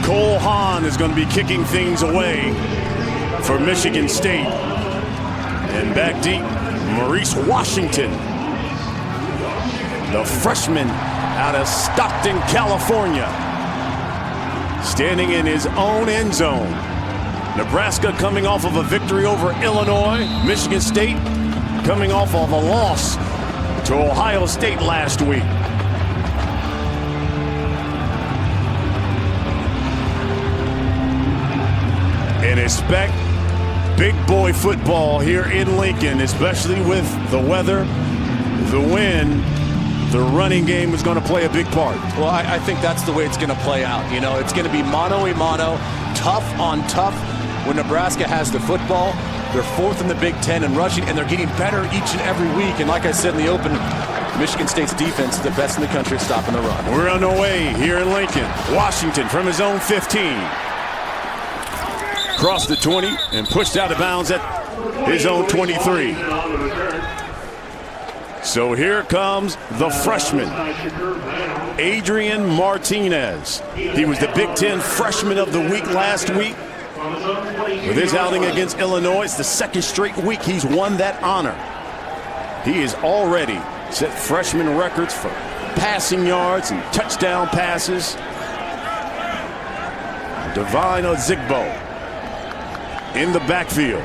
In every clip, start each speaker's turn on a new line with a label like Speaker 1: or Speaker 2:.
Speaker 1: Cole Haan is going to be kicking things away for Michigan State. And back deep, Maurice Washington, the freshman out of Stockton, California, standing in his own end zone. Nebraska coming off of a victory over Illinois. Michigan State coming off of a loss to Ohio State last week. And expect big boy football here in Lincoln, especially with the weather, the wind. The running game is going to play a big part.
Speaker 2: Well, I think that's the way it's going to play out. You know, it's going to be mano-a-mano, tough on tough. When Nebraska has the football, they're fourth in the Big Ten in rushing, and they're getting better each and every week. And like I said in the open, Michigan State's defense is the best in the country at stopping the run.
Speaker 1: We're on our way here in Lincoln. Washington from his own 15. Crossed the 20 and pushed out of bounds at his own 23. So here comes the freshman, Adrian Martinez. He was the Big Ten Freshman of the Week last week. With his outing against Illinois, it's the second straight week he's won that honor. He has already set freshman records for passing yards and touchdown passes. Devine Ozigbo in the backfield.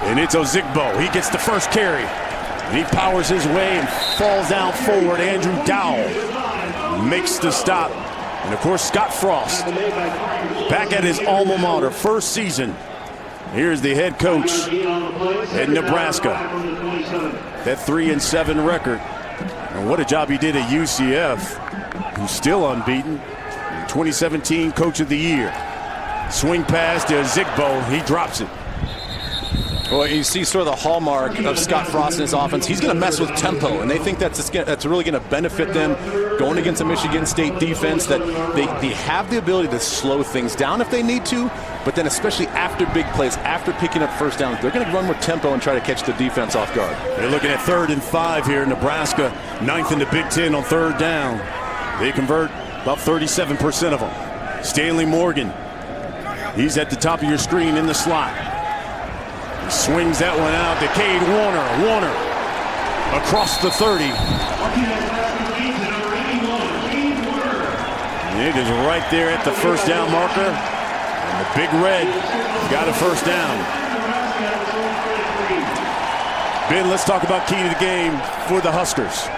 Speaker 1: And it's Ozigbo. He gets the first carry. And he powers his way and falls down forward. Andrew Dowell makes the stop. And, of course, Scott Frost back at his alma mater, first season. Here's the head coach at Nebraska. That 3-7 record. And what a job he did at UCF, who's still unbeaten. 2017 Coach of the Year. Swing pass to Ozigbo. He drops it.
Speaker 2: Well, you see sort of the hallmark of Scott Frost in his offense. He's going to mess with tempo, and they think that's really going to benefit them going against a Michigan State defense that they have the ability to slow things down if they need to, but then especially after big plays, after picking up first downs, they're going to run with tempo and try to catch the defense off guard.
Speaker 1: They're looking at 3rd and 5 here. Nebraska 9th in the Big Ten on 3rd down. They convert about 37% of them. Stanley Morgan, he's at the top of your screen in the slot. Swings that one out to Cade Warner. Warner across the 30. It is right there at the first down marker. And the Big Red got a first down. Ben, let's talk about key to the game for the Huskers.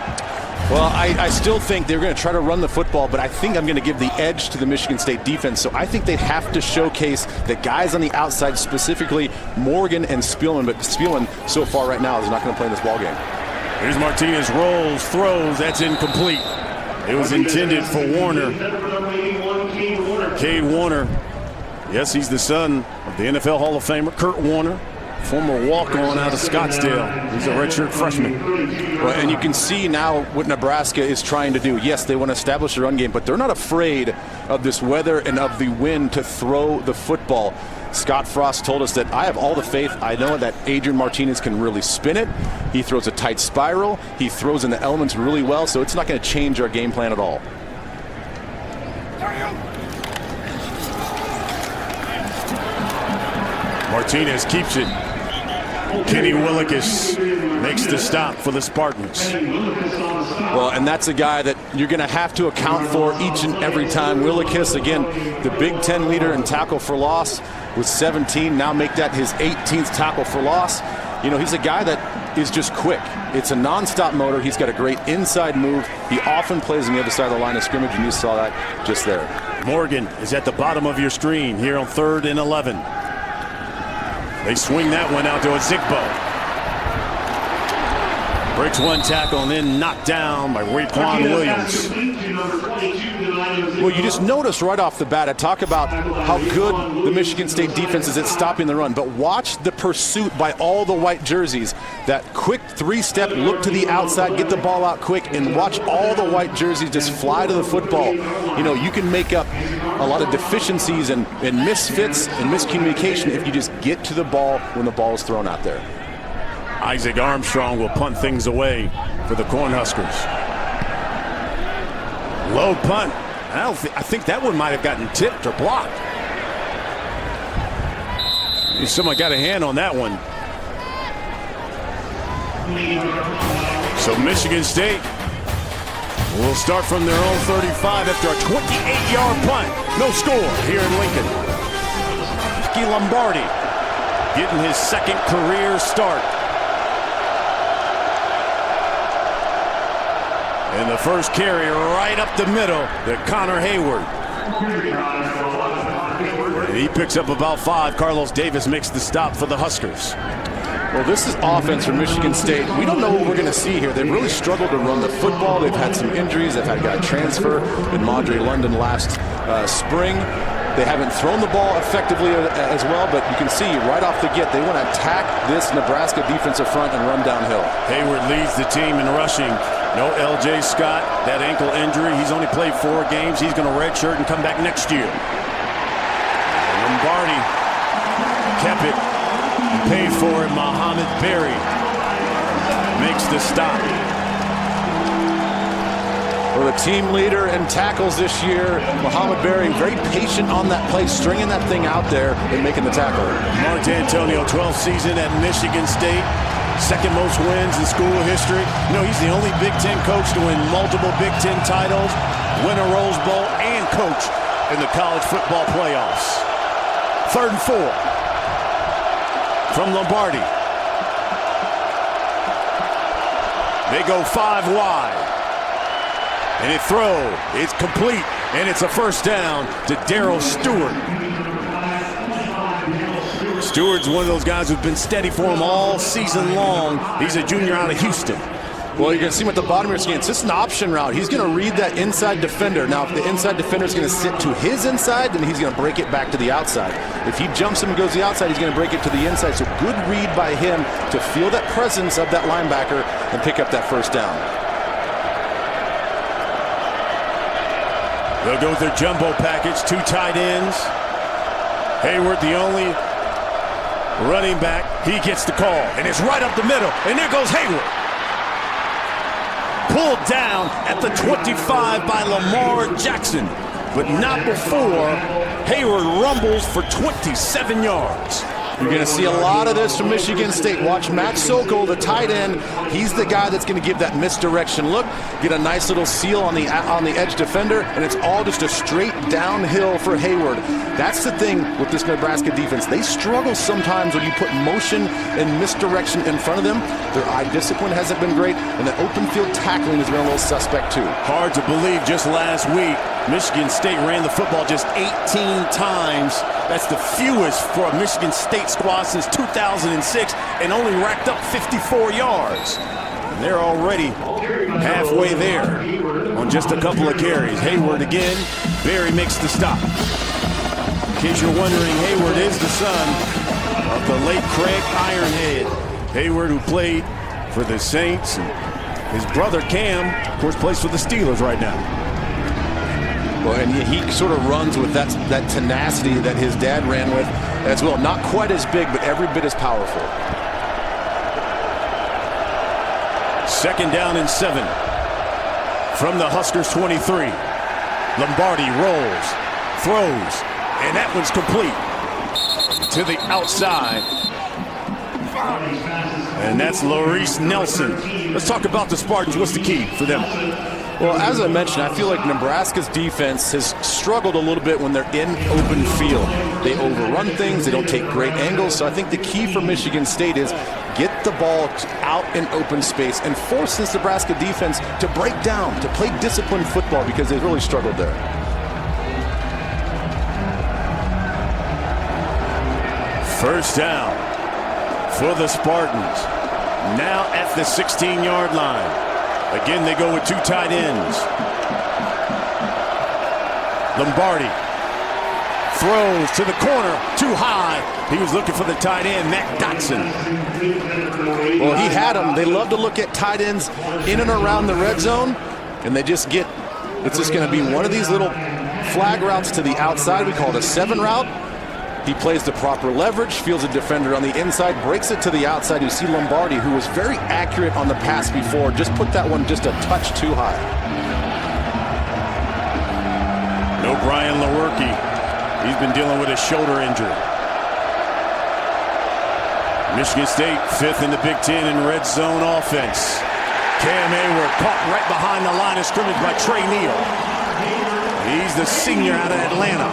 Speaker 2: Well, I still think they're going to try to run the football, but I think I'm going to give the edge to the Michigan State defense. So I think they have to showcase the guys on the outside, specifically Morgan and Spielman. But Spielman, so far right now, is not going to play in this ball game.
Speaker 1: Here's Martinez, rolls, throws. That's incomplete. It was intended for Warner. Cade Warner. Yes, he's the son of the NFL Hall of Famer, Kurt Warner. Former walk-on out of Scottsdale. He's a redshirt freshman.
Speaker 2: Well, and you can see now what Nebraska is trying to do. Yes, they want to establish a run game, but they're not afraid of this weather and of the wind to throw the football. Scott Frost told us that I have all the faith. I know that Adrian Martinez can really spin it. He throws a tight spiral. He throws in the elements really well, so it's not going to change our game plan at all.
Speaker 1: Martinez keeps it. Kenny Willekes makes the stop for the Spartans.
Speaker 2: Well, and that's a guy that you're going to have to account for each and every time. Willekes, again, the Big Ten leader in tackle for loss with 17. Now make that his 18th tackle for loss. You know, he's a guy that is just quick. It's a non-stop motor. He's got a great inside move. He often plays on the other side of the line of scrimmage, and you saw that just there.
Speaker 1: Morgan is at the bottom of your screen here on 3rd and 11. They swing that one out to Ozigbo. Breaks one tackle and then knocked down by Raekwon Williams.
Speaker 2: Well, you just notice right off the bat, I talk about how good the Michigan State defense is at stopping the run, but watch the pursuit by all the white jerseys. That quick 3-step look to the outside, get the ball out quick, and watch all the white jerseys just fly to the football. You know, you can make up a lot of deficiencies and misfits and miscommunication if you just get to the ball when the ball is thrown out there.
Speaker 1: Isaac Armstrong will punt things away for the Cornhuskers. Low punt. I think that one might have gotten tipped or blocked. Someone got a hand on that one. So Michigan State will start from their own 35 after a 28-yard punt. No score here in Lincoln. Lombardi getting his second career start. And the first carry right up the middle to Connor Hayward. And he picks up about 5. Carlos Davis makes the stop for the Huskers.
Speaker 2: Well, this is offense for Michigan State. We don't know what we're going to see here. They've really struggled to run the football. They've had some injuries. They've had a guy transfer in Madre London last spring. They haven't thrown the ball effectively as well, but you can see right off the get, they want to attack this Nebraska defensive front and run downhill.
Speaker 1: Hayward leads the team in rushing. No L.J. Scott, that ankle injury. He's only played 4 games. He's going to redshirt and come back next year. Lombardi kept it. Paid for it. Mohamed Berry makes the stop.
Speaker 2: Well, the team leader in tackles this year, Mohamed Berry, very patient on that play, stringing that thing out there and making the tackle.
Speaker 1: Mark D'Antonio, 12th season at Michigan State. Second most wins in school history. You know, he's the only Big Ten coach to win multiple Big Ten titles, win a Rose Bowl, and coach in the college football playoffs. 3rd and 4 from Lombardi. They go 5 wide. And it throw, it's complete, and it's a first down to Darrell Stewart. Stewart's one of those guys who've been steady for him all season long. He's a junior out of Houston.
Speaker 2: Well, you can see him at the bottom of your screen. It's just an option route. He's going to read that inside defender. Now, if the inside defender is going to sit to his inside, then he's going to break it back to the outside. If he jumps him and goes to the outside, he's going to break it to the inside. So good read by him to feel that presence of that linebacker and pick up that first down.
Speaker 1: They'll go with their jumbo package, 2 tight ends. Hayward, the only running back. He gets the call, and it's right up the middle. And there goes Hayward. Pulled down at the 25 by Lamar Jackson, but not before Hayward rumbles for 27 yards.
Speaker 2: You're going to see a lot of this from Michigan State. Watch Matt Sokol, the tight end. He's the guy that's going to give that misdirection look, get a nice little seal on the edge defender, and it's all just a straight downhill for Hayward. That's the thing with this Nebraska defense. They struggle sometimes when you put motion and misdirection in front of them. Their eye discipline hasn't been great, and the open field tackling has been a little suspect too.
Speaker 1: Hard to believe just last week, Michigan State ran the football just 18 times. That's the fewest for a Michigan State squad since 2006, and only racked up 54 yards. And they're already halfway there on just a couple of carries. Hayward again. Berry makes the stop. In case you're wondering, Hayward is the son of the late Craig Ironhead Hayward, who played for the Saints. And his brother Cam, of course, plays for the Steelers right now.
Speaker 2: Well, and he sort of runs with that tenacity that his dad ran with as well. Not quite as big, but every bit as powerful.
Speaker 1: 2nd down and 7 from the Huskers 23. Lombardi rolls, throws, and that one's complete to the outside. And that's Laurice Nelson. Let's talk about the Spartans. What's the key for them?
Speaker 2: Well, as I mentioned, I feel like Nebraska's defense has struggled a little bit when they're in open field. They overrun things. They don't take great angles. So I think the key for Michigan State is get the ball out in open space and force this Nebraska defense to break down, to play disciplined football, because they've really struggled there.
Speaker 1: First down for the Spartans. Now at the 16-yard line. Again, they go with 2 tight ends. Lombardi throws to the corner, too high. He was looking for the tight end, Matt Dotson.
Speaker 2: Well, he had him. They love to look at tight ends in and around the red zone, and it's just going to be one of these little flag routes to the outside. We call it a 7 route. He plays the proper leverage, feels a defender on the inside, breaks it to the outside. You see Lombardi, who was very accurate on the pass before, just put that one just a touch too high.
Speaker 1: No Brian Lewerke. He's been dealing with a shoulder injury. Michigan State 5th in the Big Ten in red zone offense. Cam Hayward caught right behind the line of scrimmage by Trey Neal. He's the senior out of Atlanta.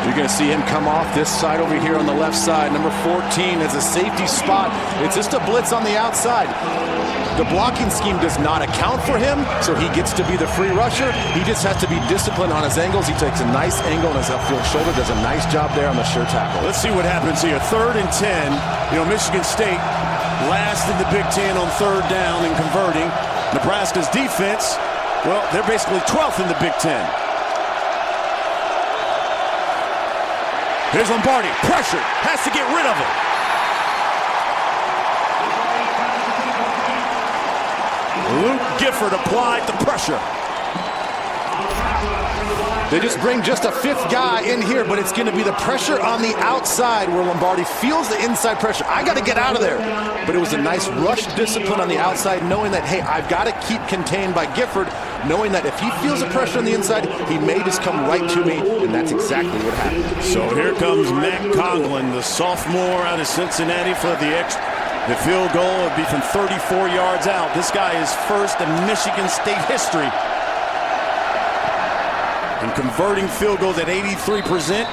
Speaker 2: You're going to see him come off this side over here on the left side. Number 14 is a safety spot. It's just a blitz on the outside. The blocking scheme does not account for him, so he gets to be the free rusher. He just has to be disciplined on his angles. He takes a nice angle on his upfield shoulder, does a nice job there on the sure tackle.
Speaker 1: Let's see what happens here. 3rd and 10. You know, Michigan State last in the Big Ten on 3rd down and converting. Nebraska's defense, well, they're basically 12th in the Big Ten. Here's Lombardi, pressure, has to get rid of it. Luke Gifford applied the pressure.
Speaker 2: They just bring just a 5th guy in here, but it's going to be the pressure on the outside where Lombardi feels the inside pressure. I got to get out of there. But it was a nice rush discipline on the outside, knowing that, hey, I've got to keep contained by Gifford, knowing that if he feels the pressure on the inside, he may just come right to me, and that's exactly what happened.
Speaker 1: So here comes Matt Conklin, the sophomore out of Cincinnati for the field goal would be from 34 yards out. This guy is first in Michigan State history in converting field goals at 83%,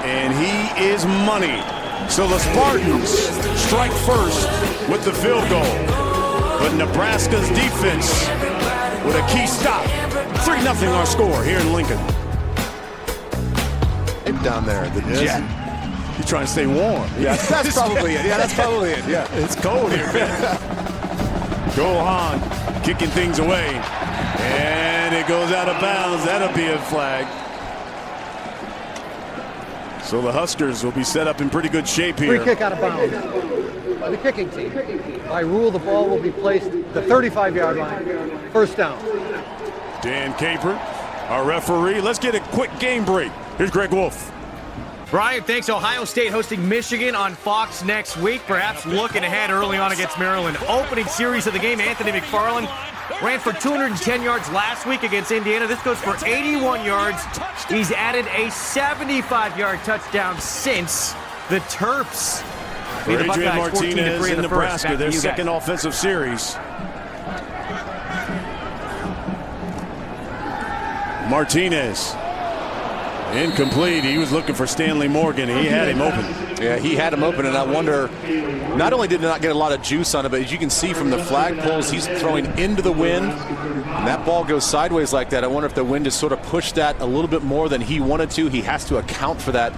Speaker 1: and he is money. So the Spartans strike first with the field goal, but Nebraska's defense with a key stop. 3-0 our score here in Lincoln.
Speaker 2: Down there, the jet.
Speaker 1: You're trying to stay warm.
Speaker 2: Yeah, that's probably it. Yeah, that's probably it. Yeah,
Speaker 1: it's cold here, man. Gohan kicking things away, and it goes out of bounds. That'll be a flag. So the Huskers will be set up in pretty good shape here.
Speaker 3: Free kick out of bounds by the kicking team. By rule, the ball will be placed at the 35-yard line. 1st down.
Speaker 1: Dan Caper, our referee. Let's get a quick game break. Here's Greg Wolf.
Speaker 4: Brian, thanks. Ohio State hosting Michigan on Fox next week. Perhaps looking ahead early on against Maryland. Opening series of the game, Anthony McFarland ran for 210 yards last week against Indiana. This goes for 81 yards. He's added a 75-yard touchdown since the Terps.
Speaker 1: For Adrian Martinez in Nebraska, their second offensive series. Martinez. Incomplete. He was looking for Stanley Morgan. He had him open.
Speaker 2: Yeah, he had him open, and I wonder, not only did he not get a lot of juice on it, but as you can see from the flagpoles, he's throwing into the wind, and that ball goes sideways like that. I wonder if the wind has sort of pushed that a little bit more than he wanted to. He has to account for that.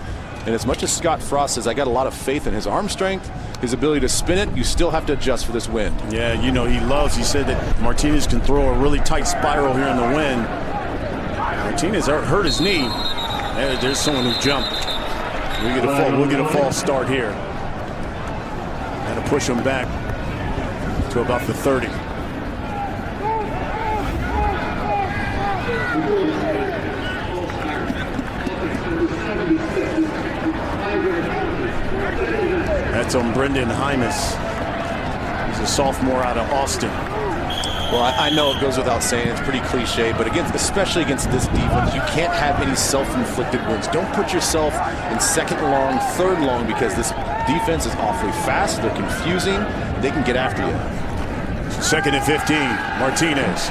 Speaker 2: And as much as Scott Frost says, I got a lot of faith in his arm strength, his ability to spin it, you still have to adjust for this wind.
Speaker 1: Yeah, you know, he said that Martinez can throw a really tight spiral here in the wind. Martinez hurt his knee. There's someone who jumped. We'll get a false start here. And to push him back to about the 30. That's on Brendan Hymas. He's a sophomore out of Austin.
Speaker 2: Well, I know it goes without saying, it's pretty cliche, but especially against this defense, you can't have any self-inflicted wins. Don't put yourself in 2nd long, 3rd long, because this defense is awfully fast, they're confusing, they can get after you.
Speaker 1: 2nd and 15, Martinez.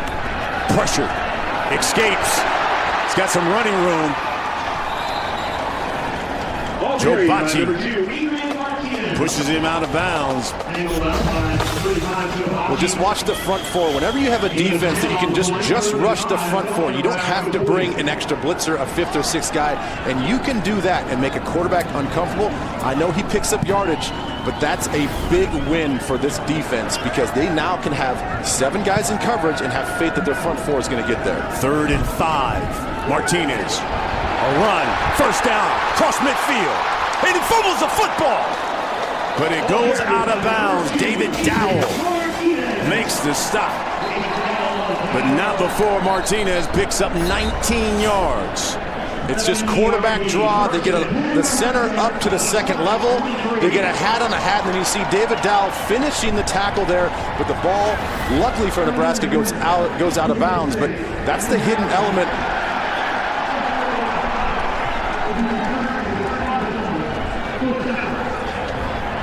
Speaker 1: Pressure, escapes. He's got some running room. Joe Bacci pushes him out of bounds.
Speaker 2: Well, just watch the front four. Whenever you have a defense that you can just rush the front four, you don't have to bring an extra blitzer, a 5th or 6th guy, and you can do that and make a quarterback uncomfortable. I know he picks up yardage, but that's a big win for this defense because they now can have 7 guys in coverage and have faith that their front four is going to get there.
Speaker 1: 3rd and 5. Martinez. A run. 1st down. Cross midfield. And he fumbles the football. But it goes out of bounds. David Dowell makes the stop. But not before Martinez picks up 19 yards.
Speaker 2: It's just quarterback draw. They get the center up to the second level. They get a hat on a hat, and then you see David Dow finishing the tackle there. But the ball, luckily for Nebraska, goes out of bounds. But that's the hidden element.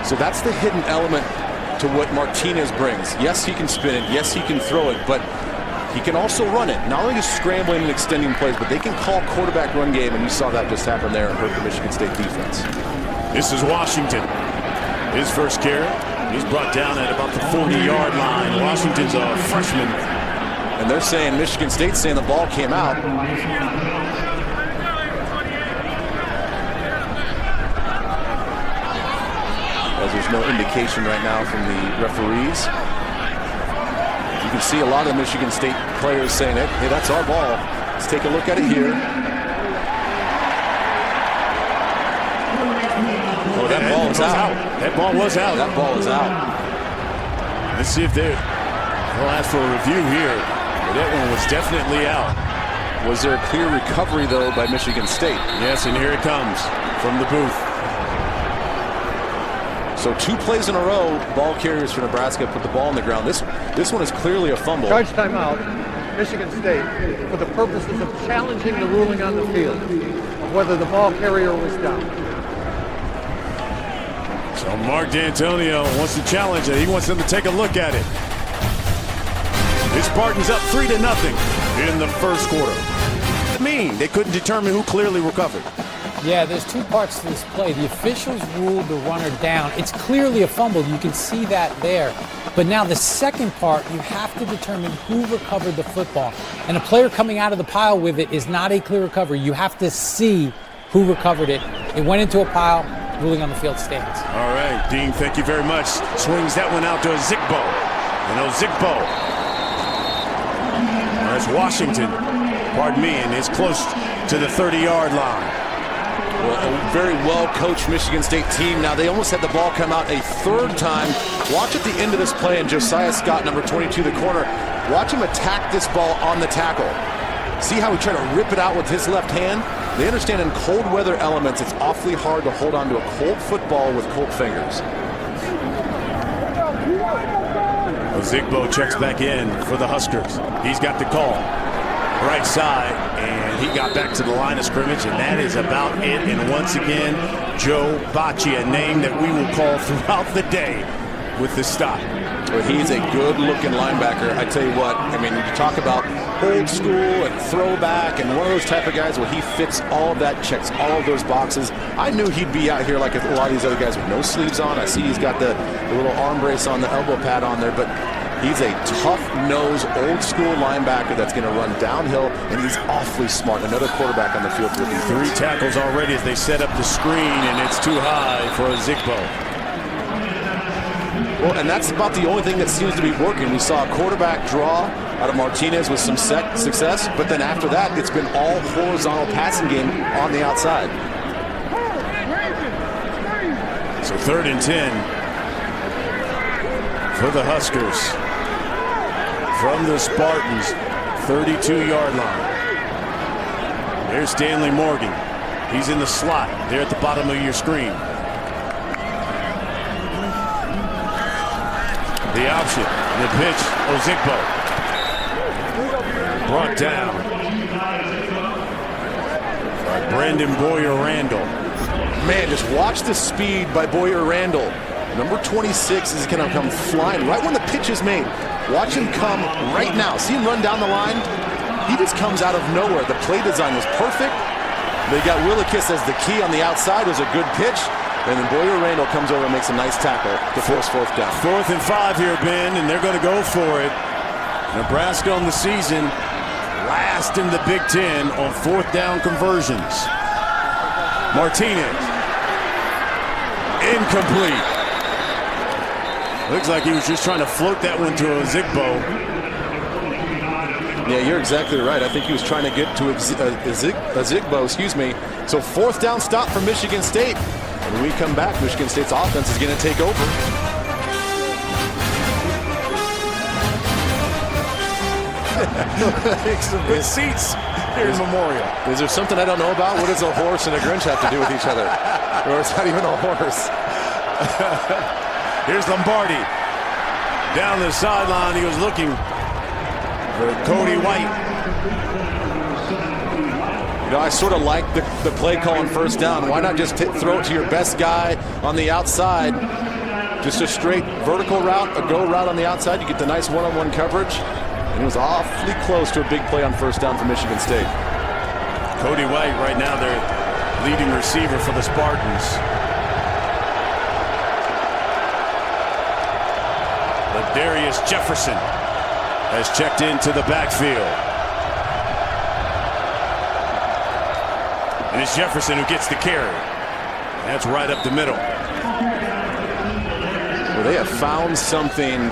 Speaker 2: So that's the hidden element to what Martinez brings. Yes, he can spin it. Yes, he can throw it. But he can also run it. Not only just scrambling and extending plays, but they can call quarterback run game, and you saw that just happen there and hurt the Michigan State defense.
Speaker 1: This is Washington. His first carry. He's brought down at about the 40-yard line. Washington's a freshman.
Speaker 2: And they're saying, Michigan State's saying the ball came out. As there's no indication right now from the referees. You can see a lot of the Michigan State players saying, hey, that's our ball. Let's take a look at it here. Oh, that ball is out.
Speaker 1: That ball was out.
Speaker 2: That ball is out.
Speaker 1: Let's see if they'll ask for a review here. But that one was definitely out.
Speaker 2: Was there a clear recovery, though, by Michigan State?
Speaker 1: Yes, and here it comes from the booth.
Speaker 2: So 2 plays in a row, ball carriers for Nebraska put the ball on the ground. This one is clearly a fumble.
Speaker 3: Charge timeout, Michigan State, for the purposes of challenging the ruling on the field of whether the ball carrier was down.
Speaker 1: So Mark D'Antonio wants to challenge it. He wants them to take a look at it. The Spartans up 3-0 in the first quarter. They couldn't determine who clearly recovered.
Speaker 5: Yeah, there's 2 parts to this play. The officials ruled the runner down. It's clearly a fumble. You can see that there. But now the second part, you have to determine who recovered the football. And a player coming out of the pile with it is not a clear recovery. You have to see who recovered it. It went into a pile. Ruling on the field stands.
Speaker 1: All right, Dean, thank you very much. Swings that one out to Ozigbo. And Ozigbo, that's Washington, and is close to the 30-yard line.
Speaker 2: Well, a very well-coached Michigan State team. Now, they almost had the ball come out a third time. Watch at the end of this play, and Josiah Scott, number 22, the corner. Watch him attack this ball on the tackle. See how he tried to rip it out with his left hand? They understand in cold weather elements, it's awfully hard to hold on to a cold football with cold fingers.
Speaker 1: Ozigbo checks back in for the Huskers. He's got the call. Right side, and he got back to the line of scrimmage, and that is about it. And once again, Joe Bacci, a name that we will call throughout the day with the stop.
Speaker 2: Well, he's a good-looking linebacker. I tell you what, I mean, you talk about old school and throwback and one of those type of guys where he fits all of that, checks all of those boxes. I knew he'd be out here like a lot of these other guys with no sleeves on. I see he's got the little arm brace on, the elbow pad on there, but he's a tough-nosed, old-school linebacker that's going to run downhill, and he's awfully smart. Another quarterback on the field for the defense.
Speaker 1: 3 tackles already as they set up the screen, and it's too high for Ozigbo.
Speaker 2: Well, and that's about the only thing that seems to be working. We saw a quarterback draw out of Martinez with some success, but then after that, it's been all horizontal passing game on the outside.
Speaker 1: So 3rd and 10 for the Huskers from the Spartans, 32-yard line. There's Stanley Morgan. He's in the slot there at the bottom of your screen. The option, the pitch, Ozigbo. Brought down by Brandon Boyer-Randall.
Speaker 2: Man, just watch the speed by Boyer-Randall. Number 26 is going to come flying right when the pitch is made. Watch him come right now. See him run down the line? He just comes out of nowhere. The play design was perfect. They got Willikis as the key on the outside. It was a good pitch. And then Boyer-Randall comes over and makes a nice tackle to force 4th down.
Speaker 1: 4th and 5 here, Ben, and they're going to go for it. Nebraska on the season, last in the Big Ten on 4th down conversions. Martinez, incomplete. Looks like he was just trying to float that one to Ozigbo.
Speaker 2: Yeah, you're exactly right. I think he was trying to get to Ozigbo, excuse me. So 4th down stop for Michigan State. When we come back, Michigan State's offense is going to take over.
Speaker 1: Some good seats here in Memorial.
Speaker 2: Is there something I don't know about? What does a horse and a Grinch have to do with each other? Or is that even a horse?
Speaker 1: Here's Lombardi. Down the sideline, he was looking for Cody White.
Speaker 2: You know, I sort of like the play call on first down. Why not just throw it to your best guy on the outside? Just a straight vertical route, a go route on the outside. You get the nice one-on-one coverage. And it was awfully close to a big play on first down for Michigan State.
Speaker 1: Cody White right now their leading receiver for the Spartans. Ladarius Jefferson has checked into the backfield. And it's Jefferson who gets the carry. That's right up the middle.
Speaker 2: Well, they have found something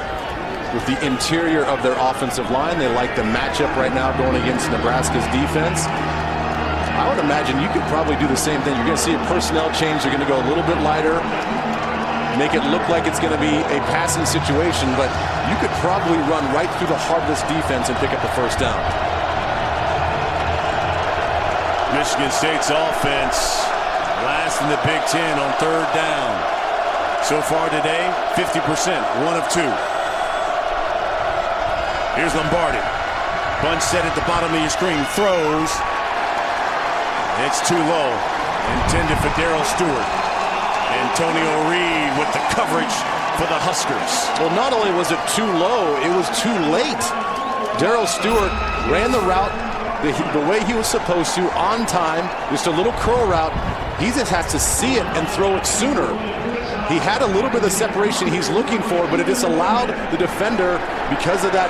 Speaker 2: with the interior of their offensive line. They like the matchup right now going against Nebraska's defense. I would imagine you could probably do the same thing. You're going to see a personnel change. They're going to go a little bit lighter, make it look like it's going to be a passing situation, but you could probably run right through the heart of this defense and pick up the first down.
Speaker 1: Michigan State's offense last in the Big Ten on third down. So far today, 50%, 1 of 2. Here's Lombardi. Bunch set at the bottom of your screen. Throws. It's too low. Intended for Darrell Stewart. Antonio Reed with the coverage for the Huskers.
Speaker 2: Well, not only was it too low, it was too late. Darrell Stewart ran the route the way he was supposed to, on time, just a little curl route. He just has to see it and throw it sooner. He had a little bit of separation he's looking for, but it just allowed the defender, because of that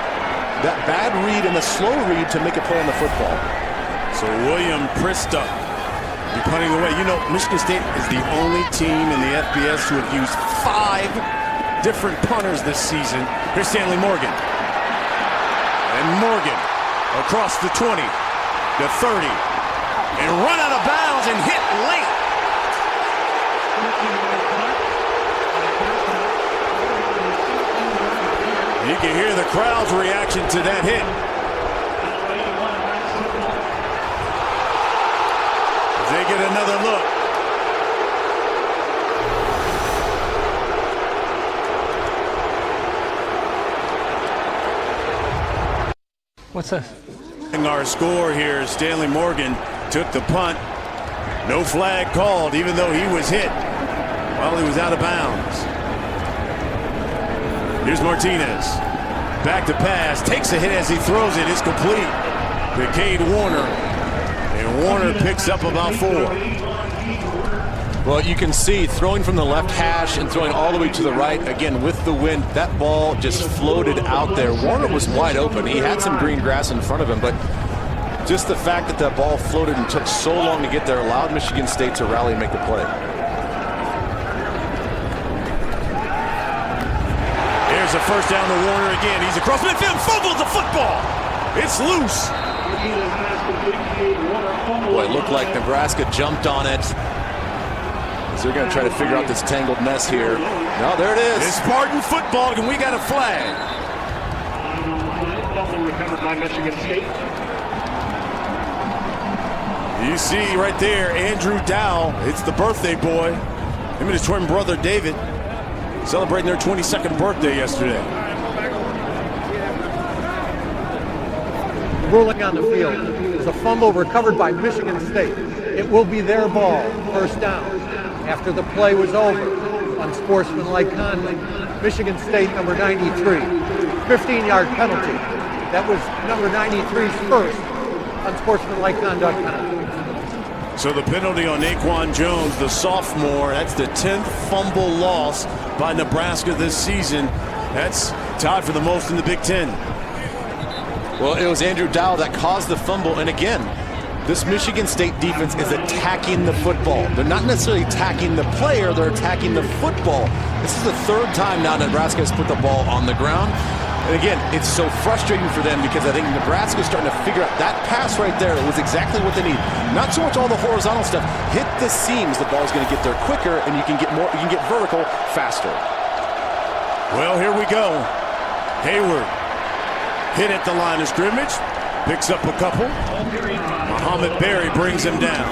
Speaker 2: bad read and the slow read, to make a play on the football.
Speaker 1: So William Prista be punting away. You know, Michigan State is the only team in the FBS who have used 5 different punters this season. Here's Stanley Morgan. And Morgan across the 20, the 30, and run out of bounds and hit late. You can hear the crowd's reaction to that hit. As they get another look.
Speaker 5: What's this?
Speaker 1: Our score here, Stanley Morgan took the punt. No flag called, even though he was hit while he was out of bounds. Here's Martinez. Back to pass. Takes a hit as he throws it. It's complete to Cade Warner. And Warner picks up about 4.
Speaker 2: Well, you can see throwing from the left hash and throwing all the way to the right. Again, with the wind, that ball just floated out there. Warner was wide open. He had some green grass in front of him, but just the fact that that ball floated and took so long to get there allowed Michigan State to rally and make the play.
Speaker 1: There's a first down to Warner again. He's across midfield, fumbles the football. It's loose.
Speaker 2: Boy, it looked like Nebraska jumped on it. So they're going to try to figure out this tangled mess here. No, there it is.
Speaker 1: It's Spartan football, and we got a flag.
Speaker 6: Recovered by Michigan State.
Speaker 1: You see right there, Andrew Dow. It's the birthday boy. Him and his twin brother, David, celebrating their 22nd birthday yesterday.
Speaker 3: Ruling on the field is a fumble recovered by Michigan State. It will be their ball, first down. After the play was over, unsportsmanlike conduct. Michigan State, number 93, 15-yard penalty. That was number 93's first unsportsmanlike conduct penalty.
Speaker 1: So the penalty on Naquan Jones, the sophomore, that's the 10th fumble loss by Nebraska this season. That's tied for the most in the Big Ten.
Speaker 2: Well, it was Andrew Dow that caused the fumble, and again, this Michigan State defense is attacking the football. They're not necessarily attacking the player, they're attacking the football. This is the 3rd time now Nebraska has put the ball on the ground. And again, it's so frustrating for them because I think Nebraska's starting to figure out that pass right there was exactly what they need. Not so much all the horizontal stuff. Hit the seams, the ball's going to get there quicker, and you can get more. You can get vertical faster.
Speaker 1: Well, here we go. Hayward Hit at the line of scrimmage. Picks up a couple. Muhammad Berry brings him down.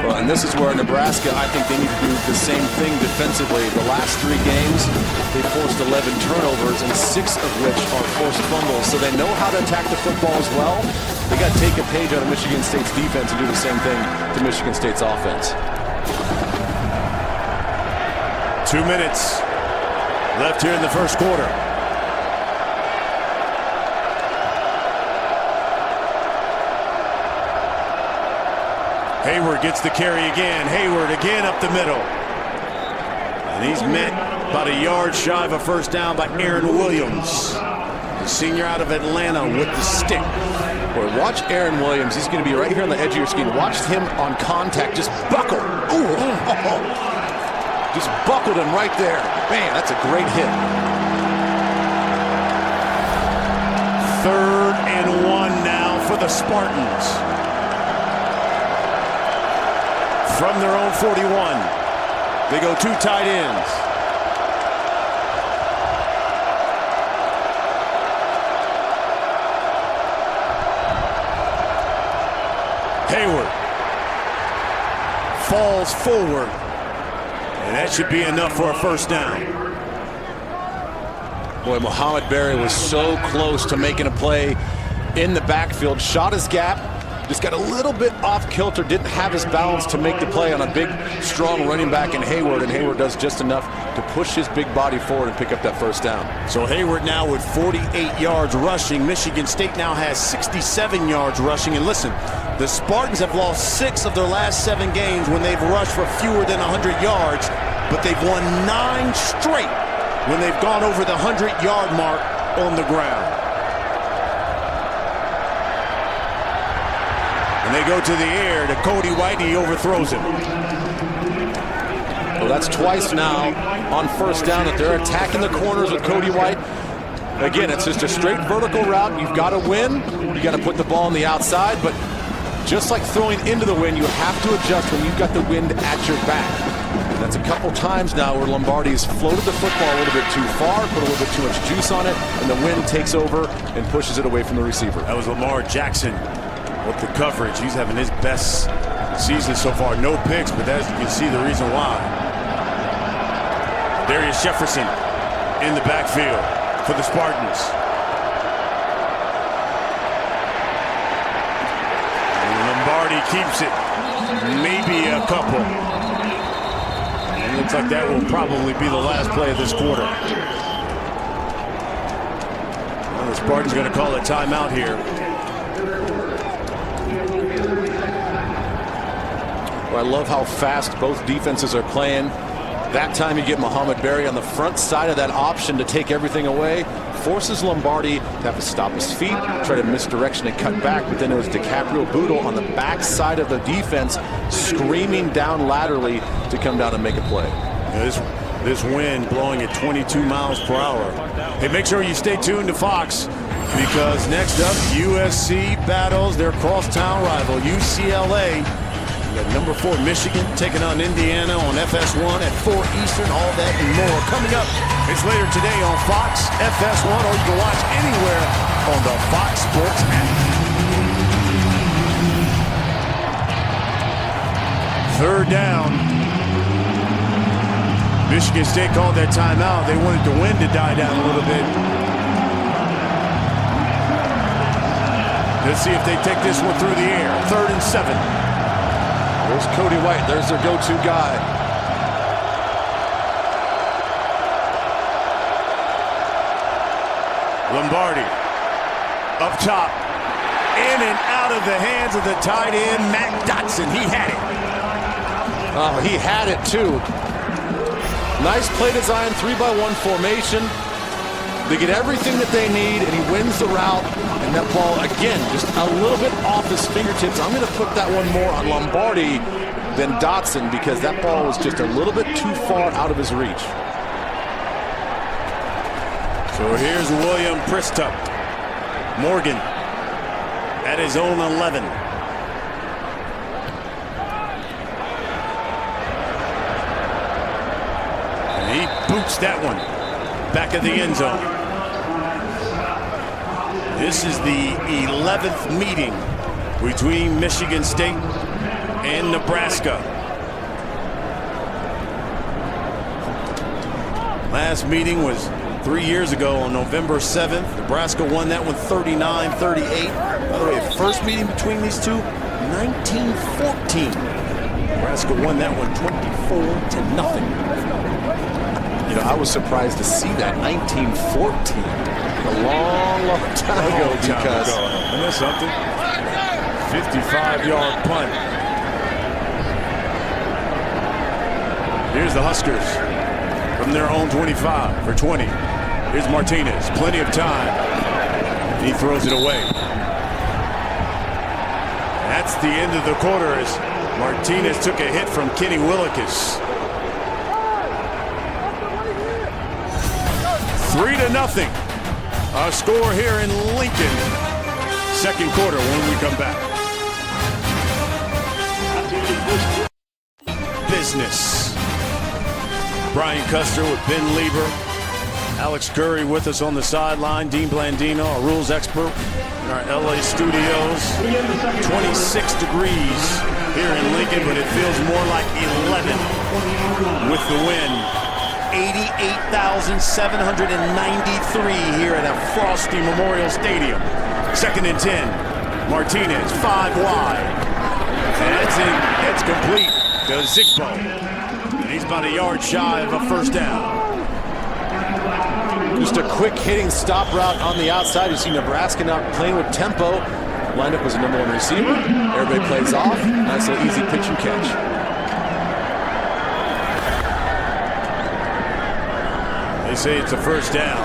Speaker 2: Well, and this is where Nebraska, I think they need to do the same thing defensively. The last 3 games, they forced 11 turnovers, and 6 of which are forced fumbles. So they know how to attack the football as well. They got to take a page out of Michigan State's defense and do the same thing to Michigan State's offense.
Speaker 1: 2 minutes left here in the first quarter. Hayward gets the carry again. Hayward again up the middle. And he's met about a yard shy of a first down by Aaron Williams, the senior out of Atlanta, with the stick.
Speaker 2: Boy, watch Aaron Williams. He's going to be right here on the edge of your screen. Watch him on contact. Just buckle. Ooh. Just buckled him right there. Man, that's a great hit.
Speaker 1: 3rd and 1 now for the Spartans. From their own 41, they go 2 tight ends. Hayward falls forward, and that should be enough for a first down.
Speaker 2: Boy, Muhammad Berry was so close to making a play in the backfield. Shot his gap. Just got a little bit off kilter, didn't have his balance to make the play on a big, strong running back in Hayward, and Hayward does just enough to push his big body forward and pick up that first down.
Speaker 1: So Hayward now with 48 yards rushing. Michigan State now has 67 yards rushing. And listen, the Spartans have lost 6 of their last 7 games when they've rushed for fewer than 100 yards, but they've won 9 straight when they've gone over the 100-yard mark on the ground. And they go to the air to Cody White. He overthrows him.
Speaker 2: Well, that's twice now on first down that they're attacking the corners with Cody White. Again, it's just a straight vertical route. You've got to win. You got to put the ball on the outside. But just like throwing into the wind, you have to adjust when you've got the wind at your back. And that's a couple times now where Lombardi's floated the football a little bit too far, put a little bit too much juice on it, and the wind takes over and pushes it away from the receiver.
Speaker 1: That was Lamar Jackson with the coverage. He's having his best season so far. No picks, but as you can see, the reason why. Darius Jefferson in the backfield for the Spartans. And Lombardi keeps it. Maybe a couple. And it looks like that will probably be the last play of this quarter. Well, the Spartans are going to call a timeout here.
Speaker 2: I love how fast both defenses are playing. That time you get Muhammad Berry on the front side of that option to take everything away. Forces Lombardi to have to stop his feet, try to misdirection and cut back. But then it was DiCaprio Boodle on the back side of the defense screaming down laterally to come down and make a play.
Speaker 1: This wind blowing at 22 miles per hour. Hey, make sure you stay tuned to Fox, because next up, USC battles their crosstown rival, UCLA. We got number 4 Michigan taking on Indiana on FS1 at 4 Eastern. All that and more coming up. It's later today on Fox, FS1, or you can watch anywhere on the Fox Sports app. 3rd down. Michigan State called their timeout. They wanted the wind to die down a little bit. Let's see if they take this one through the air. 3rd and 7.
Speaker 2: There's Cody White. There's their go-to guy.
Speaker 1: Lombardi up top. In and out of the hands of the tight end, Matt Dotson. He had it.
Speaker 2: Oh, he had it too. Nice play design, 3-by-1 formation. They get everything that they need, and he wins the route. And that ball, again, just a little bit off his fingertips. I'm going to put that one more on Lombardi than Dotson, because that ball was just a little bit too far out of his reach.
Speaker 1: So here's William Pristup. Morgan at his own 11. And he boots that one. back of the end zone. This is the 11th meeting between Michigan State and Nebraska. Last meeting was 3 years ago on November 7th. Nebraska won that one 39-38. By the way, first meeting between these two, 1914. Nebraska won that one 24-0.
Speaker 2: You know, I was surprised to see that 1914. A long, long time ago, because
Speaker 1: and that's something. 55-yard punt. Here's the Huskers from their own 25 for 20. Here's Martinez, plenty of time. He throws it away. That's the end of the quarter as Martinez took a hit from Kenny Willekes. 3-0. Our score here in Lincoln. Second quarter when we come back. Business. Brian Custer with Ben Lieber. Alex Curry with us on the sideline. Dean Blandino, our rules expert in our LA studios. 26 degrees here in Lincoln, but it feels more like 11 with the wind. 88,793 here at a frosty Memorial Stadium. 2nd and 10. Martinez, 5 wide. And that's complete to Zigbo. And he's about a yard shy of a first down.
Speaker 2: just a quick hitting stop route on the outside. You see Nebraska now playing with tempo. Lined up as a #1 receiver. Everybody plays off. Nice little easy pitch and catch.
Speaker 1: They say it's a first down.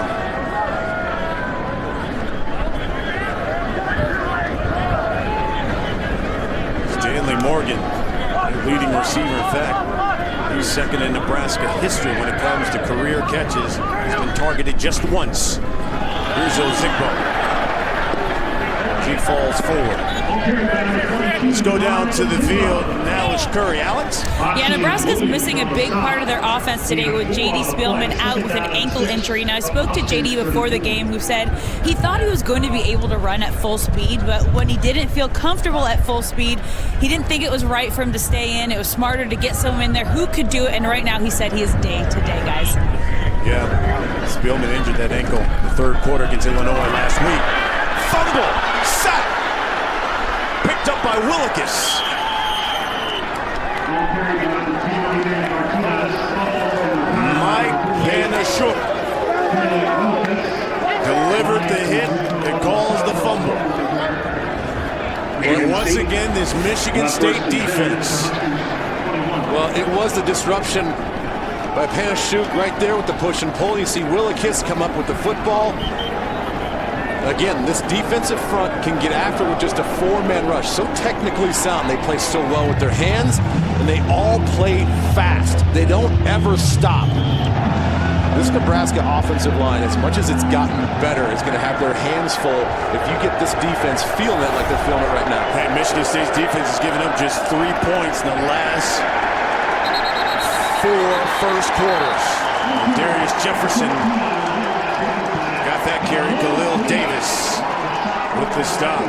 Speaker 1: Stanley Morgan, their leading receiver. In fact, he's second in Nebraska history when it comes to career catches. He's been targeted just once. Here's Ozigbo. He falls forward. Let's go down to the field. Now it's Curry. Alex?
Speaker 7: Yeah, Nebraska's missing a big part of their offense today with J.D. Spielman out with an ankle injury. Now, I spoke to J.D. before the game, who said he thought he was going to be able to run at full speed, but when he didn't feel comfortable at full speed, he didn't think it was right for him to stay in. It was smarter to get someone in there who could do it, and right now he said he is day-to-day, guys.
Speaker 1: Yeah, Spielman injured that ankle in the third quarter against Illinois last week. Fumble, sack, picked up by Willekes. Mike Banashuk delivered the hit that caused the fumble. And once again, this Michigan State defense.
Speaker 2: Well, it was the disruption by Panashuk right there with the push and pull. You see Willekes come up with the football. Again, this defensive front can get after with just a four-man rush. So technically sound. They play so well with their hands, and they all play fast. They don't ever stop. This Nebraska offensive line, as much as it's gotten better, is going to have their hands full if you get this defense feeling it like they're feeling it right now.
Speaker 1: Hey, Michigan State's defense has given up just 3 points in the last 4 first quarters. Darius Jefferson got that carry. Khalil Davis with the stop.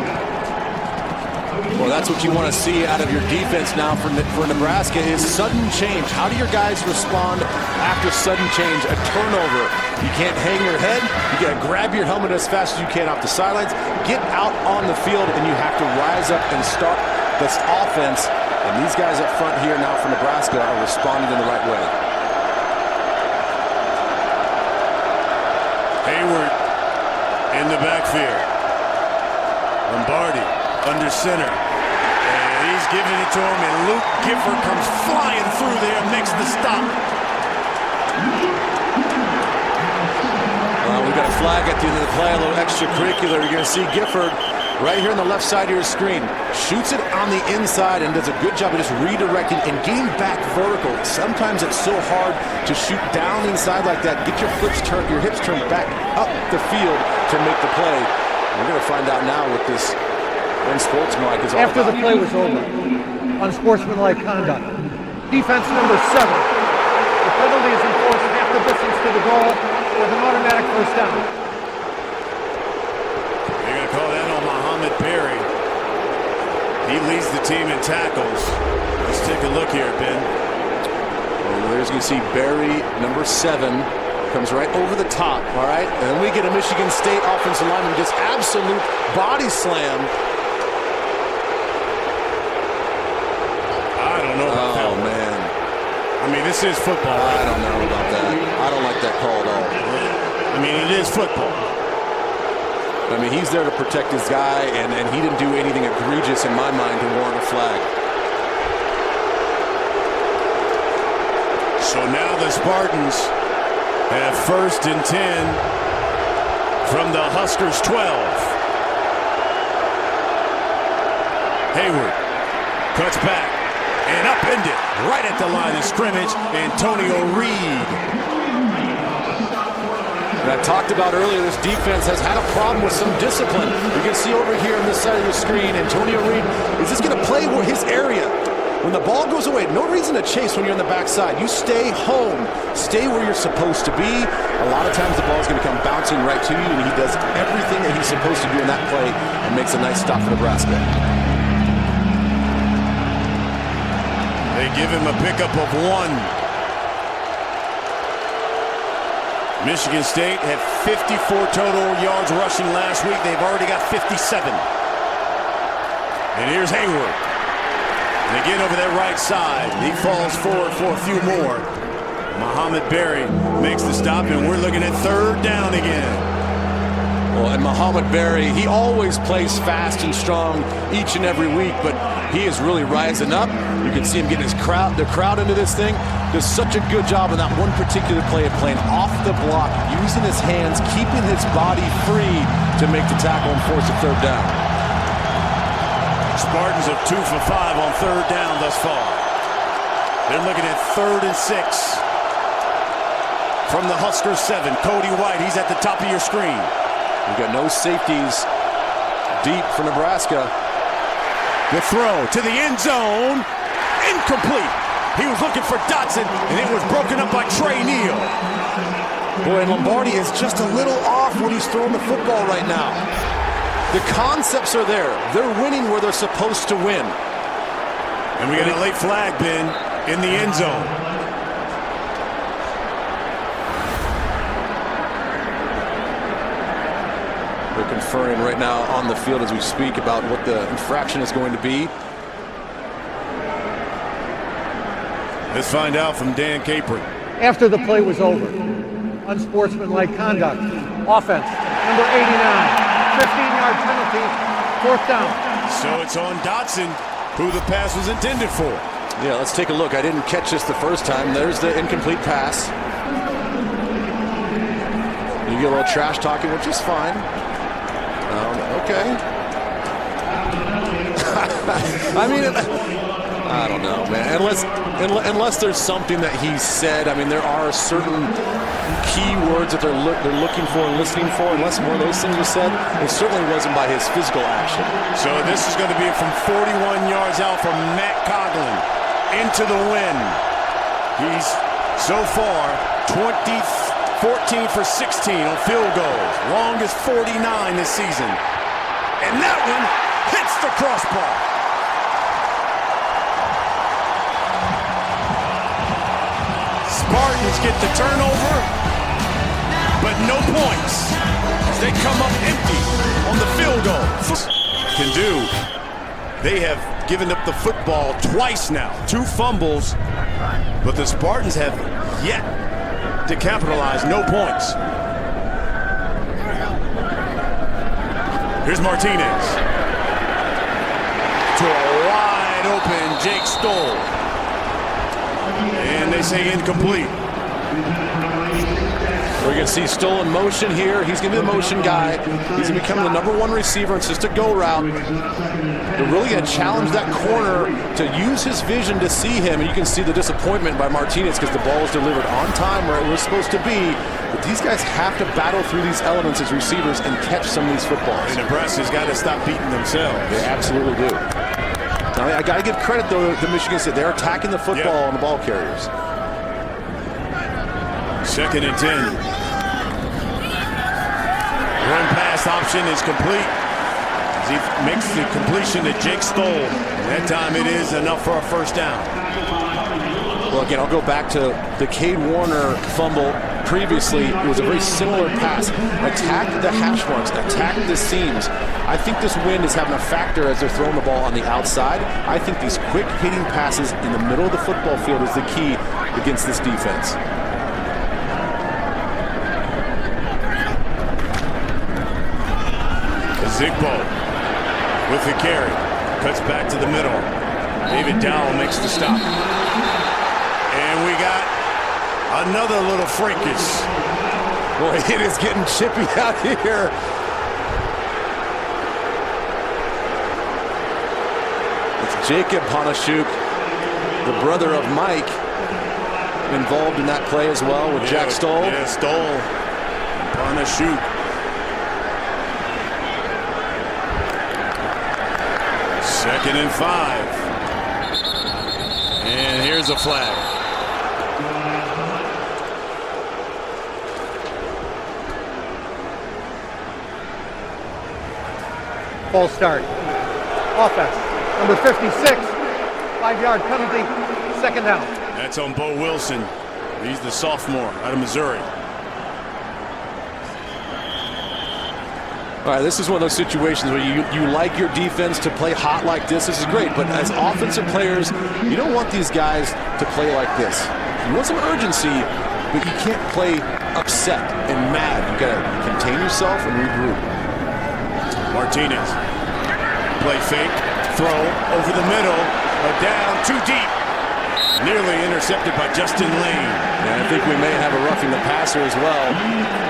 Speaker 2: Well, that's what you want to see out of your defense now for Nebraska is sudden change. How do your guys respond after sudden change? A turnover. You can't hang your head. You got to grab your helmet as fast as you can off the sidelines. Get out on the field, and you have to rise up and start this offense. And these guys up front here now for Nebraska are responding in the right way.
Speaker 1: Hayward in the backfield. Lombardi under center. And he's giving it to him, and Luke Gifford comes flying through there and makes the stop.
Speaker 2: We've got a flag at the end of the play, a little extracurricular. You're going to see Gifford right here on the left side of your screen. Shoots it on the inside and does a good job of just redirecting and getting back vertical. Sometimes it's so hard to shoot down inside like that. Get your hips turned back up the field to make the play. We're going to find out now what this unsportsmanlike is all
Speaker 3: After
Speaker 2: about.
Speaker 3: the play was over, unsportsmanlike conduct. Defense number 7. The penalty is enforced half the distance to the goal. with an automatic first down.
Speaker 1: They're going to call that on Muhammad Berry. He leads the team in tackles. Let's take a look here, Ben.
Speaker 2: Well, there's going to see Berry, number 7, comes right over the top, all right? And we get a Michigan State offensive lineman just absolute body slam.
Speaker 1: I don't know about that.
Speaker 2: Oh, man.
Speaker 1: I mean, this is football.
Speaker 2: I don't know about that. I don't like that call at all.
Speaker 1: I mean, it is football.
Speaker 2: I mean, he's there to protect his guy, and he didn't do anything egregious in my mind to warrant a flag.
Speaker 1: So now the Spartans have 1st and 10 from the Huskers 12. Hayward cuts back and upended right at the line of scrimmage. Antonio Reed.
Speaker 2: And I talked about earlier, this defense has had a problem with some discipline. You can see over here on this side of the screen, Antonio Reed is just going to play his area. When the ball goes away, no reason to chase when you're on the backside. You stay home. Stay where you're supposed to be. A lot of times the ball is going to come bouncing right to you, and he does everything that he's supposed to do in that play and makes a nice stop for Nebraska.
Speaker 1: They give him a pickup of 1. Michigan State had 54 total yards rushing last week. They've already got 57. And here's Hayward. And again over that right side. He falls forward for a few more. Muhammad Berry makes the stop, and we're looking at 3rd down again.
Speaker 2: Well, and Muhammad Berry, he always plays fast and strong each and every week, but he is really rising up. You can see him getting the crowd into this thing. Does such a good job in that one particular play of playing off the block, using his hands, keeping his body free to make the tackle and force a 3rd down.
Speaker 1: Spartans are 2 for 5 on 3rd down thus far. They're looking at 3rd and 6 from the Huskers 7. Cody White, he's at the top of your screen.
Speaker 2: We've got no safeties deep for Nebraska.
Speaker 1: The throw to the end zone, incomplete. He was looking for Dotson, and it was broken up by Trey Neal.
Speaker 2: Boy, and Lombardi is just a little off when he's throwing the football right now. The concepts are there. They're winning where they're supposed to win.
Speaker 1: And we got a late flag, Ben, in the end zone.
Speaker 2: They're conferring right now on the field as we speak about what the infraction is going to be.
Speaker 1: Let's find out from Dan Capron.
Speaker 3: After the play was over, unsportsmanlike conduct, offense, number 89. 15-yard penalty, 4th down.
Speaker 1: So it's on Dotson, who the pass was intended for.
Speaker 2: Yeah, let's take a look. I didn't catch this the first time. There's the incomplete pass. You get a little trash talking, which is fine. Okay. I mean, I don't know, man. Unless there's something that he said. I mean, there are certain key words that they're looking for and listening for. Unless more of those things were said, it certainly wasn't by his physical action.
Speaker 1: So this is going to be from 41 yards out from Matt Coughlin into the wind. He's so far 14 for 16 on field goals. Longest 49 this season. And that one hits the crossbar. Spartans get the turnover, but no points. They come up empty on the field goal. Can do. They have given up the football twice now. 2 fumbles, but the Spartans have yet to capitalize. No points. Here's Martinez to a wide open Jake Stoll. And they say incomplete.
Speaker 2: We're going to see Stoll in motion here. He's going to be the motion guy. He's going to become the #1 receiver. It's just a go route. They're really going to challenge that corner to use his vision to see him. And you can see the disappointment by Martinez because the ball was delivered on time where it was supposed to be. But these guys have to battle through these elements as receivers and catch some of these footballs.
Speaker 1: And Nebraska's got to stop beating themselves.
Speaker 2: They absolutely do. Now, I got to give credit, though, to Michigan State. They're attacking the football on the ball carriers.
Speaker 1: 2nd and 10. Run pass option is complete. As he makes the completion to Jake Stoll. And that time it is enough for a first down.
Speaker 2: Well, again, I'll go back to the Cade Warner fumble previously. It was a very similar pass. Attack the hash marks, attack the seams. I think this wind is having a factor as they're throwing the ball on the outside. I think these quick hitting passes in the middle of the football field is the key against this defense.
Speaker 1: Zigbo with the carry. Cuts back to the middle. David Dowell makes the stop. And we got another little fracas.
Speaker 2: Boy, it is getting chippy out here. It's Jacob Honashuk, the brother of Mike, involved in that play as well with Jack Stoll.
Speaker 1: Yeah, Stoll. Honashuk. Second and 5. And here's a flag.
Speaker 3: False start. Offense. Number 56. 5-yard penalty. Second down.
Speaker 1: That's on Bo Wilson. He's the sophomore out of Missouri.
Speaker 2: All right, this is one of those situations where you like your defense to play hot like this. This is great, but as offensive players, you don't want these guys to play like this. You want some urgency, but you can't play upset and mad. You got to contain yourself and regroup.
Speaker 1: Martinez. Play fake. Throw over the middle. Down too deep. Nearly intercepted by Justin Lane.
Speaker 2: And I think we may have a roughing the passer as well.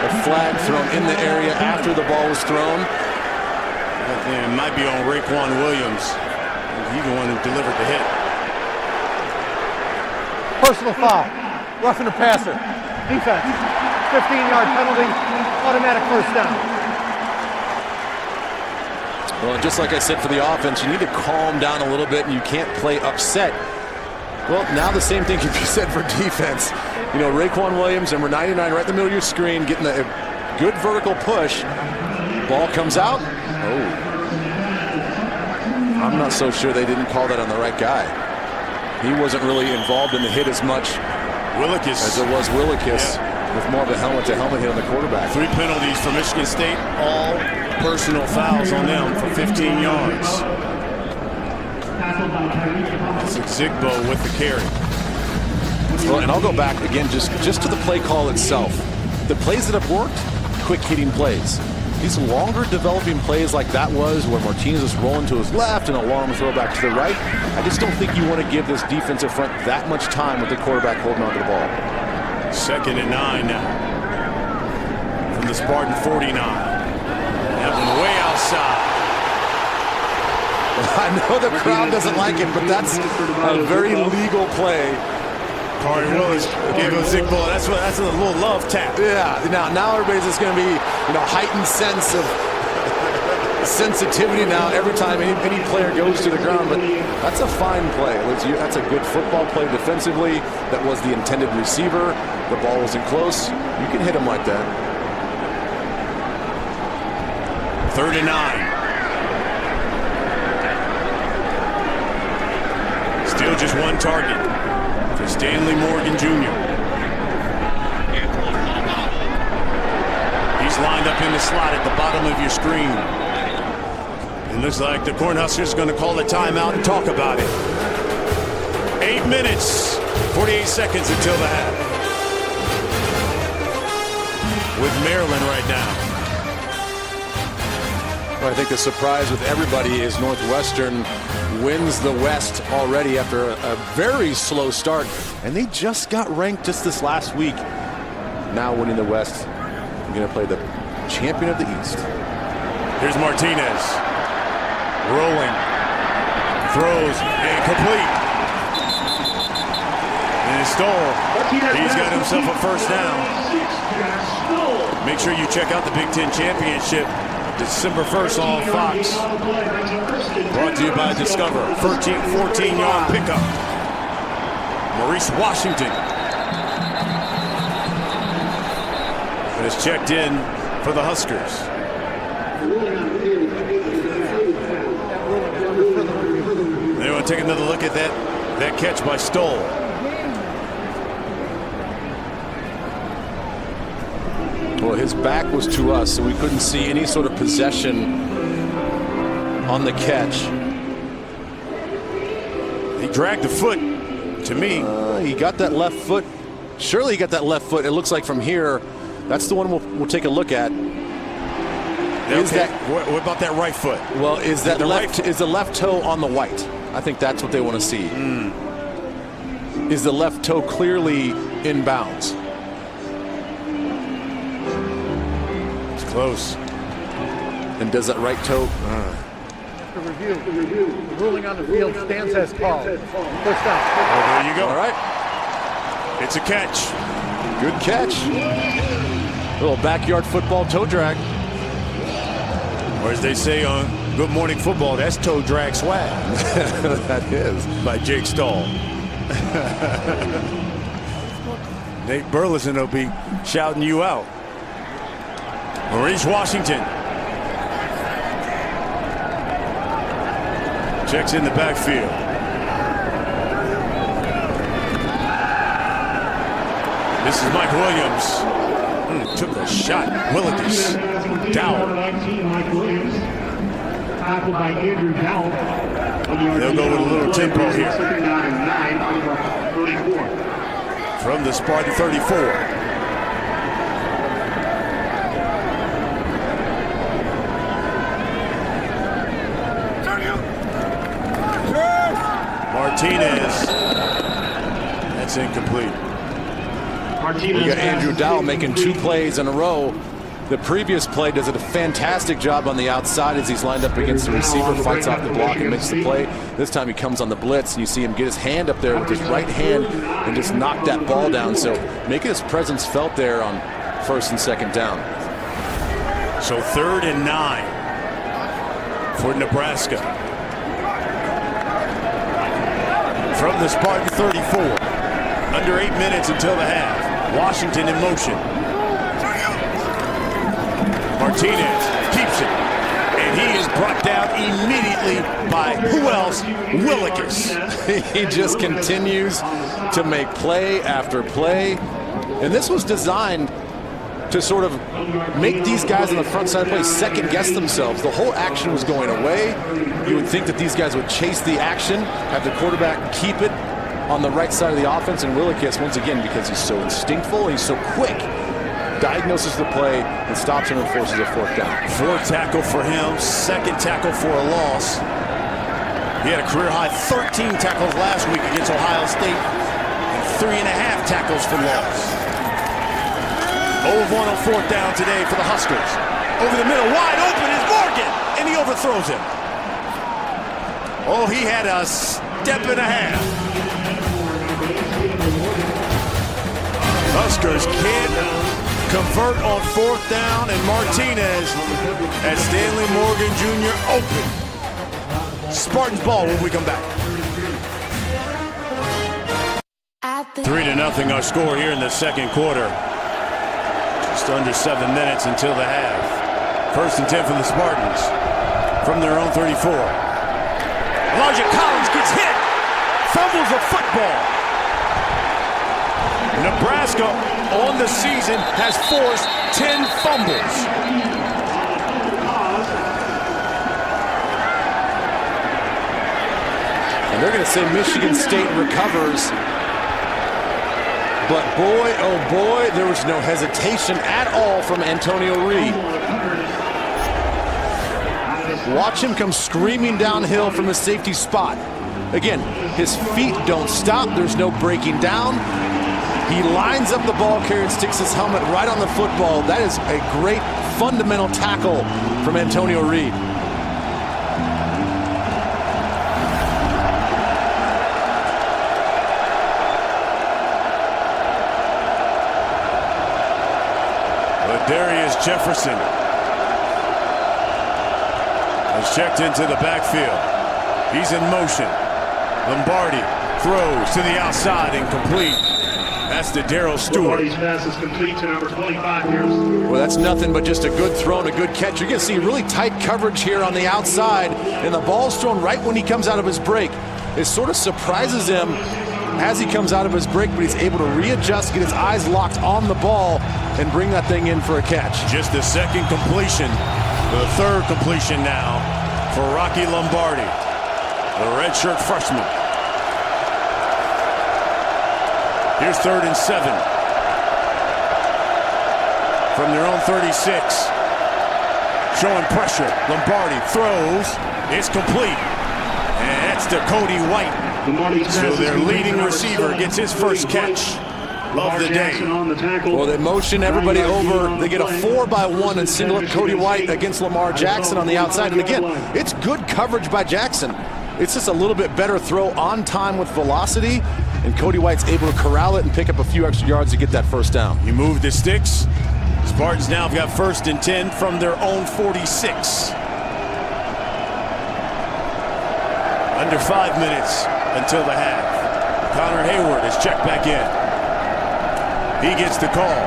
Speaker 2: A flag thrown in the area after the ball was thrown.
Speaker 1: It might be on Raekwon Williams. He's the one who delivered the hit.
Speaker 3: Personal foul. Roughing the passer. Defense. 15-yard penalty. Automatic first down.
Speaker 2: Well, just like I said for the offense, you need to calm down a little bit, and you can't play upset. Well, now the same thing can be said for defense. You know, Raekwon Williams, number 99, right in the middle of your screen, getting a good vertical push. Ball comes out. Oh. I'm not so sure they didn't call that on the right guy. He wasn't really involved in the hit as much as it was Willikis, with more of a helmet-to-helmet hit on the quarterback.
Speaker 1: 3 penalties for Michigan State, all personal fouls on them for 15 yards. It's Zigbo with the carry.
Speaker 2: Well, and I'll go back again just to the play call itself. The plays that have worked, quick hitting plays. These longer developing plays like that was where Martinez was rolling to his left and a long throw back to the right. I just don't think you want to give this defensive front that much time with the quarterback holding onto the ball.
Speaker 1: Second and 9 now from the Spartan 49. That one way outside.
Speaker 2: I know the crowd doesn't like it, but that's a very legal play.
Speaker 1: Corey Willis gave him a Zigbo. That's a little love tap.
Speaker 2: Yeah. Now everybody's just going to be, heightened sense of sensitivity now every time any player goes to the ground. But that's a fine play. That's a good football play defensively. That was the intended receiver. The ball wasn't close. You can hit him like that.
Speaker 1: Third and 9. Still just one target for Stanley Morgan Jr. He's lined up in the slot at the bottom of your screen. It looks like the Cornhuskers are going to call a timeout and talk about it. 8 minutes, 48 seconds until the half. With Maryland right now.
Speaker 2: Well, I think the surprise with everybody is Northwestern wins the West already after a very slow start, and they just got ranked just this last week. Now winning the West, we're going to play the champion of the East.
Speaker 1: Here's Martinez, rolling, throws, and complete. And Stoll, he's got himself a first down. Make sure you check out the Big Ten Championship December 1st on Fox. Brought to you by Discover. 14-yard pickup. Maurice Washington has checked in for the Huskers. take another look at that catch by Stoll.
Speaker 2: Well, his back was to us, so we couldn't see any sort of possession on the catch.
Speaker 1: He dragged the foot, to me.
Speaker 2: He got that left foot. Surely he got that left foot. It looks like from here. That's the one we'll take a look at.
Speaker 1: Okay. What about that right foot?
Speaker 2: Well, is the left toe on the white? I think that's what they want to see. Is the left toe clearly in bounds?
Speaker 1: It's close.
Speaker 2: And does that right toe?
Speaker 3: The review. The ruling on the field stands as called. First down.
Speaker 1: Oh, there you go.
Speaker 2: All right.
Speaker 1: It's a catch.
Speaker 2: Good catch. Little backyard football toe drag.
Speaker 1: Or as they say on Good Morning Football, that's toe drag swag.
Speaker 2: That is.
Speaker 1: By Jake Stahl. Nate Burleson will be shouting you out. Maurice Washington. Checks in the backfield. This is Mike Williams. Took a shot. Willikis. Down. They'll go with a little tempo here. From the Spartan 34. Martinez. That's incomplete.
Speaker 2: We got Andrew Dowell making 2 plays in a row. The previous play does a fantastic job on the outside as he's lined up against the receiver, fights off the block and makes the play. This time he comes on the blitz and you see him get his hand up there with his right hand and just knock that ball down. So making his presence felt there on 1st and 2nd down.
Speaker 1: So 3rd and 9 for Nebraska. From the Spartan 34. Under 8 minutes until the half. Washington in motion. Martinez keeps it. And he is brought down immediately by who else? Willikis.
Speaker 2: He just continues to make play after play. And this was designed to sort of make these guys on the front side play second guess themselves. The whole action was going away. You would think that these guys would chase the action, have the quarterback keep it on the right side of the offense, and Willikis, once again, because he's so instinctful, he's so quick, diagnoses the play and stops him and forces a 4th down.
Speaker 1: 4th tackle for him, 2nd tackle for a loss. He had a career high 13 tackles last week against Ohio State and 3.5 tackles for loss. 0 of 1 on 4th down today for the Huskers. Over the middle, wide open is Morgan, and he overthrows him. Oh, he had a step and a half. Huskers can't convert on 4th down, and Martinez at Stanley Morgan Jr. open. Spartans ball when we come back. 3-0 our score here in the 2nd quarter. Just under 7 minutes until the half. 1st and 10 for the Spartans from their own 34. Elijah Collins gets hit. Fumbles the football. Nebraska on the season has forced 10 fumbles.
Speaker 2: And they're going to say Michigan State recovers. But boy, oh boy, there was no hesitation at all from Antonio Reed. Watch him come screaming downhill from a safety spot. Again, his feet don't stop. There's no breaking down. He lines up the ball carrier and sticks his helmet right on the football. That is a great fundamental tackle from Antonio Reed.
Speaker 1: Darius Jefferson has checked into the backfield. He's in motion. Lombardi throws to the outside, incomplete. That's to Darryl Stewart.
Speaker 6: Lombardi's pass is complete to number 25 here.
Speaker 2: Well, that's nothing but just a good throw and a good catch. You're going to see really tight coverage here on the outside, and the ball's thrown right when he comes out of his break. It sort of surprises him as he comes out of his break, but he's able to readjust, get his eyes locked on the ball, and bring that thing in for a catch.
Speaker 1: Just the second completion, the third completion now for Rocky Lombardi, the redshirt freshman. Here's 3rd and 7. From their own 36. Showing pressure. Lombardi throws. It's complete. And that's to Cody White. So their leading receiver gets his first catch of the day.
Speaker 2: Well, they motion everybody over. They get a 4-by-1 and single up Cody White against Lamar Jackson on the outside. And again, it's good coverage by Jackson. It's just a little bit better throw on time with velocity. And Cody White's able to corral it and pick up a few extra yards to get that first down.
Speaker 1: He moved the sticks. Spartans now have got 1st and 10 from their own 46. Under 5 minutes until the half. Connor Hayward is checked back in. He gets the call.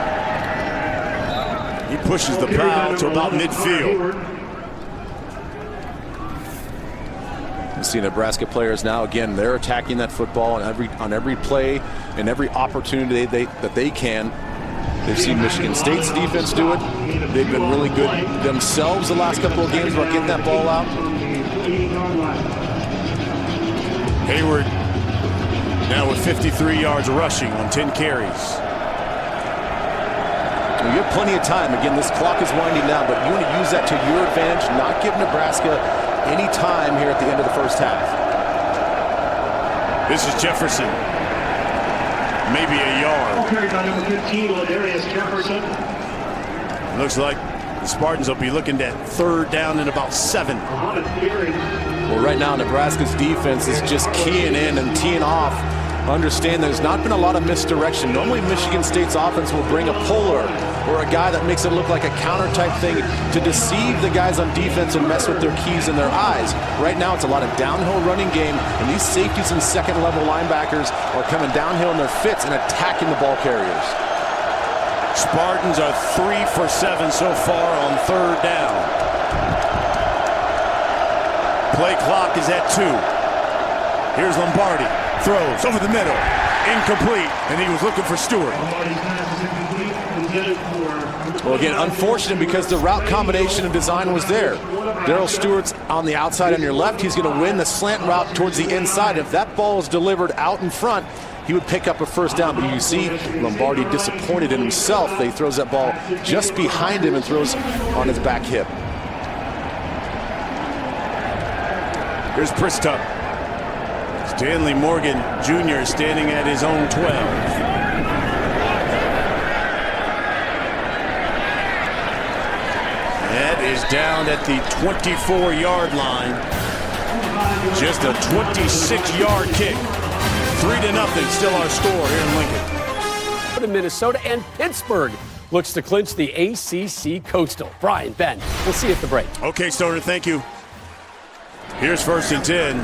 Speaker 1: He pushes the plow to about midfield.
Speaker 2: You see Nebraska players now, again, they're attacking that football on every play and every opportunity that they can. They've seen Michigan State's defense do it. They've been really good themselves the last couple of games about getting that ball out.
Speaker 1: Hayward now with 53 yards rushing on 10 carries.
Speaker 2: You have plenty of time. Again, this clock is winding down, but you want to use that to your advantage, not give Nebraska any time here at the end of the first half.
Speaker 1: This is Jefferson. Maybe a yard. Looks like the Spartans will be looking at 3rd down and about 7.
Speaker 2: Well, right now, Nebraska's defense is just keying in and teeing off. Understand there's not been a lot of misdirection. Normally, Michigan State's offense will bring a puller or a guy that makes it look like a counter type thing to deceive the guys on defense and mess with their keys and their eyes. Right now, it's a lot of downhill running game, and these safeties and second-level linebackers are coming downhill in their fits and attacking the ball carriers.
Speaker 1: Spartans are 3 for 7 so far on 3rd down. Play clock is at 2. Here's Lombardi. Throws over the middle. Incomplete. And he was looking for Stewart.
Speaker 2: Well, again, unfortunate because the route combination and design was there. Darrell Stewart's on the outside on your left. He's going to win the slant route towards the inside. If that ball is delivered out in front, he would pick up a first down. But you see Lombardi disappointed in himself. He throws that ball just behind him and throws on his back hip.
Speaker 1: Here's Pristup. Stanley Morgan Jr. standing at his own 12. That is down at the 24-yard line. Just a 26-yard kick. 3-0, still our score here in Lincoln.
Speaker 8: Minnesota and Pittsburgh looks to clinch the ACC Coastal. Brian, Ben, we'll see you at the break.
Speaker 1: Okay, Stoner, thank you. Here's 1st and 10.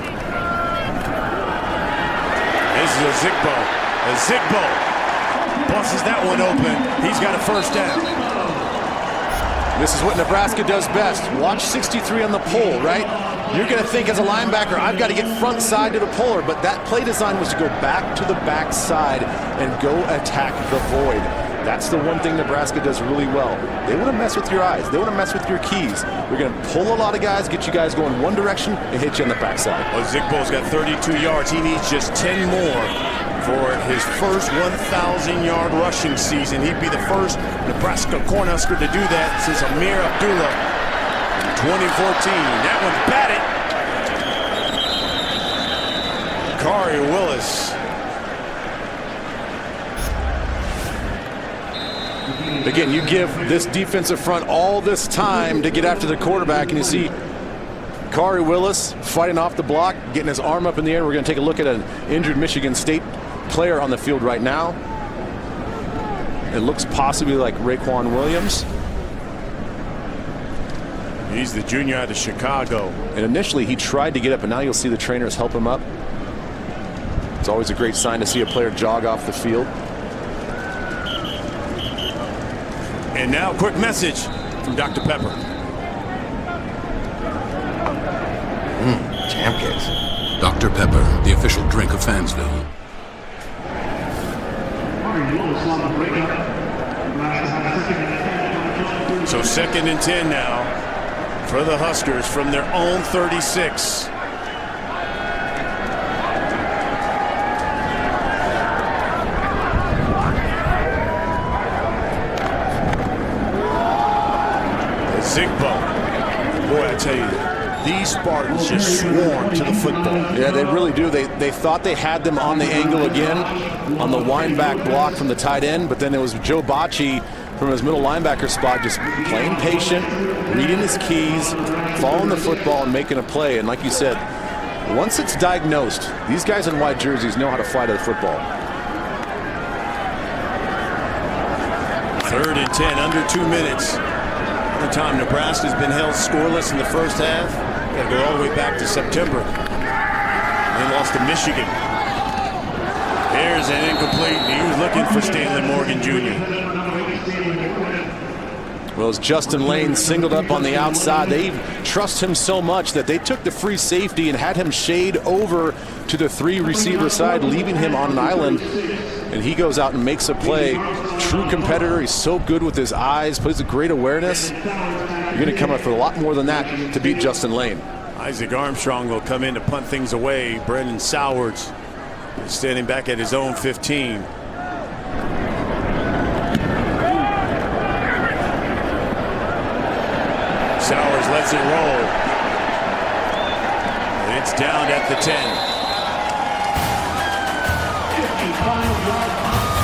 Speaker 1: This is a Zigbo. A Zigbo busts that one open. He's got a first down.
Speaker 2: This is what Nebraska does best. Watch 63 on the pull, right? You're going to think as a linebacker, I've got to get front side to the puller, but that play design was to go back to the back side and go attack the void. That's the one thing Nebraska does really well. They want to mess with your eyes. They want to mess with your keys. They're going to pull a lot of guys, get you guys going one direction, and hit you on the backside.
Speaker 1: Well, Zigbo's got 32 yards. He needs just 10 more for his first 1,000-yard rushing season. He'd be the first Nebraska Cornhusker to do that since Amir Abdullah in 2014. That one's batted. Kari Willis.
Speaker 2: Again, you give this defensive front all this time to get after the quarterback, and you see Kari Willis fighting off the block, getting his arm up in the air. We're going to take a look at an injured Michigan State player on the field right now. It looks possibly like Raekwon Williams.
Speaker 1: He's the junior out of Chicago.
Speaker 2: And initially he tried to get up, and now you'll see the trainers help him up. It's always a great sign to see a player jog off the field.
Speaker 1: And now, quick message from Dr. Pepper.
Speaker 9: Jam cakes. Dr. Pepper, the official drink of Fansville.
Speaker 1: So 2nd and 10 now for the Huskers from their own 36. Zigbo. Boy, I tell you, these Spartans just swarm to the football.
Speaker 2: Yeah, they really do. They thought they had them on the angle again on the wind back block from the tight end, but then it was Joe Bocci from his middle linebacker spot just playing patient, reading his keys, following the football and making a play. And like you said, once it's diagnosed, these guys in white jerseys know how to fly to the football.
Speaker 1: 3rd and 10, under 2 minutes. The time Nebraska's been held scoreless in the first half. Got to go all the way back to September. They lost to Michigan. Here's an incomplete. He was looking for Stanley Morgan Jr.
Speaker 2: Well, as Justin Lane singled up on the outside, they trust him so much that they took the free safety and had him shade over to the 3 receiver side, leaving him on an island. And he goes out and makes a play. True competitor. He's so good with his eyes, plays a great awareness. You're going to come up with a lot more than that to beat Justin Lane.
Speaker 1: Isaac Armstrong will come in to punt things away. Brendan Sowards standing back at his own 15. Sowers lets it roll. And it's down at the 10.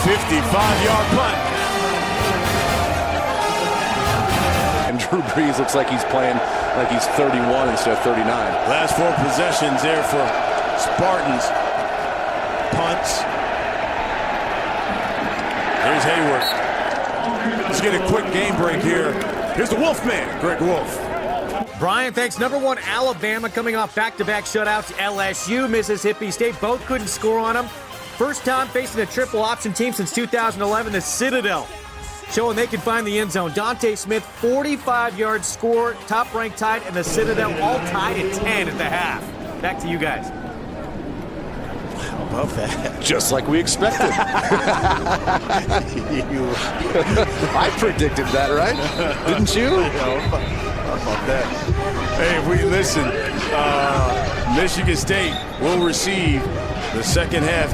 Speaker 1: 55-yard punt.
Speaker 2: And Drew Brees looks like he's playing like he's 31 instead of 39.
Speaker 1: Last 4 possessions there for Spartans. Punts. Here's Hayward. Let's get a quick game break here. Here's the Wolfman, Greg Wolf.
Speaker 4: Brian, thanks. Number 1, Alabama coming off back-to-back shutouts. LSU, Mississippi State, both couldn't score on them. First time facing a triple option team since 2011, the Citadel, showing they can find the end zone. Dante Smith, 45-yard score, top-ranked tight, and the Citadel all tied at 10 at the half. Back to you guys.
Speaker 1: How about that?
Speaker 2: Just like we expected. I predicted that, right? Didn't you?
Speaker 1: How about that? Hey, we listen. Michigan State will receive the second half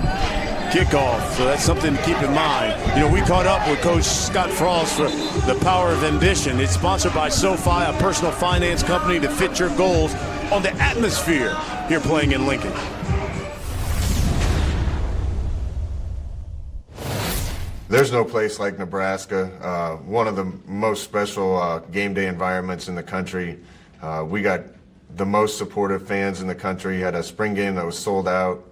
Speaker 1: kickoff, so that's something to keep in mind. You know, we caught up with Coach Scott Frost for the Power of Ambition. It's sponsored by SoFi, a personal finance company to fit your goals on the atmosphere here playing in Lincoln.
Speaker 10: There's no place like Nebraska, one of the most special game day environments in the country. We got the most supportive fans in the country, had a spring game that was sold out.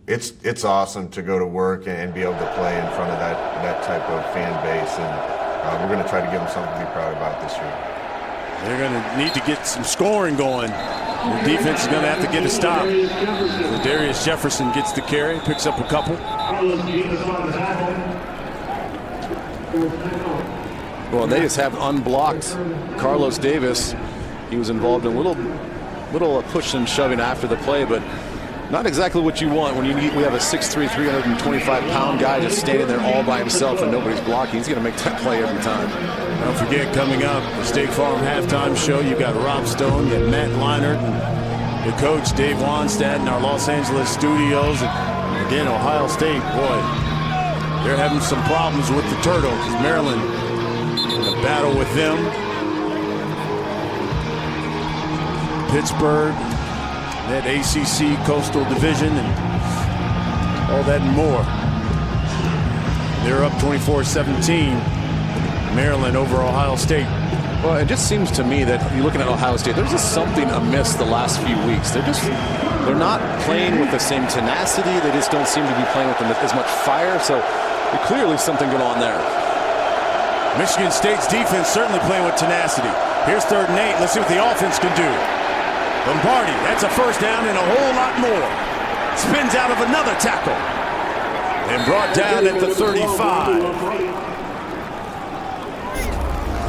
Speaker 10: It's awesome to go to work and be able to play in front of that type of fan base, and we're going to try to give them something to be proud about this year.
Speaker 1: They're going to need to get some scoring going. The defense is going to have to get a stop. So Darius Jefferson gets the carry, picks up a couple.
Speaker 2: Well, they just have unblocked Carlos Davis. He was involved in a little push and shoving after the play, but not exactly what you want when we have a 6'3", 325-pound guy just standing there all by himself and nobody's blocking. He's going to make that play every time.
Speaker 1: Don't forget, coming up, the State Farm halftime show, you got Rob Stone, you got Matt Leinart, and the coach Dave Wanstad in our Los Angeles studios. And again, Ohio State, boy, they're having some problems with the Turtles. Maryland in a battle with them. Pittsburgh, that ACC Coastal Division, and all that and more. They're up 24-17. Maryland over Ohio State.
Speaker 2: Well, it just seems to me that you're looking at Ohio State, there's just something amiss the last few weeks. They're not playing with the same tenacity. They just don't seem to be playing with as much fire. So there's clearly something going on there.
Speaker 1: Michigan State's defense certainly playing with tenacity. Here's 3rd and 8. Let's see what the offense can do. Lombardi, that's a first down and a whole lot more. Spins out of another tackle. And brought down at the 35.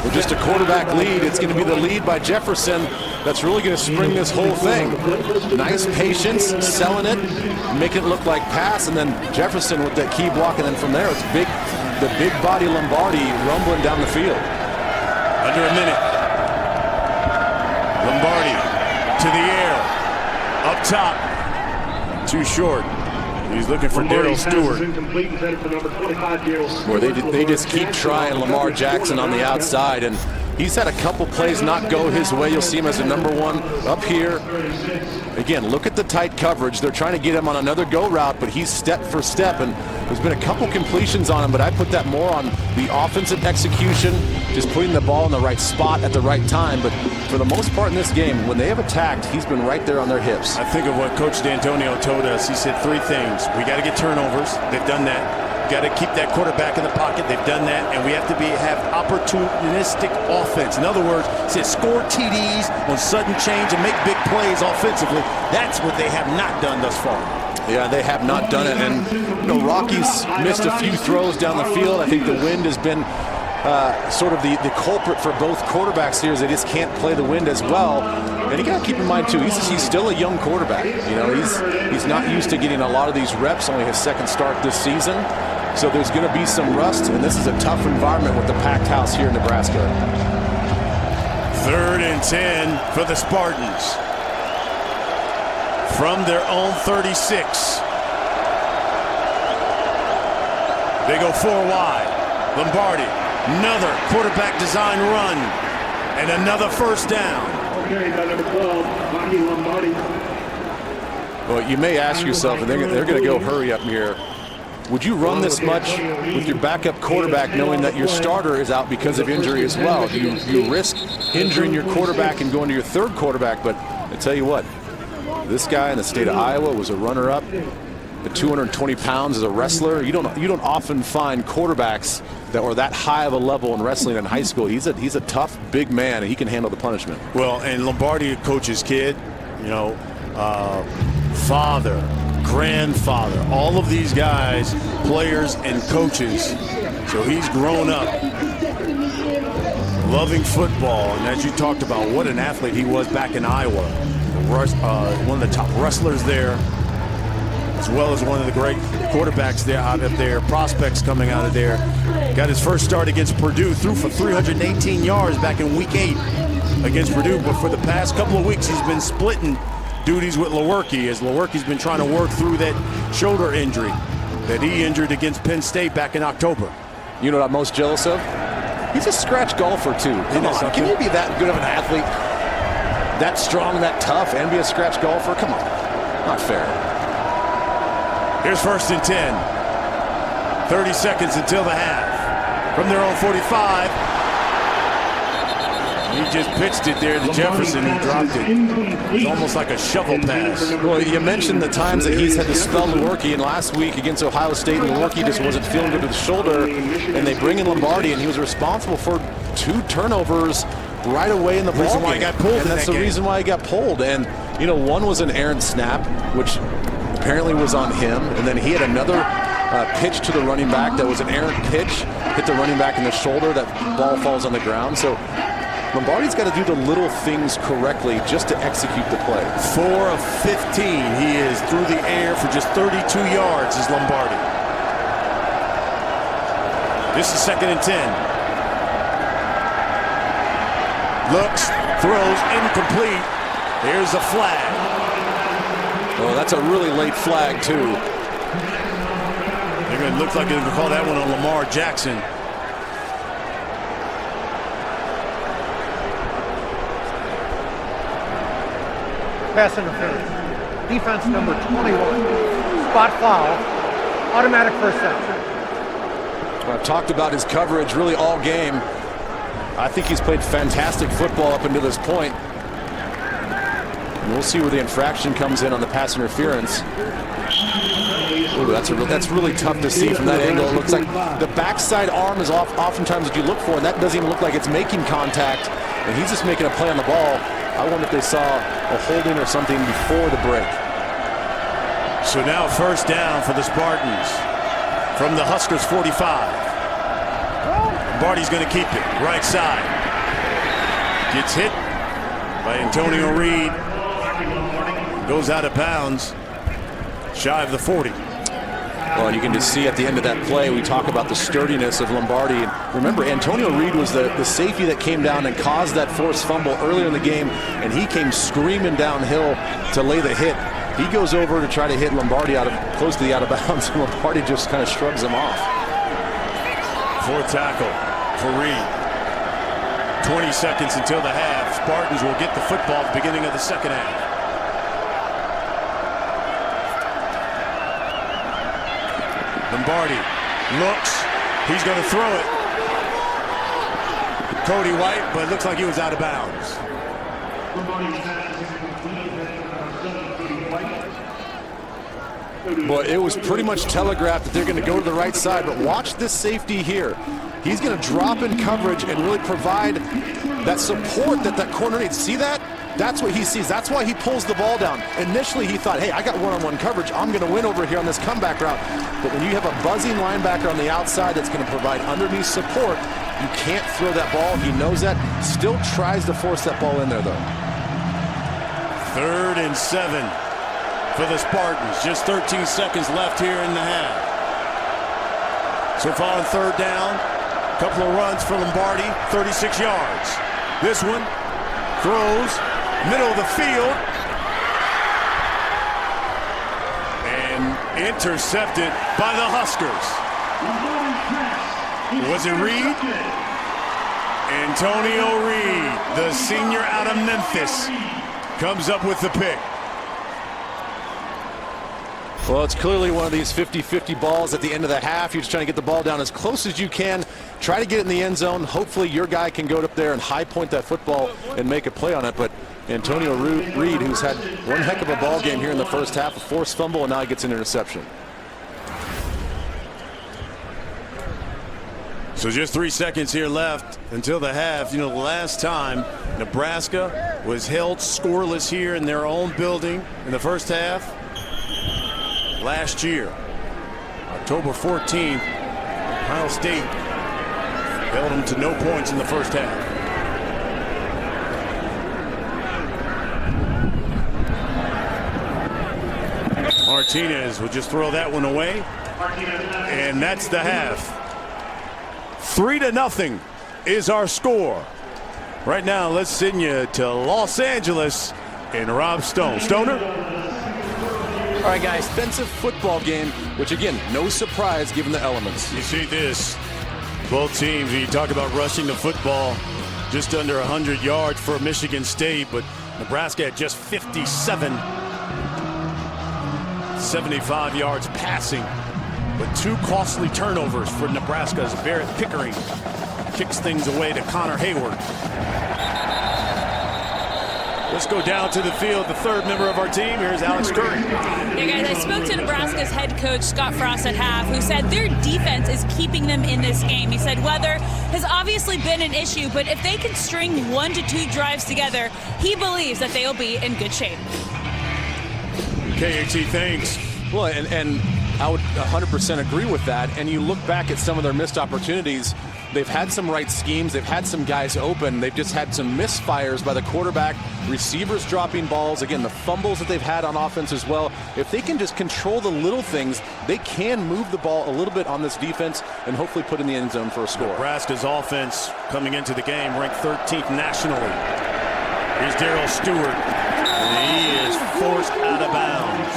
Speaker 2: With just a quarterback lead, it's going to be the lead by Jefferson. that's really going to spring this whole thing. Nice patience, selling it, making it look like pass, and then Jefferson with that key block, and then from there it's the big body Lombardi rumbling down the field.
Speaker 1: Under a minute. Lombardi to the air, up top, too short. He's looking for Darryl Stewart.
Speaker 2: Boy, they just keep trying Lamar Jackson on the outside, and he's had a couple plays not go his way. You'll see him as a number one up here. Again, look at the tight coverage. They're trying to get him on another go route, but he's step for step, and there's been a couple completions on him, but I put that more on the offensive execution, just putting the ball in the right spot at the right time. But for the most part in this game, when they have attacked, he's been right there on their hips.
Speaker 1: I think of what Coach D'Antonio told us. He said 3 things. We got to get turnovers. They've done that. Got to keep that quarterback in the pocket. They've done that. And we have to have opportunistic offense. In other words, he said score TDs on sudden change and make big plays offensively. That's what they have not done thus far.
Speaker 2: Yeah, they have not done it. And, Rocky's missed a few throws down the field. I think the wind has been sort of the culprit for both quarterbacks here, as they just can't play the wind as well. And you got to keep in mind, too, he's still a young quarterback. He's not used to getting a lot of these reps, only his second start this season. So there's going to be some rust, and this is a tough environment with the packed house here in Nebraska.
Speaker 1: 3rd and 10 for the Spartans. From their own 36. They go 4 wide. Lombardi, another quarterback design run, and another first down.
Speaker 2: Well, you may ask yourself, and they're going to go hurry up here. Would you run this much with your backup quarterback knowing that your starter is out because of injury as well? You risk injuring your quarterback and going to your 3rd quarterback, but I tell you what, this guy in the state of Iowa was a runner-up at 220 pounds as a wrestler. You don't often find quarterbacks that were that high of a level in wrestling in high school. He's a tough, big man, and he can handle the punishment.
Speaker 1: Well, and Lombardi, coach's kid, father, grandfather, all of these guys, players and coaches. So he's grown up loving football. And as you talked about, what an athlete he was back in Iowa. One of the top wrestlers there, as well as one of the great quarterbacks there out of there, prospects coming out of there. Got his first start against Purdue, threw for 318 yards back in week 8 against Purdue. But for the past couple of weeks, he's been splitting duties with Lewerke, as Lewerke's been trying to work through that shoulder injury that he injured against Penn State back in October.
Speaker 2: You know what I'm most jealous of? He's a scratch golfer, too. Come on, can you be that good of an athlete, that strong, that tough, and be a scratch golfer? Come on, not fair.
Speaker 1: Here's 1st and 10. 30 seconds until the half. From their own 45. He just pitched it there to Jefferson, who dropped it. It's almost like a shovel pass.
Speaker 2: Well, you mentioned the times that he's had to spell Lewerke, and last week against Ohio State, Lewerke just wasn't feeling good with the shoulder, and they bring in Lombardi, and he was responsible for 2 turnovers right away in the ball game.
Speaker 1: Why he got pulled,
Speaker 2: and that's the reason why he got pulled. And, one was an errant snap, which apparently was on him, and then he had another pitch to the running back that was an errant pitch, hit the running back in the shoulder, that ball falls on the ground. So Lombardi's got to do the little things correctly just to execute the play.
Speaker 1: 4 of 15. He is through the air for just 32 yards is Lombardi. This is 2nd and 10. Looks, throws, incomplete. Here's a flag.
Speaker 2: Oh, that's a really late flag, too.
Speaker 1: They're going to look like they're going to call that one on Lamar Jackson.
Speaker 3: Pass interference. Defense number 21. Spot foul. Automatic first down.
Speaker 2: Well, I've talked about his coverage really all game. I think he's played fantastic football up until this point. And we'll see where the infraction comes in on the pass interference. Ooh, that's really tough to see from that angle. It looks like the backside arm is off oftentimes what you look for, and that doesn't even look like it's making contact. And he's just making a play on the ball. I wonder if they saw a holding or something before the break.
Speaker 1: So now 1st down for the Spartans from the Huskers 45. Barty's going to keep it right side. Gets hit by Antonio Reed. Goes out of bounds, shy of the 40.
Speaker 2: Well, and you can just see at the end of that play, we talk about the sturdiness of Lombardi. And remember, Antonio Reed was the safety that came down and caused that forced fumble earlier in the game, and he came screaming downhill to lay the hit. He goes over to try to hit Lombardi close to the out of bounds, and Lombardi just kind of shrugs him off.
Speaker 1: Fourth tackle for Reed. 20 seconds until the half. Spartans will get the football at the beginning of the second half. Lombardi looks. He's going to throw it. Cody White, but it looks like he was out of bounds.
Speaker 2: Well, it was pretty much telegraphed that they're going to go to the right side, but watch this safety here. He's going to drop in coverage and really provide that support that corner needs. See that? That's what he sees. That's why he pulls the ball down. Initially, he thought, hey, I got one-on-one coverage. I'm going to win over here on this comeback route. But when you have a buzzing linebacker on the outside that's going to provide underneath support, you can't throw that ball. He knows that. Still tries to force that ball in there, though.
Speaker 1: 3rd and 7 for the Spartans. Just 13 seconds left here in the half. So far on 3rd down, a couple of runs for Lombardi, 36 yards. This one throws. Middle of the field, and intercepted by the Huskers. Was it Reed? Antonio Reed, the senior out of Memphis, comes up with the pick.
Speaker 2: Well, it's clearly one of these 50-50 balls at the end of the half. You're just trying to get the ball down as close as you can. Try to get it in the end zone. Hopefully your guy can go up there and high point that football and make a play on it. But Antonio Reed, who's had one heck of a ball game here in the first half, a forced fumble, and now he gets an interception.
Speaker 1: So just 3 seconds here left until the half. You know, the last time Nebraska was held scoreless here in their own building in the first half, last year, October 14th, Ohio State held them to no points in the first half. Martinez will just throw that one away, and that's the half. 3-0 is our score. Right now, let's send you to Los Angeles and Rob Stone. Stoner?
Speaker 2: All right, guys, defensive football game, which, again, no surprise given the elements.
Speaker 1: You see this. Both teams, when you talk about rushing the football, just under 100 yards for Michigan State, but Nebraska had just 57. 75 yards passing, but 2 costly turnovers for Nebraska as Barrett Pickering kicks things away to Connor Hayward. Let's go down to the field. The 3rd member of our team, here's Alex Curry.
Speaker 7: Yeah, guys, I spoke to Nebraska's head coach, Scott Frost, at half, who said their defense is keeping them in this game. He said weather has obviously been an issue, but if they can string 1 to 2 drives together, he believes that they will be in good shape.
Speaker 1: KAT, thanks.
Speaker 2: Well, and I would 100% agree with that. And you look back at some of their missed opportunities. They've had some right schemes. They've had some guys open. They've just had some misfires by the quarterback, receivers dropping balls. Again, the fumbles that they've had on offense as well. If they can just control the little things, they can move the ball a little bit on this defense and hopefully put in the end zone for a score.
Speaker 1: Nebraska's offense coming into the game ranked 13th nationally. Here's Darrell Stewart, and he is forced out of bounds.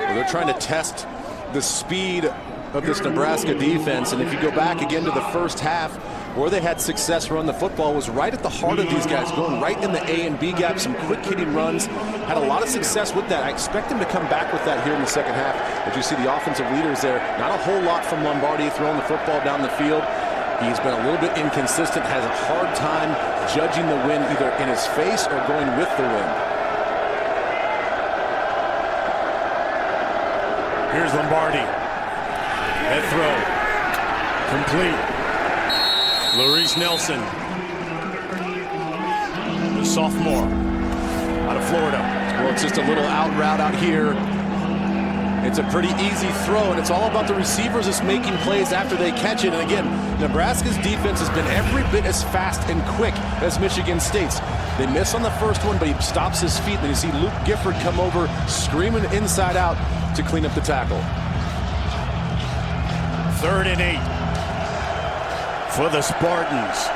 Speaker 2: Well, they're trying to test the speed of this Nebraska defense, and if you go back again to the first half, where they had success run the football was right at the heart of these guys, going right in the A and B gap, some quick hitting runs, had a lot of success with that. I expect them to come back with that here in the second half. As you see the offensive leaders there, not a whole lot from Lombardi throwing the football down the field. He's been a little bit inconsistent, has a hard time judging the wind either in his face or going with the wind.
Speaker 1: Here's Lombardi. Head throw. Complete. Larice Nelson, the sophomore out of Florida.
Speaker 2: Well, it's just a little out route out here. It's a pretty easy throw, and it's all about the receivers just making plays after they catch it. And again, Nebraska's defense has been every bit as fast and quick as Michigan State's. They miss on the first one, but he stops his feet. And then you see Luke Gifford come over, screaming inside out to clean up the tackle.
Speaker 1: 3rd and 8 for the Spartans.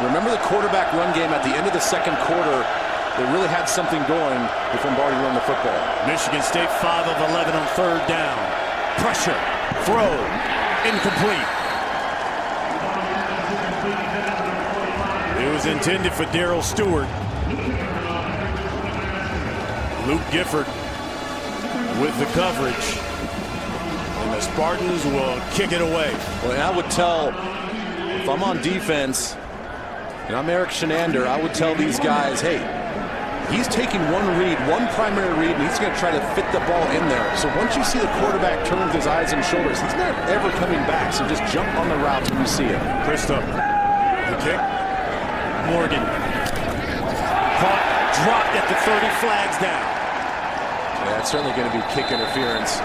Speaker 2: Remember the quarterback run game at the end of the second quarter? They really had something going with Lombardi running the football.
Speaker 1: Michigan State 5 of 11 on 3rd down. Pressure, throw, incomplete. It was intended for Darrell Stewart. Luke Gifford with the coverage. And the Spartans will kick it away.
Speaker 2: Well, and I would tell, if I'm on defense, and I'm Eric Shenander, I would tell these guys, hey, he's taking one primary read, and he's going to try to fit the ball in there. So once you see the quarterback turn with his eyes and shoulders, he's not ever coming back. So just jump on the routes when you see it.
Speaker 1: Christo, the kick. Morgan. Caught, dropped at the 30, flags down.
Speaker 2: Yeah, it's certainly going to be kick interference.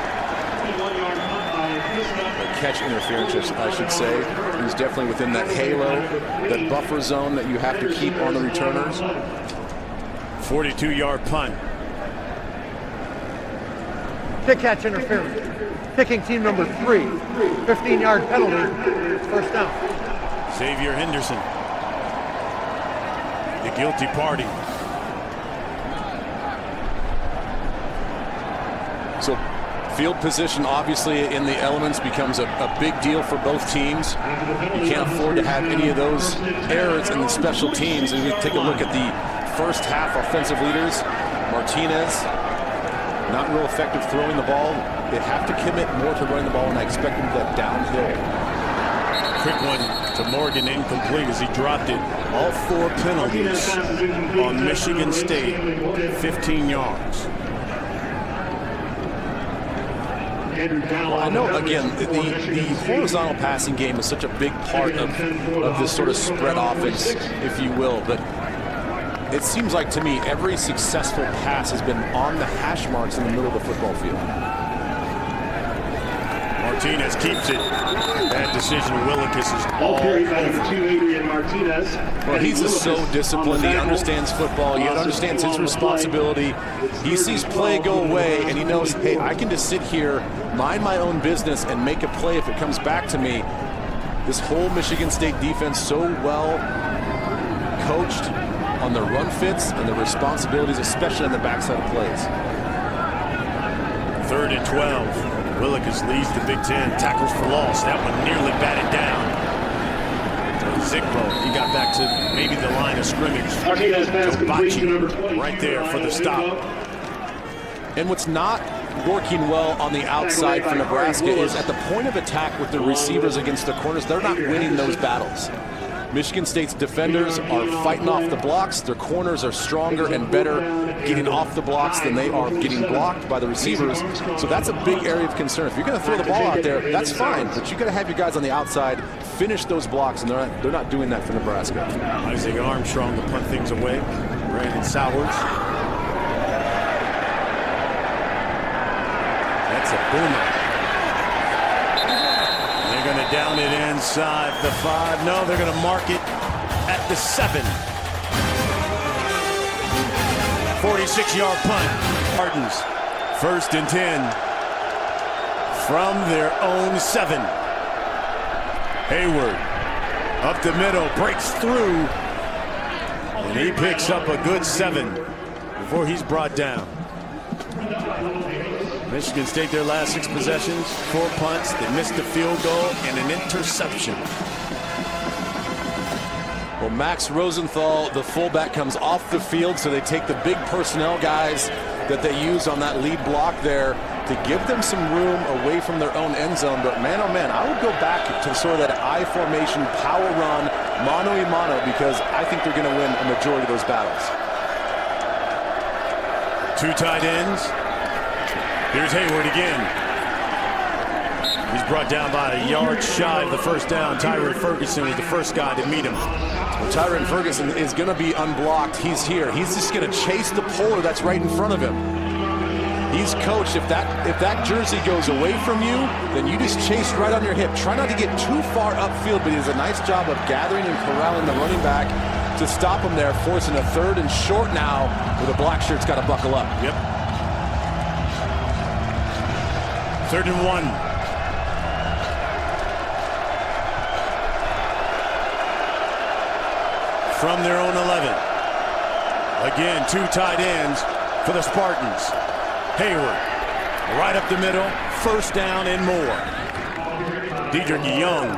Speaker 2: Catch interference, I should say. He's definitely within that halo, that buffer zone that you have to keep on the returners.
Speaker 1: 42-yard punt.
Speaker 3: Kick catch interference. Kicking team number 3. 15-yard penalty. First down.
Speaker 1: Xavier Henderson. The guilty party.
Speaker 2: So field position, obviously, in the elements becomes a big deal for both teams. You can't afford to have any of those errors in the special teams. And we take a look at the first half offensive leaders. Martinez, not real effective throwing the ball. They have to commit more to running the ball, and I expect them to get downhill.
Speaker 1: Quick one to Morgan, incomplete as he dropped it. All 4 penalties on Michigan State, 15 yards.
Speaker 2: Well, I know, again, the horizontal passing game is such a big part of this sort of spread offense, if you will, but it seems like to me every successful pass has been on the hash marks in the middle of the football field.
Speaker 1: Martinez keeps it. Bad decision. Willikis is all
Speaker 6: carried by number 2, Adrian Martinez.
Speaker 2: Well, he's just so disciplined. He understands football. He understands his responsibility. He sees play go away, and he knows, hey, I can just sit here, mind my own business, and make a play if it comes back to me. This whole Michigan State defense so well coached on the run fits and the responsibilities, especially on the backside of plays.
Speaker 1: 3rd and 12. Willikis leads the Big Ten. Tackles for loss. That one nearly batted down. Zigbo, he got back to maybe the line of scrimmage. Bachi right there for the stop.
Speaker 2: And what's not working well on the outside for Nebraska is at the point of attack with the receivers against the corners, they're not winning those battles. Michigan State's defenders are fighting off the blocks. Their corners are stronger and better getting off the blocks than they are getting blocked by the receivers. So that's a big area of concern. If you're going to throw the ball out there, that's fine, but you got to have your guys on the outside finish those blocks, and they're not doing that for Nebraska.
Speaker 1: Isaac Armstrong to punt things away. Brandon Sowers. That's a boomer. They're going to down it inside the 5. No, they're going to mark it at the 7. 46-yard punt. Spartans, 1st and 10 from their own 7. Hayward up the middle, breaks through, and he picks up a good 7 before he's brought down. Michigan State, their last 6 possessions, 4 punts. They missed a field goal and an interception.
Speaker 2: Well, Max Rosenthal, the fullback, comes off the field, so they take the big personnel guys that they use on that lead block there to give them some room away from their own end zone. But man, oh man, I would go back to sort of that I formation, power run, mano-a-mano, because I think they're going to win a majority of those battles.
Speaker 1: 2 tight ends. Here's Hayward again. He's brought down by a yard shy of the first down. Tyron Ferguson was the first guy to meet him.
Speaker 2: Well, Tyron Ferguson is going to be unblocked. He's here. He's just going to chase the puller that's right in front of him. He's coached, if that jersey goes away from you, then you just chase right on your hip. Try not to get too far upfield, but he does a nice job of gathering and corralling the running back to stop him there, forcing a 3rd and short now, where the black shirt's got to buckle up.
Speaker 1: Yep. 3rd and 1. From their own 11. Again, 2 tight ends for the Spartans. Hayward, right up the middle, 1st down and more. Dedrick Young.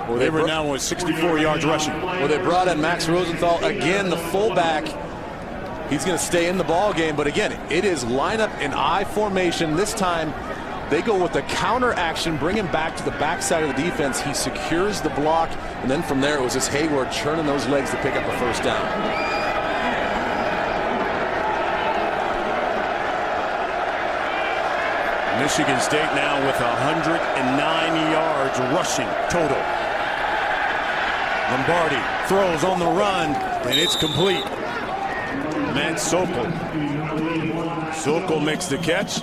Speaker 1: Well, they were now with 64 yards rushing.
Speaker 2: Well, they brought in Max Rosenthal, again, the fullback. He's going to stay in the ball game, but again, it is lineup and I formation. This time, they go with the counter action, bring him back to the backside of the defense. He secures the block, and then from there, it was just Hayward churning those legs to pick up the 1st down.
Speaker 1: Michigan State now with 109 yards rushing total. Lombardi throws on the run, and it's complete. Matt Sokol. Sokol makes the catch.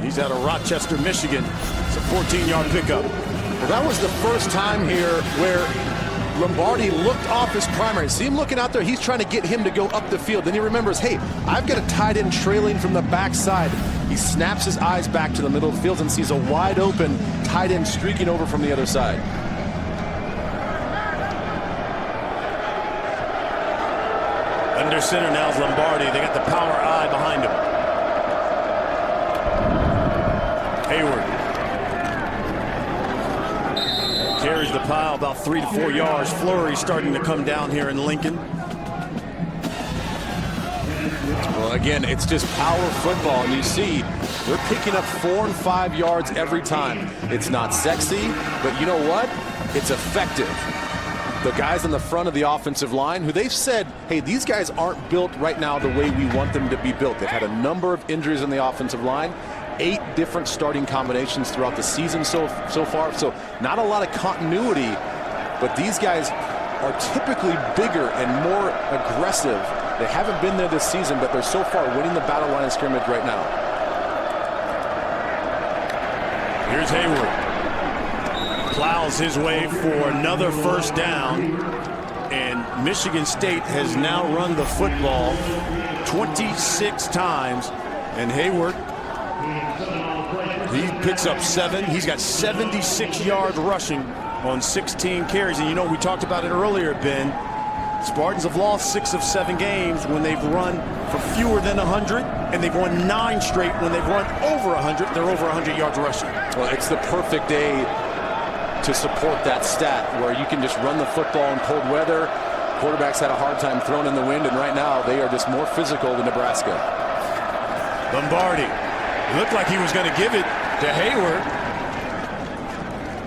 Speaker 1: He's out of Rochester, Michigan. It's a 14-yard pickup.
Speaker 2: Well, that was the first time here where Lombardi looked off his primary. See him looking out there. He's trying to get him to go up the field. Then he remembers, hey, I've got a tight end trailing from the backside. He snaps his eyes back to the middle of the field and sees a wide open tight end streaking over from the other side.
Speaker 1: Under center now is Lombardi. They got the power eye behind him. Hayward carries the pile about 3 to 4 yards. Flurry starting to come down here in Lincoln.
Speaker 2: Well, again, it's just power football, and you see they're picking up 4 and 5 yards every time. It's not sexy, but you know what? It's effective. The guys on the front of the offensive line, who they've said, hey, these guys aren't built right now the way we want them to be built. They've had a number of injuries on the offensive line, 8 different starting combinations throughout the season so far, so not a lot of continuity, but these guys are typically bigger and more aggressive. They haven't been there this season, but they're so far winning the battle line of scrimmage right now.
Speaker 1: Here's Hayward. Plows his way for another 1st down, and Michigan State has now run the football 26 times, and Hayward, he picks up 7. He's got 76 yards rushing on 16 carries, and you know, we talked about it earlier, Ben. Spartans have lost 6 of 7 games when they've run for fewer than 100, and they've won 9 straight when they've run over 100. They're over 100 yards rushing.
Speaker 2: Well, it's the perfect day to support that stat, where you can just run the football in cold weather. Quarterbacks had a hard time throwing in the wind, and right now they are just more physical than Nebraska.
Speaker 1: Lombardi. It looked like he was going to give it to Hayward.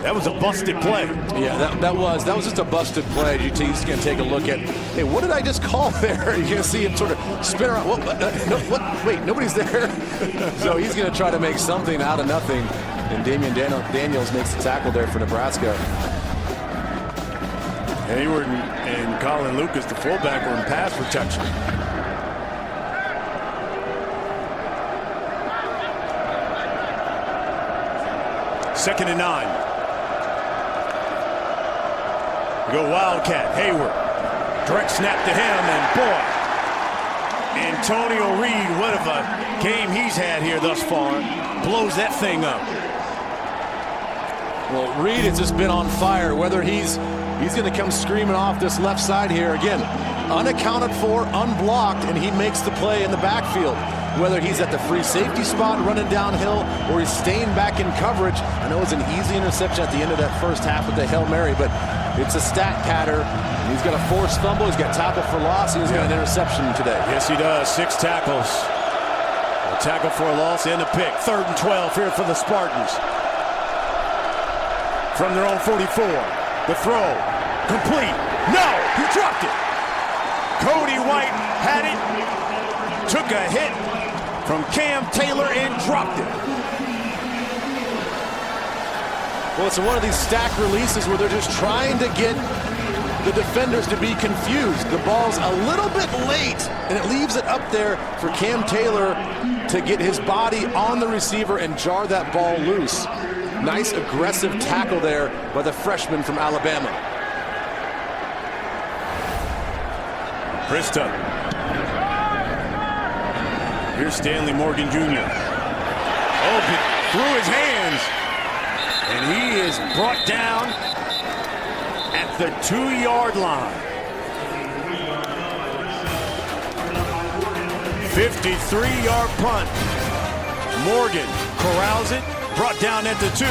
Speaker 1: That was a busted play.
Speaker 2: Yeah, that was just a busted play. GT's going to take a look at, hey, what did I just call there? You're going to see him sort of spin around. Wait, nobody's there. So he's going to try to make something out of nothing. And Damian Daniels makes the tackle there for Nebraska.
Speaker 1: Hayward and Colin Lucas, the fullback, were in pass protection. Second and 9. We go Wildcat. Hayward. Direct snap to him, and boy, Antonio Reed, what of a game he's had here thus far. Blows that thing up.
Speaker 2: Well, Reed has just been on fire. Whether he's going to come screaming off this left side here. Again, unaccounted for, unblocked, and he makes the play in the backfield. Whether he's at the free safety spot running downhill or he's staying back in coverage. I know it's an easy interception at the end of that first half with the Hail Mary, but it's a stat pattern. He's got a forced fumble. He's got tackle for loss. He's got an interception today.
Speaker 1: Yes, he does. 6 tackles. A tackle for a loss and a pick. 3rd and 12 here for the Spartans. From their own 44. The throw. Complete. No! He dropped it. Cody White had it. Took a hit from Cam Taylor and dropped it.
Speaker 2: Well, it's one of these stack releases where they're just trying to get the defenders to be confused. The ball's a little bit late, and it leaves it up there for Cam Taylor to get his body on the receiver and jar that ball loose. Nice aggressive tackle there by the freshman from Alabama.
Speaker 1: Krista. Here's Stanley Morgan Jr. Open through his hands. And he is brought down at the 2-yard line. 53-yard punt. Morgan corrals it, brought down at the 2.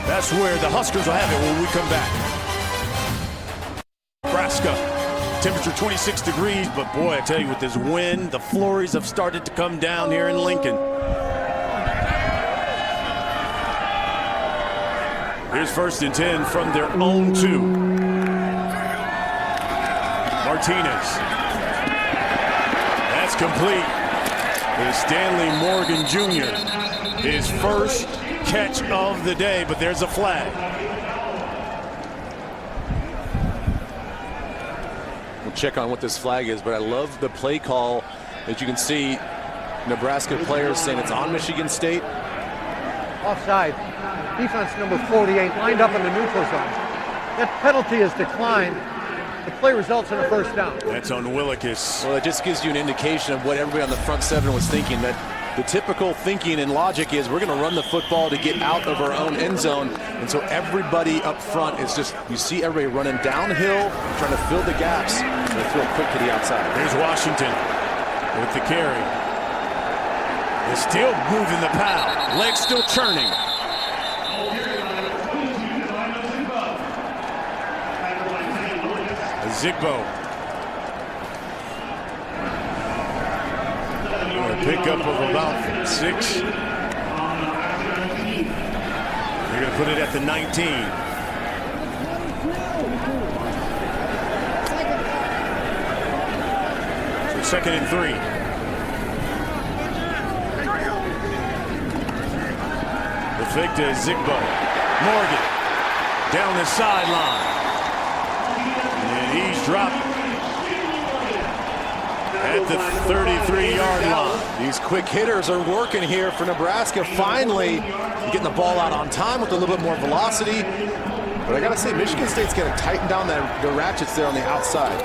Speaker 1: That's where the Huskers will have it when we come back. Nebraska, temperature 26 degrees, but boy, I tell you, with this wind, the flurries have started to come down here in Lincoln. Here's 1st and 10 from their own 2. Martinez. That's complete. It's Stanley Morgan Jr. His first catch of the day, but there's a flag.
Speaker 2: We'll check on what this flag is, but I love the play call. As you can see, Nebraska players saying it's on Michigan State.
Speaker 3: Offside. Defense number 48 lined up in the neutral zone. That penalty is declined. The play results in a first down.
Speaker 1: That's on Willikis.
Speaker 2: Well, it just gives you an indication of what everybody on the front 7 was thinking, that the typical thinking and logic is we're going to run the football to get out of our own end zone. And so everybody up front is just, you see everybody running downhill, trying to fill the gaps. They throw it quick to the outside.
Speaker 1: There's Washington with the carry. They're still moving the pile. Legs still churning. Zigbo. A pickup of about 6. They're going to put it at the 19. So 2nd and 3. The fake to Zigbo. Morgan down the sideline. He's dropped at the 33-yard line.
Speaker 2: These quick hitters are working here for Nebraska. Finally, getting the ball out on time with a little bit more velocity. But I got to say, Michigan State's going to tighten down the ratchets there on the outside.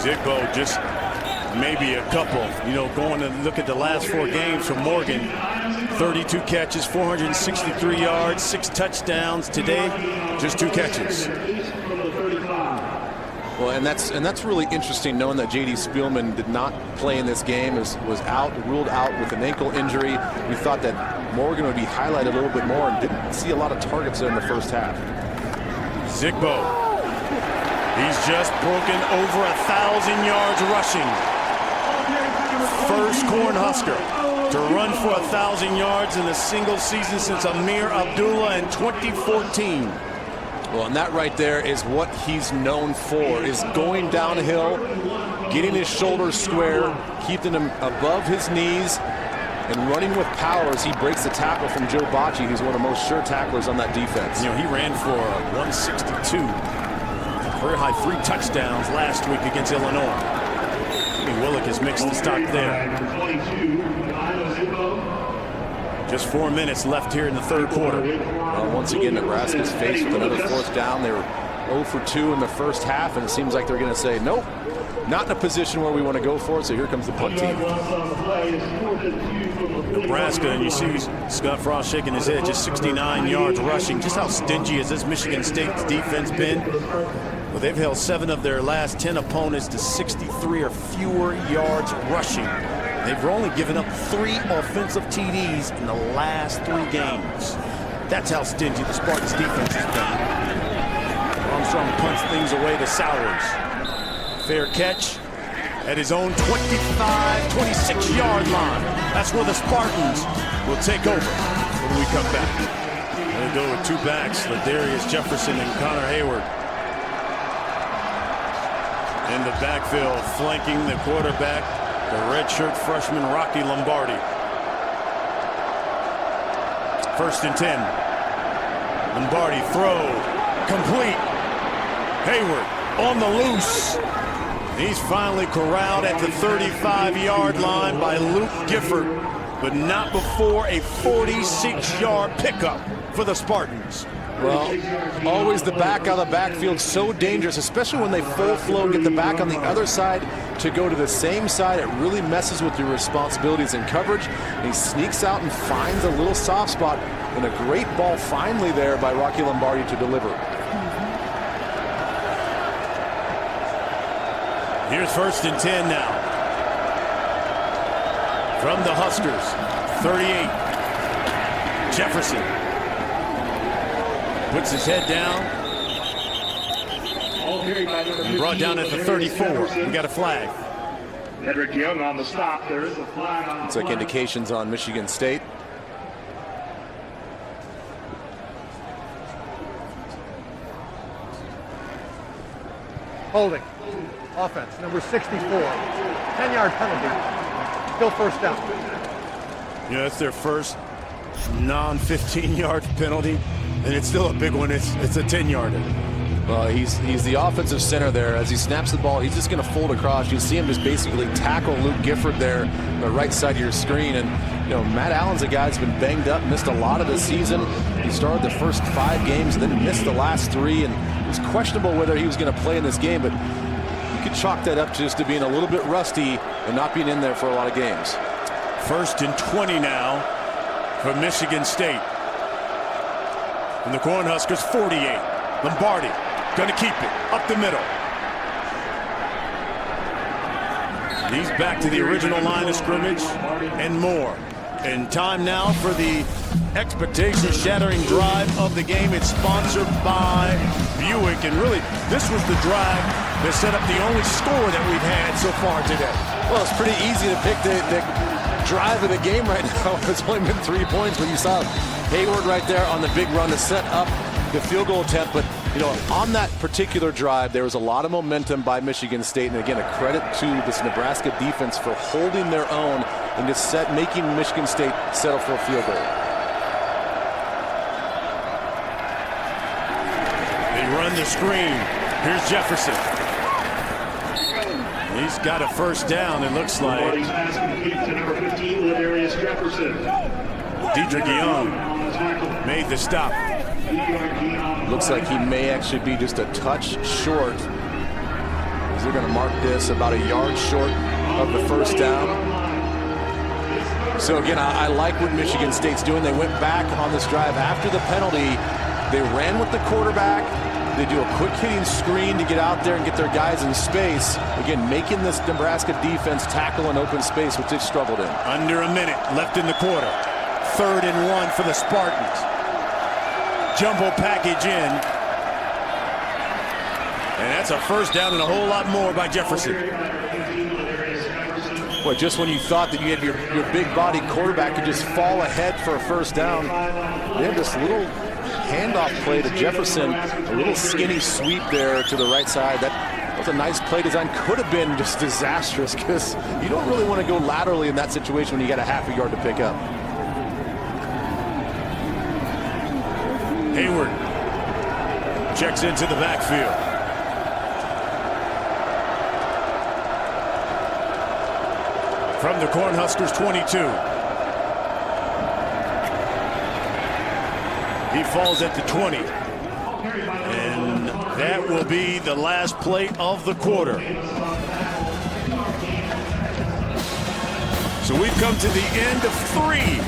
Speaker 1: Zigbo just maybe a couple. You know, going to look at the last 4 games from Morgan. 32 catches, 463 yards, 6 touchdowns. Today, just 2 catches.
Speaker 2: Well, and that's really interesting, knowing that J.D. Spielman did not play in this game, was ruled out with an ankle injury. We thought that Morgan would be highlighted a little bit more and didn't see a lot of targets there in the first half.
Speaker 1: Zigbo. He's just broken over 1,000 yards rushing. First Cornhusker to run for 1,000 yards in a single season since Amir Abdullah in 2014.
Speaker 2: Well, and that right there is what he's known for, is going downhill, getting his shoulders square, keeping him above his knees, and running with power as he breaks the tackle from Joe Bocci, who's one of the most sure tacklers on that defense.
Speaker 1: You know, he ran for 162. Career high 3 touchdowns last week against Illinois. Willikis makes the stop there. Just 4 minutes left here in the 3rd quarter.
Speaker 2: Well, once again, Nebraska's faced with another 4th down. They were 0 for 2 in the first half, and it seems like they're going to say, nope, not in a position where we want to go for it, so here comes the punt team.
Speaker 1: Nebraska, and you see Scott Frost shaking his head, just 69 yards rushing. Just how stingy has this Michigan State's defense been? Well, they've held 7 of their last 10 opponents to 63 or fewer yards rushing. They've only given up 3 offensive TDs in the last 3 games. That's how stingy the Spartans defense has been. Armstrong punts things away to Sowers. Fair catch at his own 26-yard line. That's where the Spartans will take over when we come back. They go with 2 backs, Ladarius Jefferson and Connor Hayward. In the backfield, flanking the quarterback, the redshirt freshman Rocky Lombardi. 1st and 10. Lombardi throw complete Hayward on the loose. He's finally corralled at the 35-yard line by Luke Gifford, but not before a 46-yard pickup for the Spartans.
Speaker 2: Well, always the back out of the backfield, so dangerous, especially when they full flow, get the back on the other side to go to the same side. It really messes with your responsibilities in coverage. And he sneaks out and finds a little soft spot, and a great ball finally there by Rocky Lombardi to deliver.
Speaker 1: Here's 1st and 10 now. From the Huskers, 38. Jefferson puts his head down. And brought down at the 34. We got a flag.
Speaker 6: Hedrick Young on the stop. There is a flag on the
Speaker 2: It's like indications on Michigan State.
Speaker 3: Holding. Offense, number 64. 10-yard penalty. Still first down.
Speaker 1: Yeah, that's their first non-15-yard penalty, and it's still a big one. It's a 10-yarder.
Speaker 2: Well, he's the offensive center there. As he snaps the ball, he's just going to fold across. You see him just basically tackle Luke Gifford there on the right side of your screen. And, you know, Matt Allen's a guy that's been banged up, missed a lot of the season. He started the first 5 games, then missed the last 3, and it was questionable whether he was going to play in this game, but you could chalk that up just to being a little bit rusty and not being in there for a lot of games.
Speaker 1: 1st and 20 now for Michigan State. And the Cornhuskers, 48. Lombardi gonna keep it up the middle. He's back to the original line of scrimmage and more. And time now for the expectation-shattering drive of the game. It's sponsored by Buick. And really, this was the drive that set up the only score that we've had so far today.
Speaker 2: Well, it's pretty easy to pick the drive of the game right now. It's only been 3 points, but you saw Hayward right there on the big run to set up the field goal attempt. But, you know, on that particular drive, there was a lot of momentum by Michigan State. And again, a credit to this Nebraska defense for holding their own and just making Michigan State settle for a field goal.
Speaker 1: They run the screen. Here's Jefferson. He's got a first down, it looks like.
Speaker 6: number 15, Ladarius Jefferson.
Speaker 1: Dedrick Young made the stop.
Speaker 2: Looks like he may actually be just a touch short, as they're going to mark this about a yard short of the first down. So again, I like what Michigan State's doing. They went back on this drive after the penalty. They ran with the quarterback. They do a quick hitting screen to get out there and get their guys in space. Again, making this Nebraska defense tackle in open space, which they've struggled in.
Speaker 1: Under a minute left in the quarter. 3rd and 1 for the Spartans. Jumbo package in. And that's a first down and a whole lot more by Jefferson.
Speaker 2: Boy, just when you thought that you had your big body quarterback could just fall ahead for a first down, they have this little handoff play to Jefferson, a little skinny sweep there to the right side. That was a nice play design. Could have been just disastrous, because you don't really want to go laterally in that situation when you got a half a yard to pick up.
Speaker 1: Hayward checks into the backfield. From the Cornhuskers 22. He falls at the 20. And that will be the last play of the quarter. So we've come to the end of 3.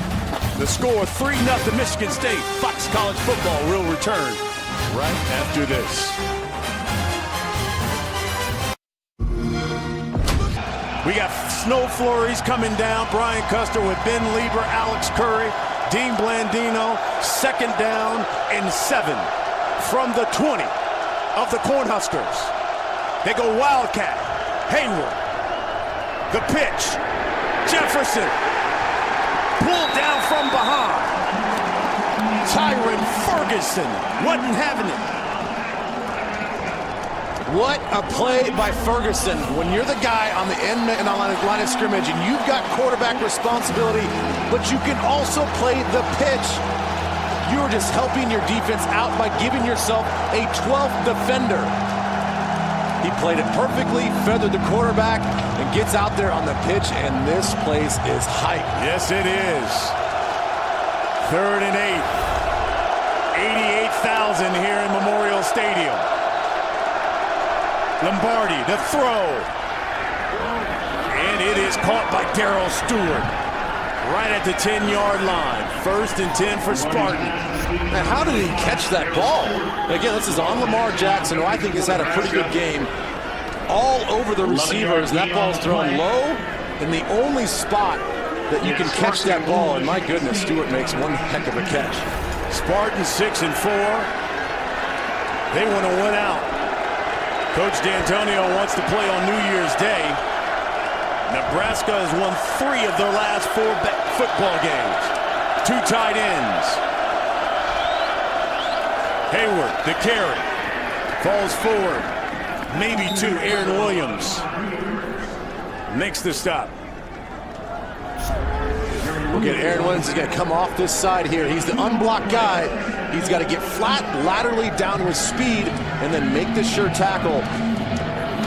Speaker 1: The score 3-0 Michigan State. Fox College Football will return right after this. We got snow flurries coming down. Brian Custer with Ben Lieber, Alex Curry, Dean Blandino. 2nd down and 7 from the 20 of the Cornhuskers. They go Wildcat. Hayward. The pitch. Jefferson. Pulled down from behind. Tyron Ferguson wasn't having it.
Speaker 2: What a play by Ferguson. When you're the guy on the end line of scrimmage and you've got quarterback responsibility, but you can also play the pitch, you're just helping your defense out by giving yourself a 12th defender. He played it perfectly, feathered the quarterback, and gets out there on the pitch, and this place is hype.
Speaker 1: Yes, it is. 3rd and 8. 88,000 here in Memorial Stadium. Lombardi, the throw. And it is caught by Darryl Stewart. Right at the 10-yard line. 1st and 10 for Spartans.
Speaker 2: Man, how did he catch that ball? Again, this is on Lamar Jackson, who I think has had a pretty good game. All over the receivers, and that ball's thrown low, and the only spot that you can catch that ball, and my goodness, Stewart makes one heck of a catch.
Speaker 1: Spartans 6 and 4. They want to win out. Coach D'Antonio wants to play on New Year's Day. Nebraska has won 3 of their last 4 football games. 2 tight ends. Hayward, the carry. Falls forward. Maybe 2. Aaron Williams makes the stop.
Speaker 2: Look at Aaron Williams. He's going to come off this side here. He's the unblocked guy. He's got to get flat laterally down with speed and then make the sure tackle.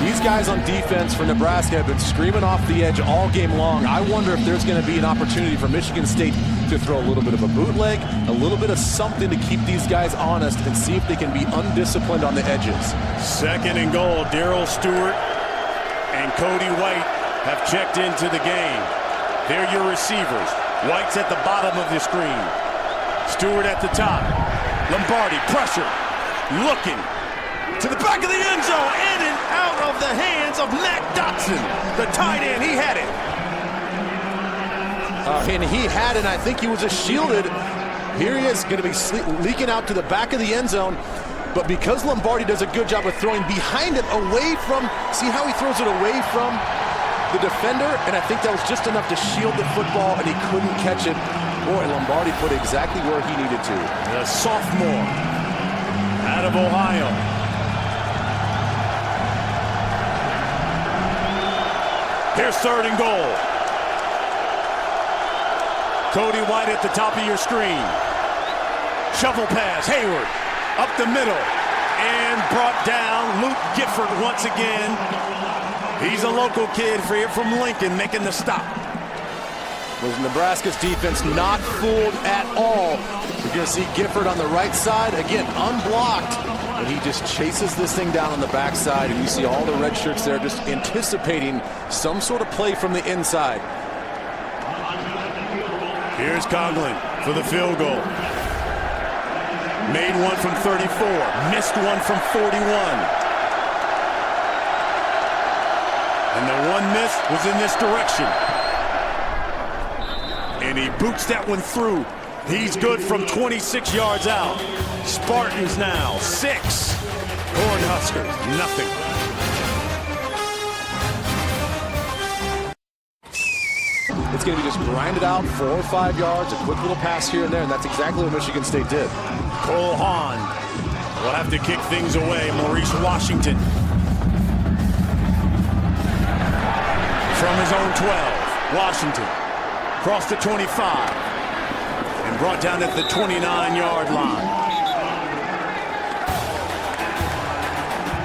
Speaker 2: These guys on defense for Nebraska have been screaming off the edge all game long. I wonder if there's going to be an opportunity for Michigan State to throw a little bit of a bootleg, a little bit of something to keep these guys honest and see if they can be undisciplined on the edges.
Speaker 1: 2nd and goal. Darryl Stewart and Cody White have checked into the game. They're your receivers. White's at the bottom of the screen. Stewart at the top. Lombardi, pressure. Looking to the back of the end zone. In and out of the hands of Mac Dotson. The tight end, he had it.
Speaker 2: And he had it, I think he was shielded. Here he is, going to be leaking out to the back of the end zone. But because Lombardi does a good job of throwing behind it, away from, see how he throws it away from the defender? And I think that was just enough to shield the football, and he couldn't catch it. Boy, Lombardi put it exactly where he needed to.
Speaker 1: The sophomore out of Ohio. Here's 3rd and goal. Cody White at the top of your screen. Shovel pass, Hayward up the middle and brought down. Luke Gifford once again. He's a local kid here from Lincoln making the stop.
Speaker 2: Was Nebraska's defense not fooled at all? You're going to see Gifford on the right side, again, unblocked, and he just chases this thing down on the backside, and you see all the red shirts there just anticipating some sort of play from the inside.
Speaker 1: Here's Conklin for the field goal. Made one from 34, missed one from 41. And the one miss was in this direction. And he boots that one through. He's good from 26 yards out. Spartans now 6. Cornhuskers nothing.
Speaker 2: It's going to be just grinded out 4 or 5 yards, a quick little pass here and there, and that's exactly what Michigan State did.
Speaker 1: Cole Haan will have to kick things away. Maurice Washington from his own 12. Washington crossed the 25 and brought down at the 29-yard line.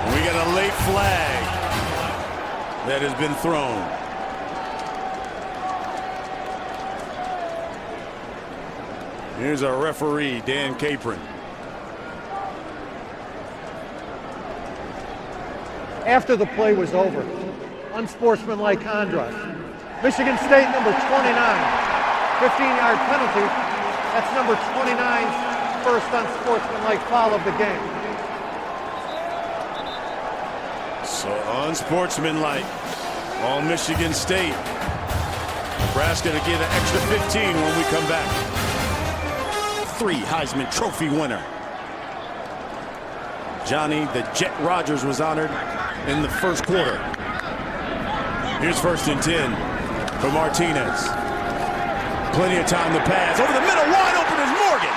Speaker 1: And we got a late flag that has been thrown. Here's our referee, Dan Capron.
Speaker 3: After the play was over, unsportsmanlike conduct. Michigan State number 29, 15-yard penalty. That's number 29's first unsportsmanlike foul of the game.
Speaker 1: So unsportsmanlike on Michigan State. Nebraska to get an extra 15 when we come back. 3 Heisman Trophy winner. Johnny the Jet Rogers was honored in the first quarter. Here's 1st and 10 for Martinez. Plenty of time to pass. Over the middle, wide open is Morgan.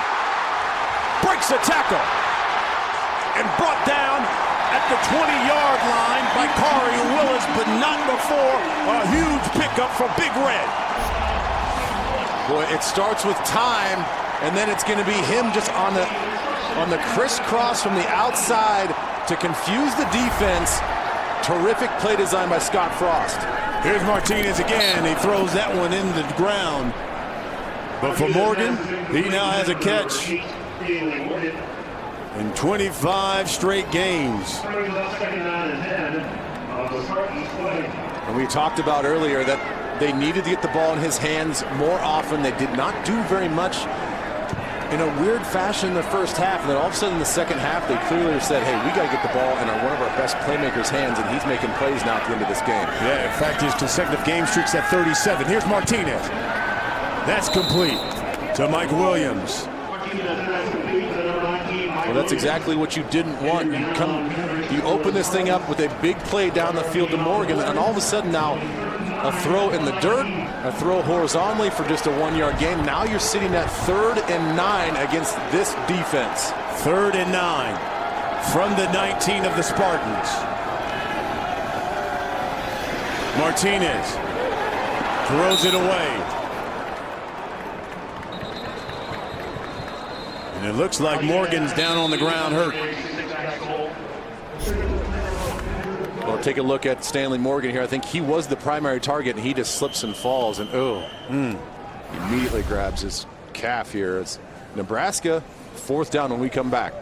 Speaker 1: Breaks a tackle. And brought down at the 20-yard line by Kari Willis, but not before a huge pickup for Big Red.
Speaker 2: Boy, it starts with time, and then it's going to be him just on the crisscross from the outside to confuse the defense. Terrific play design by Scott Frost.
Speaker 1: Here's Martinez again. He throws that one into the ground. But for Morgan, he now has a catch in 25 straight games.
Speaker 2: And we talked about earlier that they needed to get the ball in his hands more often. They did not do very much in a weird fashion in the first half. And then all of a sudden in the second half, they clearly said, hey, we got to get the ball in one of our best playmakers' hands, and he's making plays now at the end of this game.
Speaker 1: Yeah, in fact, his consecutive game streak's at 37. Here's Martinez. That's complete to Mike Williams.
Speaker 2: Well, that's exactly what you didn't want. You open this thing up with a big play down the field to Morgan, and all of a sudden now a throw in the dirt, a throw horizontally for just a 1-yard gain. Now you're sitting at 3rd and 9 against this defense.
Speaker 1: 3rd and 9 from the 19 of the Spartans. Martinez throws it away. And it looks like Morgan's down on the ground hurt.
Speaker 2: Well, take a look at Stanley Morgan here. I think he was the primary target, and he just slips and falls. And immediately grabs his calf here. It's Nebraska, 4th down when we come back.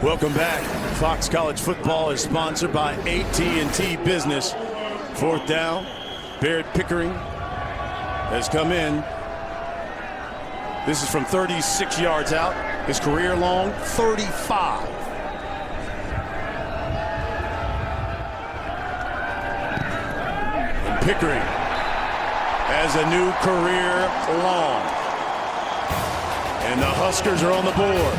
Speaker 1: Welcome back. Fox College Football is sponsored by AT&T Business. 4th down. Barrett Pickering has come in. This is from 36 yards out. His career long, 35. And Pickering has a new career long. And the Huskers are on the board.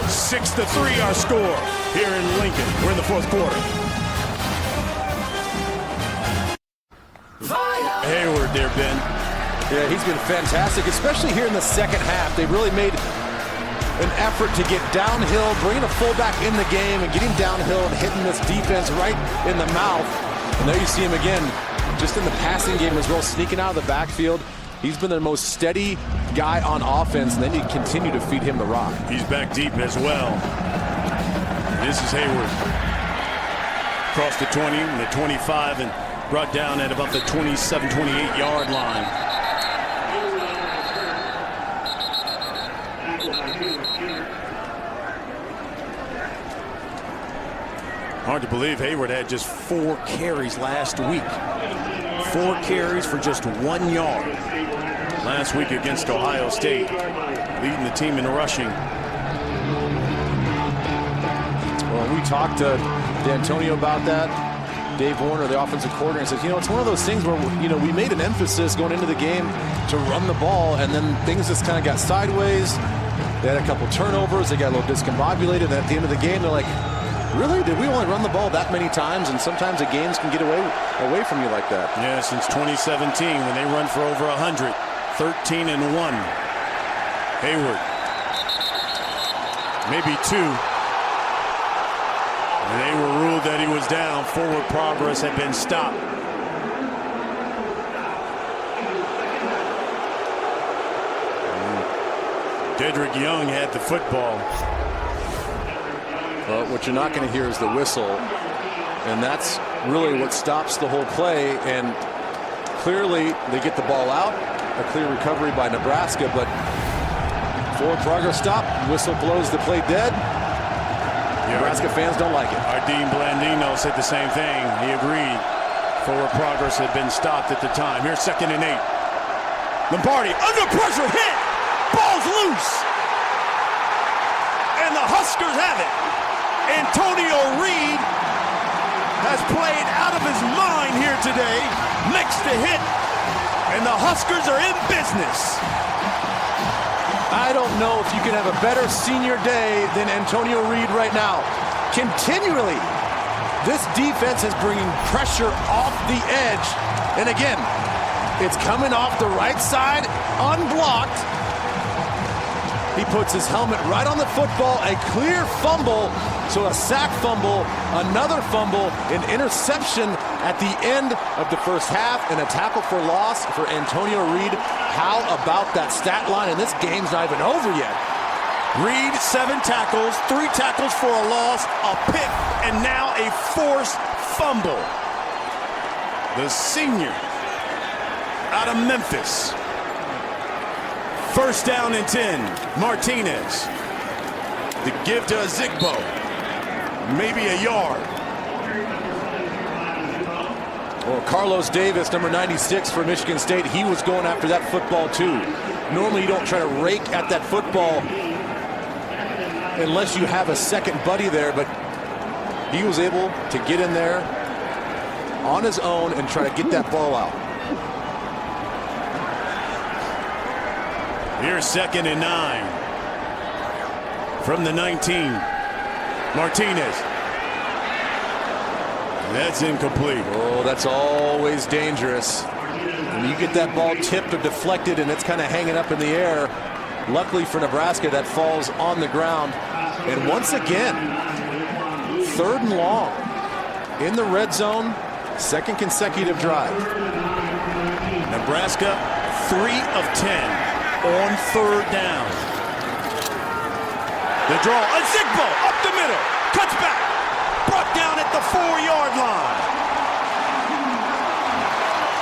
Speaker 1: 6-3 our score here in Lincoln. We're in the 4th quarter. Hayward there, Ben.
Speaker 2: Yeah, he's been fantastic, especially here in the second half. They really made an effort to get downhill, bringing a fullback in the game and getting downhill and hitting this defense right in the mouth. And there you see him again, just in the passing game as well, sneaking out of the backfield. He's been the most steady guy on offense, and then you continue to feed him the rock.
Speaker 1: He's back deep as well. This is Hayward. Across the 20 and the 25 and brought down at about the 27, 28-yard line. Hard to believe Hayward had just 4 carries last week. 4 carries for just 1 yard last week against Ohio State, leading the team in rushing.
Speaker 2: Well, we talked to D'Antonio about that. Dave Warner, the offensive coordinator, says, it's one of those things where, we made an emphasis going into the game to run the ball, and then things just kind of got sideways. They had a couple turnovers. They got a little discombobulated. And at the end of the game, they're like, really? Did we only run the ball that many times? And sometimes the games can get away from you like that.
Speaker 1: Yeah, since 2017 when they run for over 100. 13-1. Hayward. Maybe 2. And they were ruled that he was down. Forward progress had been stopped. Dedrick Young had the football.
Speaker 2: Well, what you're not going to hear is the whistle, and that's really what stops the whole play. And clearly, they get the ball out, a clear recovery by Nebraska, but forward progress stop, whistle blows the play dead. Nebraska fans don't like it.
Speaker 1: Our Dean Blandino said the same thing. He agreed. Forward progress had been stopped at the time. Here's 2nd and 8. Lombardi under pressure, hit, ball's loose, and the Huskers have it. Antonio Reed has played out of his mind here today, makes the hit, and the Huskers are in business.
Speaker 2: I don't know if you can have a better senior day than Antonio Reed right now. Continually, this defense is bringing pressure off the edge. And again, it's coming off the right side, unblocked. He puts his helmet right on the football, a clear fumble. So a sack fumble, another fumble, an interception at the end of the first half, and a tackle for loss for Antonio Reed. How about that stat line? And this game's not even over yet.
Speaker 1: Reed, 7 tackles, 3 tackles for a loss, a pick, and now a forced fumble. The senior out of Memphis. First down and 10. Martinez. The give to Zigbo. Maybe a yard.
Speaker 2: Well, Carlos Davis, number 96 for Michigan State, he was going after that football too. Normally you don't try to rake at that football unless you have a second buddy there, but he was able to get in there on his own and try to get that ball out.
Speaker 1: Here's 2nd and 9. From the 19. Martinez. That's incomplete.
Speaker 2: Oh, that's always dangerous. When you get that ball tipped or deflected and it's kind of hanging up in the air, luckily for Nebraska, that falls on the ground. And once again, 3rd and long in the red zone, 2nd consecutive drive.
Speaker 1: Nebraska 3 of 10 on 3rd down. The draw, a Zigbo up the middle, cuts back, brought down at the 4-yard line.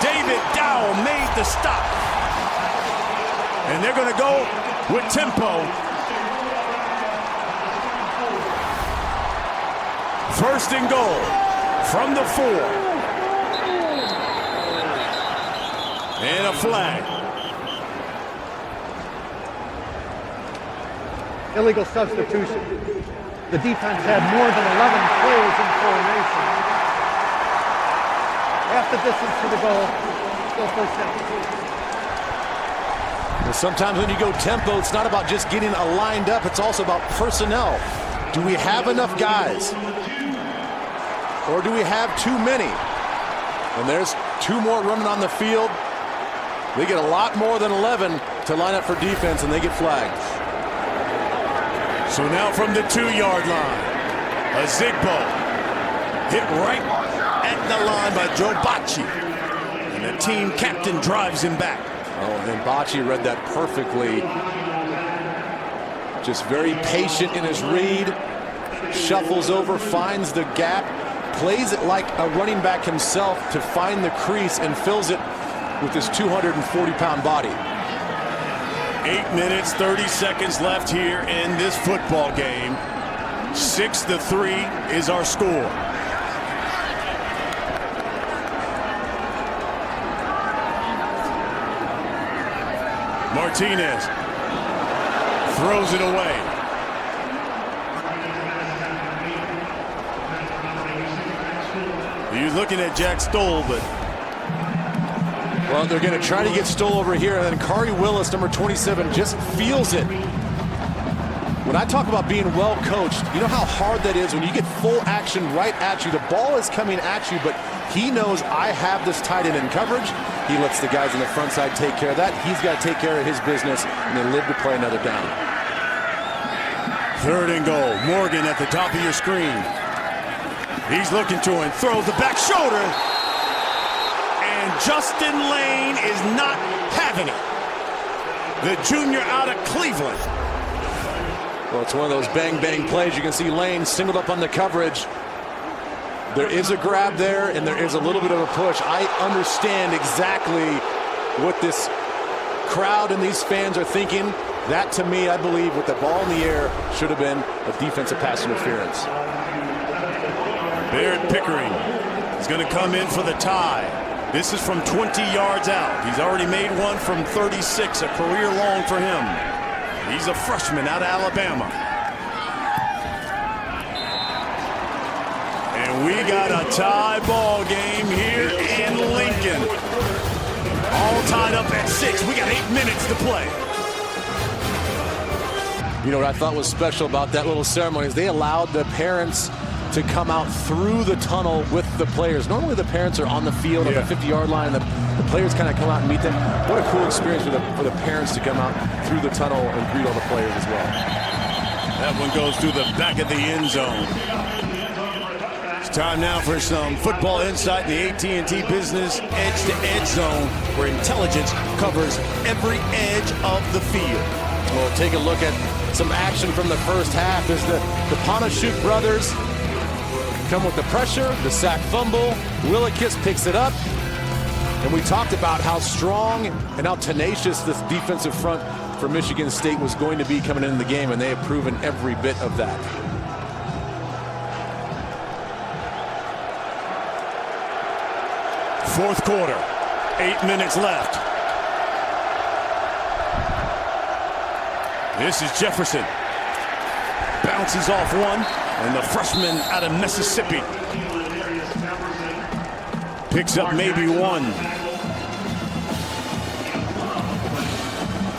Speaker 1: David Dowell made the stop. And they're going to go with tempo. 1st and goal from the 4. And a flag.
Speaker 3: Illegal substitution. The defense had more than 11 players in formation. Half the distance to the goal. Still first down.
Speaker 2: Well, sometimes when you go tempo, it's not about just getting lined up. It's also about personnel. Do we have enough guys? Or do we have too many? And there's 2 more running on the field. They get a lot more than 11 to line up for defense, and they get flagged.
Speaker 1: So now from the 2-yard line, a Zigbo hit right at the line by Joe Bacci. And the team captain drives him back.
Speaker 2: Oh, and Bacci read that perfectly. Just very patient in his read. Shuffles over, finds the gap, plays it like a running back himself to find the crease and fills it with his 240-pound body.
Speaker 1: 8 minutes, 30 seconds left here in this football game. 6-3 is our score. Martinez throws it away. He was looking at Jack Stoll, but
Speaker 2: well, they're going to try to get Stoll over here, and then Kari Willis, number 27, just feels it. When I talk about being well coached, you know how hard that is when you get full action right at you. The ball is coming at you, but he knows I have this tight end in coverage. He lets the guys on the front side take care of that. He's got to take care of his business, and they live to play another down.
Speaker 1: 3rd and goal. Morgan at the top of your screen. He's looking to him, throws the back shoulder. And Justin Lane is not having it. The junior out of Cleveland.
Speaker 2: Well, it's one of those bang-bang plays. You can see Lane singled up on the coverage. There is a grab there, and there is a little bit of a push. I understand exactly what this crowd and these fans are thinking. That, to me, I believe, with the ball in the air, should have been a defensive pass interference.
Speaker 1: Barrett Pickering is going to come in for the tie. This is from 20 yards out. He's already made one from 36, a career long for him. He's a freshman out of Alabama. And we got a tie ball game here in Lincoln. All tied up at 6. We got 8 minutes to play.
Speaker 2: You know what I thought was special about that little ceremony is they allowed the parents to come out through the tunnel with the players. Normally the parents are on the field on the 50-yard line. The players kind of come out and meet them. What a cool experience for the parents to come out through the tunnel and greet all the players as well.
Speaker 1: That one goes through the back of the end zone. It's time now for some football insight in the AT&T Business Edge-to-Edge Zone, where intelligence covers every edge of the field.
Speaker 2: We'll take a look at some action from the first half as the Ponashuk brothers come with the pressure, the sack fumble. Willikis picks it up. And we talked about how strong and how tenacious this defensive front for Michigan State was going to be coming into the game, and they have proven every bit of that.
Speaker 1: Fourth quarter, 8 minutes left. This is Jefferson. Bounces off one, and the freshman out of Mississippi picks up maybe one.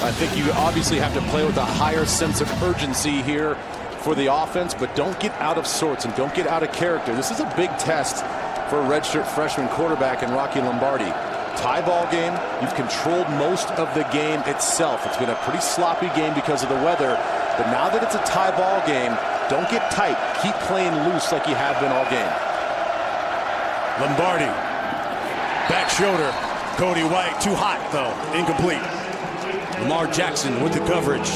Speaker 2: I think you obviously have to play with a higher sense of urgency here for the offense, but don't get out of sorts and don't get out of character. This is a big test for a redshirt freshman quarterback in Rocky Lombardi. Tie ball game, you've controlled most of the game itself. It's been a pretty sloppy game because of the weather, but now that it's a tie ball game, don't get tight. Keep playing loose like you have been all game.
Speaker 1: Lombardi, back shoulder, Cody White, too hot though, incomplete. Lamar Jackson with the coverage.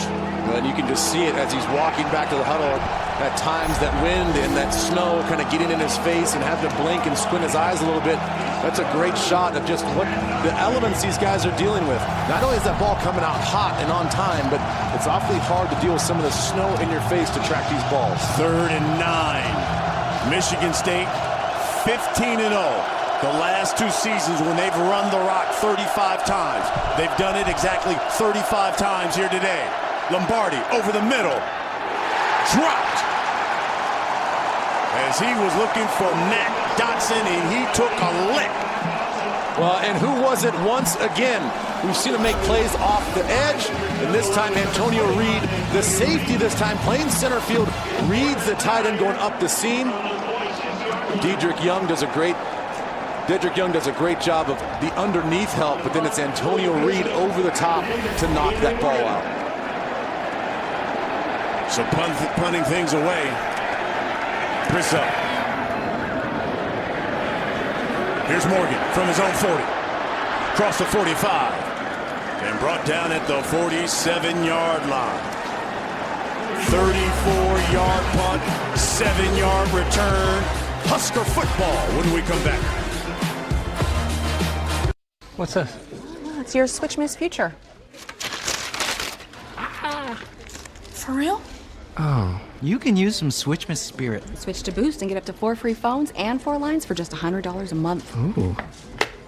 Speaker 2: And you can just see it as he's walking back to the huddle. At times that wind and that snow kind of getting in his face and having to blink and squint his eyes a little bit. That's a great shot of just what the elements these guys are dealing with. Not only is that ball coming out hot and on time, but it's awfully hard to deal with some of the snow in your face to track these balls.
Speaker 1: 3rd and 9. Michigan State 15-0. The last 2 seasons when they've run the rock 35 times. They've done it exactly 35 times here today. Lombardi over the middle. Dropped. As he was looking for Matt Dotson, and he took a lick.
Speaker 2: Well, and who was it once again? We've seen him make plays off the edge, and this time Antonio Reed, the safety this time, playing center field, reads the tight end going up the seam. Dedrick Young does a great job of the underneath help, but then it's Antonio Reed over the top to knock that ball out.
Speaker 1: So punting things away. Brissa. Here's Morgan from his own 40. Across the 45. And brought down at the 47-yard line. 34-yard punt, 7-yard return. Husker football when we come back.
Speaker 3: What's this?
Speaker 11: It's your Switch Miss Future. For real?
Speaker 12: Oh, you can use some Switch Miss Spirit.
Speaker 11: Switch to Boost and get up to 4 free phones and 4 lines for just $100 a month.
Speaker 12: Ooh.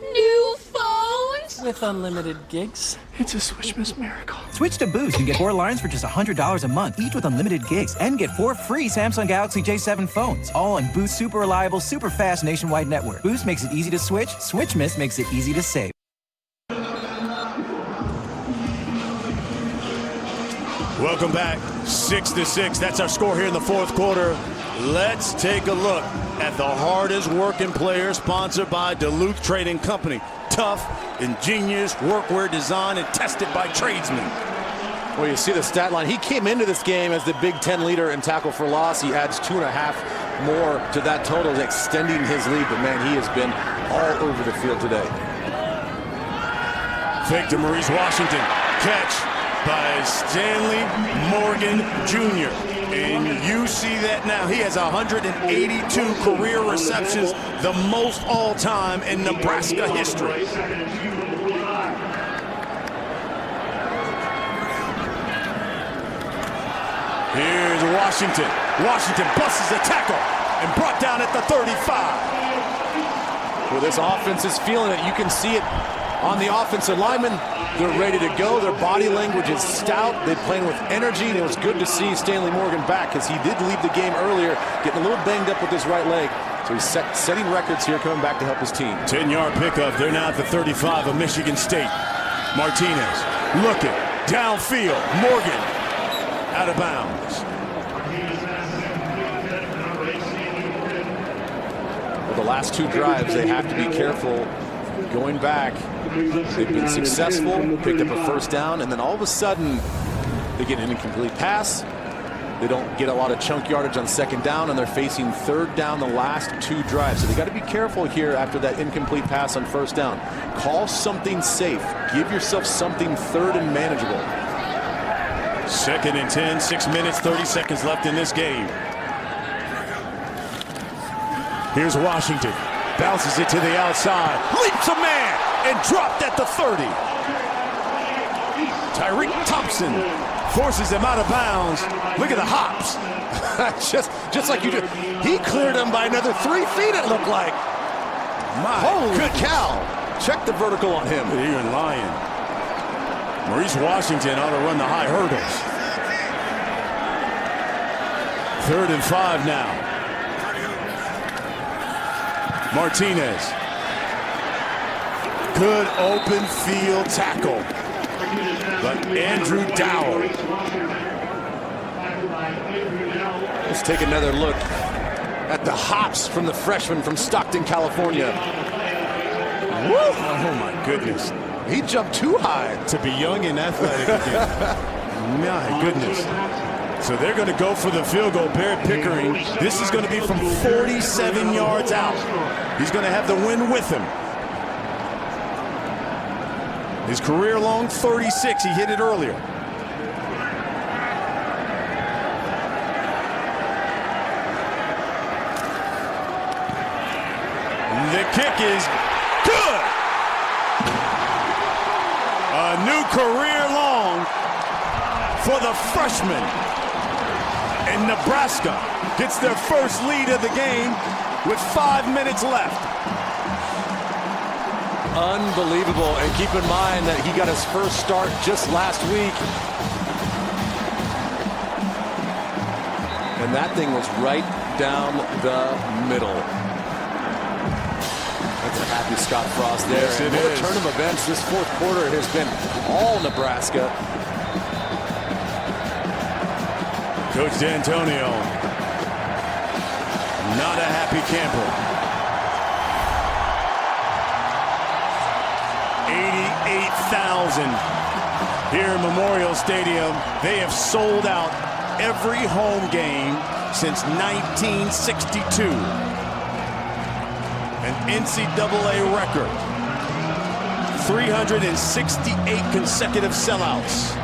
Speaker 11: New phones?
Speaker 12: With unlimited gigs. It's a Switch Miss miracle.
Speaker 13: Switch to Boost and get 4 lines for just $100 a month, each with unlimited gigs, and get 4 free Samsung Galaxy J7 phones, all on Boost super reliable, super fast nationwide network. Boost makes it easy to switch. Switch Miss makes it easy to save.
Speaker 1: Welcome back, 6-6. That's our score here in the fourth quarter. Let's take a look at the hardest working player, sponsored by Duluth Trading Company. Tough, ingenious, workwear designed and tested by tradesmen.
Speaker 2: Well, you see the stat line. He came into this game as the Big Ten leader in tackle for loss. He adds 2.5 more to that total, extending his lead. But man, he has been all over the field today.
Speaker 1: Fake to Maurice Washington. Catch by Stanley Morgan Jr. And you see that now. He has 182 career receptions, the most all-time in Nebraska history. Here's Washington. Washington busts a tackle and brought down at the 35.
Speaker 2: Well, this offense is feeling it. You can see it on the offensive linemen. They're ready to go. Their body language is stout. They're playing with energy, and it was good to see Stanley Morgan back because he did leave the game earlier, getting a little banged up with his right leg. So he's setting records here, coming back to help his team.
Speaker 1: 10-yard pickup. They're now at the 35 of Michigan State. Martinez looking downfield. Morgan out of bounds.
Speaker 2: Well, the last 2 drives, they have to be careful going back. They've been successful, picked up a first down, and then all of a sudden they get an incomplete pass. They don't get a lot of chunk yardage on second down, and they're facing third down the last 2 drives. So they got to be careful here after that incomplete pass on first down. Call something safe. Give yourself something third and manageable.
Speaker 1: Second and 10, 6 minutes, 30 seconds left in this game. Here's Washington. Bounces it to the outside. Leaps a man and dropped at the 30. Tyreek Thompson forces him out of bounds. Look at the hops.
Speaker 2: just like you do. He cleared him by another 3 feet, it looked like. Holy cow. Check the vertical on him.
Speaker 1: You're lying. Maurice Washington ought to run the high hurdles. 3rd and 5 now. Martinez. Good open field tackle. But Andrew Dowell.
Speaker 2: Let's take another look at the hops from the freshman from Stockton, California.
Speaker 1: Woo! Oh my goodness.
Speaker 2: He jumped too high
Speaker 1: to be young and athletic again. My goodness. So they're going to go for the field goal. Barrett Pickering. This is going to be from 47 yards out. He's going to have the wind with him. His career long 36. He hit it earlier. The kick is good. A new career long for the freshman. And Nebraska gets their first lead of the game with 5 minutes left.
Speaker 2: Unbelievable. And keep in mind that he got his first start just last week. And that thing was right down the middle. That's a happy Scott Frost there.
Speaker 1: Yes, it
Speaker 2: what
Speaker 1: is.
Speaker 2: a turn of events this 4th quarter has been all Nebraska.
Speaker 1: Coach D'Antonio, not a happy camper. 88,000 here in Memorial Stadium. They have sold out every home game since 1962. An NCAA record. 368 consecutive sellouts.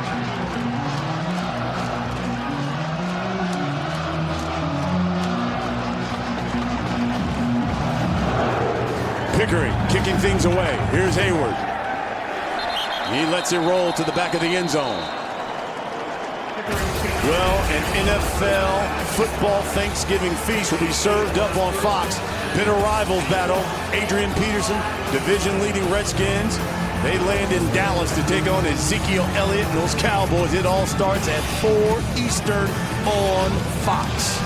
Speaker 1: Pickering kicking things away. Here's Hayward. He lets it roll to the back of the end zone. Well, an NFL football Thanksgiving feast will be served up on Fox. Bitter rivals battle. Adrian Peterson, division-leading Redskins. They land in Dallas to take on Ezekiel Elliott and those Cowboys. It all starts at 4 Eastern on Fox.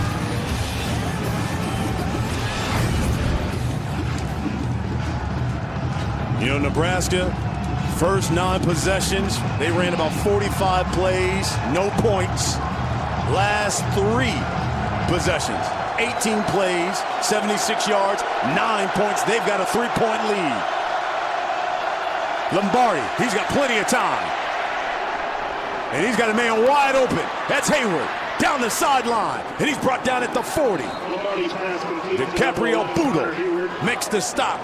Speaker 1: You know, Nebraska, first 9 possessions, they ran about 45 plays, no points. Last 3 possessions, 18 plays, 76 yards, 9 points. They've got a 3-point lead. Lombardi, he's got plenty of time. And he's got a man wide open. That's Hayward down the sideline. And he's brought down at the 40. DiCaprio Boodle makes the stop.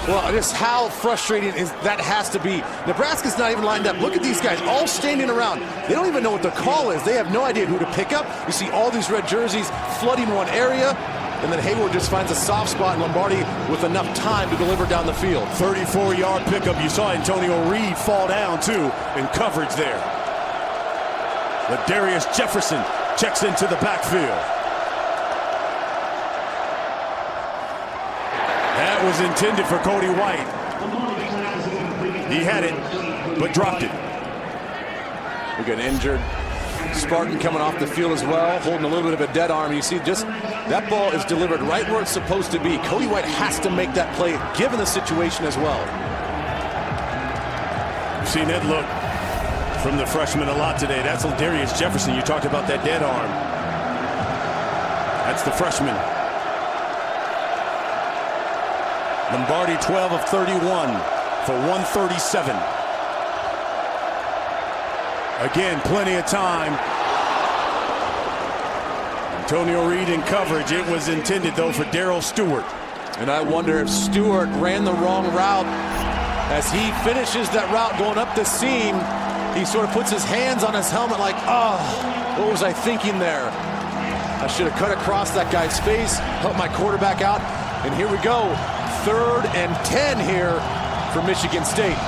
Speaker 2: Well, just how frustrating is that has to be. Nebraska's not even lined up. Look at these guys all standing around. They don't even know what the call is. They have no idea who to pick up. You see all these red jerseys flooding one area, and then Hayward just finds a soft spot, and Lombardi with enough time to deliver down the field.
Speaker 1: 34-yard pickup. You saw Antonio Reed fall down, too, in coverage there. But Darius Jefferson checks into the backfield. That was intended for Cody White. He had it, but dropped it.
Speaker 2: We got an injured Spartan coming off the field as well, holding a little bit of a dead arm. You see, just that ball is delivered right where it's supposed to be. Cody White has to make that play, given the situation as well.
Speaker 1: You've seen that look from the freshman a lot today. That's Darius Jefferson. You talked about that dead arm. That's the freshman. Lombardi 12 of 31 for 137. Again, plenty of time. Antonio Reed in coverage. It was intended, though, for Darrell Stewart.
Speaker 2: And I wonder if Stewart ran the wrong route as he finishes that route going up the seam. He sort of puts his hands on his helmet like, oh, what was I thinking there? I should have cut across that guy's face, helped my quarterback out. And here we go, 3rd and 10 here for Michigan State.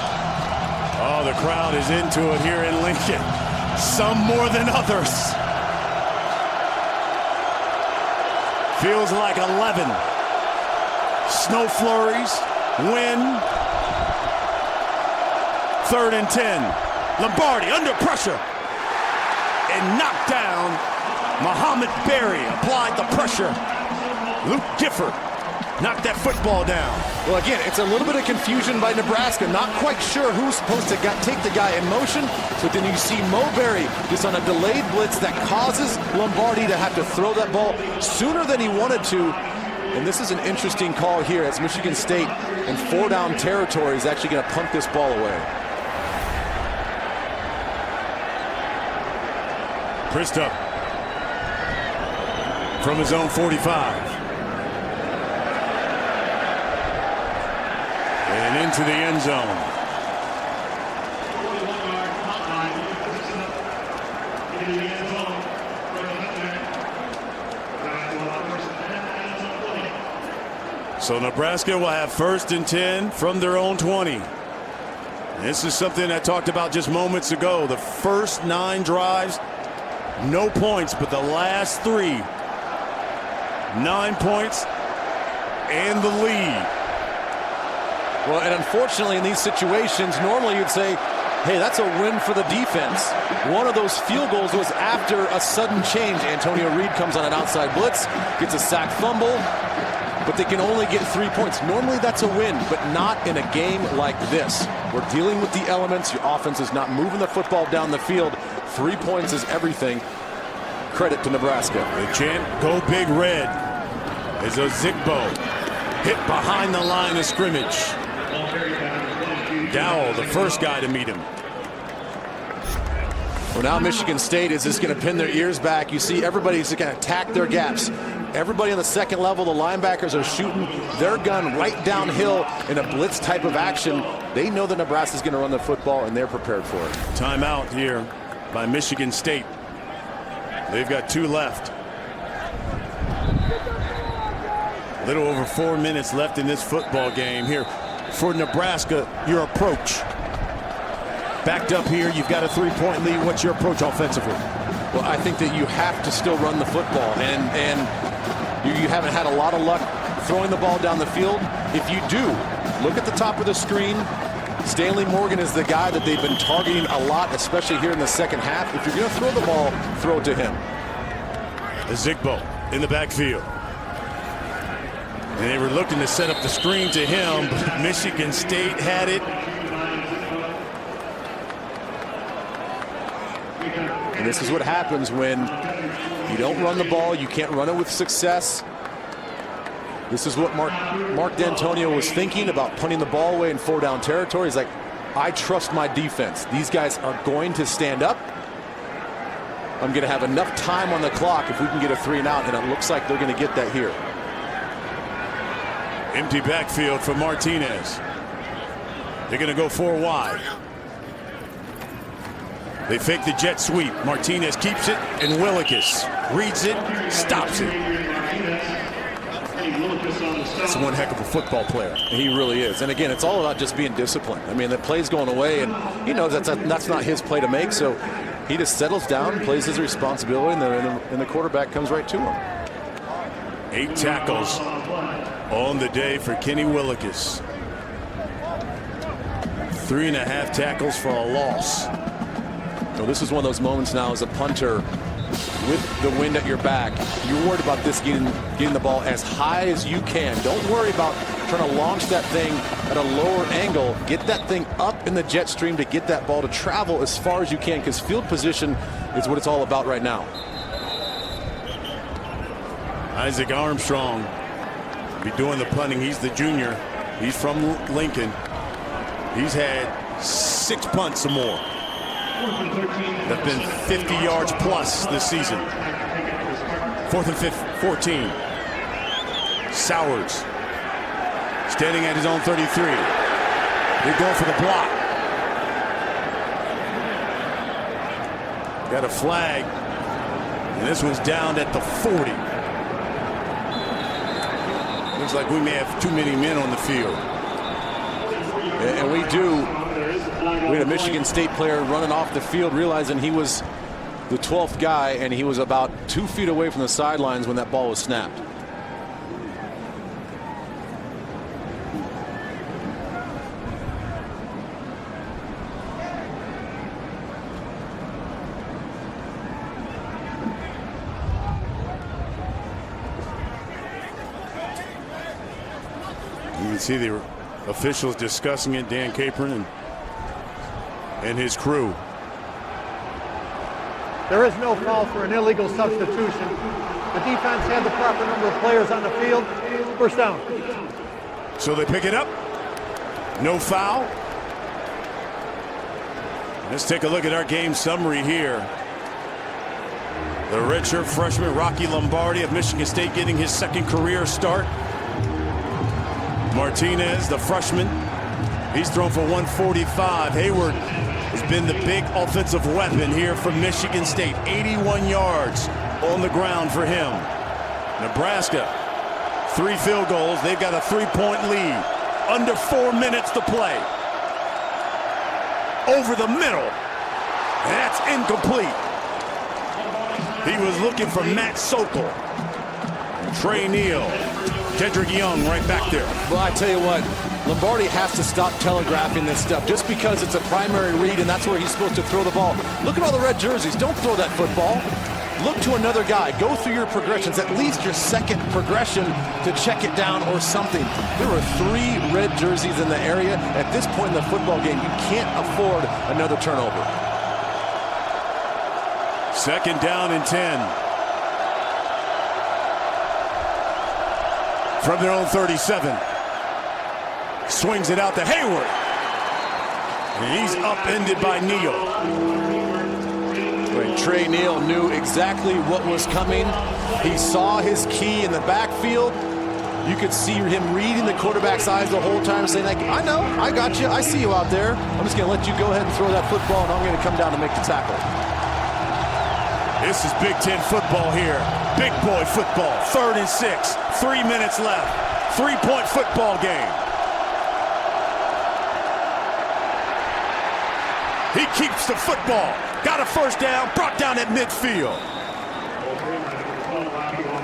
Speaker 1: Oh, the crowd is into it here in Lincoln. Some more than others. Feels like 11. Snow flurries, wind. 3rd and 10. Lombardi under pressure. And knocked down. Muhammad Berry applied the pressure. Luke Gifford knocked that football down.
Speaker 2: Well, again, it's a little bit of confusion by Nebraska. Not quite sure who's supposed to take the guy in motion. But then you see Mo Berry just on a delayed blitz that causes Lombardi to have to throw that ball sooner than he wanted to. And this is an interesting call here as Michigan State in 4-down territory is actually going to punt this ball away.
Speaker 1: Christoph from his own 45. And into the end zone. So Nebraska will have 1st and 10 from their own 20. This is something I talked about just moments ago. The first 9 drives, no points, but the last 3, 9 points and the lead.
Speaker 2: Well, and unfortunately in these situations, normally you'd say, hey, that's a win for the defense. One of those field goals was after a sudden change. Antonio Reed comes on an outside blitz, gets a sack fumble, but they can only get 3 points. Normally that's a win, but not in a game like this. We're dealing with the elements. Your offense is not moving the football down the field. 3 points is everything. Credit to Nebraska.
Speaker 1: The chant, go big red, is a Zigbo hit behind the line of scrimmage. Dowell, the first guy to meet him.
Speaker 2: Well, now Michigan State is just going to pin their ears back. You see everybody's going to attack their gaps. Everybody on the second level, the linebackers are shooting their gun right downhill in a blitz type of action. They know that Nebraska's going to run the football, and they're prepared for it.
Speaker 1: Timeout here by Michigan State. They've got 2 left. A little over 4 minutes left in this football game here. For Nebraska, your approach. Backed up here, you've got a 3-point lead. What's your approach offensively?
Speaker 2: Well, I think that you have to still run the football, and you haven't had a lot of luck throwing the ball down the field. If you do, look at the top of the screen. Stanley Morgan is the guy that they've been targeting a lot, especially here in the second half. If you're going to throw the ball, throw it to him.
Speaker 1: The Zigbo in the backfield. And they were looking to set up the screen to him, but Michigan State had it.
Speaker 2: And this is what happens when you don't run the ball, you can't run it with success. This is what Mark D'Antonio was thinking about punting the ball away in 4-down territory. He's like, I trust my defense. These guys are going to stand up. I'm going to have enough time on the clock if we can get a 3-and-out, and it looks like they're going to get that here.
Speaker 1: Empty backfield for Martinez. They're going to go 4 wide. They fake the jet sweep. Martinez keeps it, and Willikis reads it, stops it. That's one heck of a football player.
Speaker 2: He really is. And again, it's all about just being disciplined. I mean, the play's going away, and he knows that's not his play to make, so he just settles down, plays his responsibility, and the quarterback comes right to him.
Speaker 1: 8 tackles on the day for Kenny Willikis. 3.5 tackles for a loss.
Speaker 2: So this is one of those moments now as a punter with the wind at your back. You're worried about this getting the ball as high as you can. Don't worry about trying to launch that thing at a lower angle. Get that thing up in the jet stream to get that ball to travel as far as you can, because field position is what it's all about right now.
Speaker 1: Isaac Armstrong be doing the punting. He's the junior. He's from Lincoln. He's had 6 punts or more. That's been 50 yards plus this season. 4th and 14. Sowers standing at his own 33. They're going for the block. Got a flag. And this one's down at the 40. Looks like we may have too many men on the field.
Speaker 2: And we do. We had a Michigan State player running off the field realizing he was the 12th guy, and he was about 2 feet away from the sidelines when that ball was snapped.
Speaker 1: You can see the officials discussing it, Dan Capron and his crew.
Speaker 3: There is no foul for an illegal substitution. The defense had the proper number of players on the field. First down.
Speaker 1: So they pick it up. No foul. Let's take a look at our game summary here. The redshirt freshman Rocky Lombardi of Michigan State getting his second career start. Martinez, the freshman, he's thrown for 145. Hayward has been the big offensive weapon here for Michigan State. 81 yards on the ground for him. Nebraska, 3 field goals. They've got a 3-point lead. Under 4 minutes to play. Over the middle. And that's incomplete. He was looking for Matt Sokol. Trey Neal. Kendrick Young right back there.
Speaker 2: Well, I tell you what, Lombardi has to stop telegraphing this stuff just because it's a primary read and that's where he's supposed to throw the ball. Look at all the red jerseys. Don't throw that football. Look to another guy. Go through your progressions, at least your second progression to check it down or something. There were 3 red jerseys in the area. At this point in the football game, you can't afford another turnover.
Speaker 1: Second down and 10. From their own 37. Swings it out to Hayward. And he's upended by Neal.
Speaker 2: Trey Neal knew exactly what was coming. He saw his key in the backfield. You could see him reading the quarterback's eyes the whole time, saying, like, I know, I got you, I see you out there. I'm just going to let you go ahead and throw that football, and I'm going to come down and make the tackle.
Speaker 1: This is Big Ten football here. Big boy football. 3rd and 6. 3 minutes left. 3-point football game. He keeps the football. Got a first down. Brought down at midfield.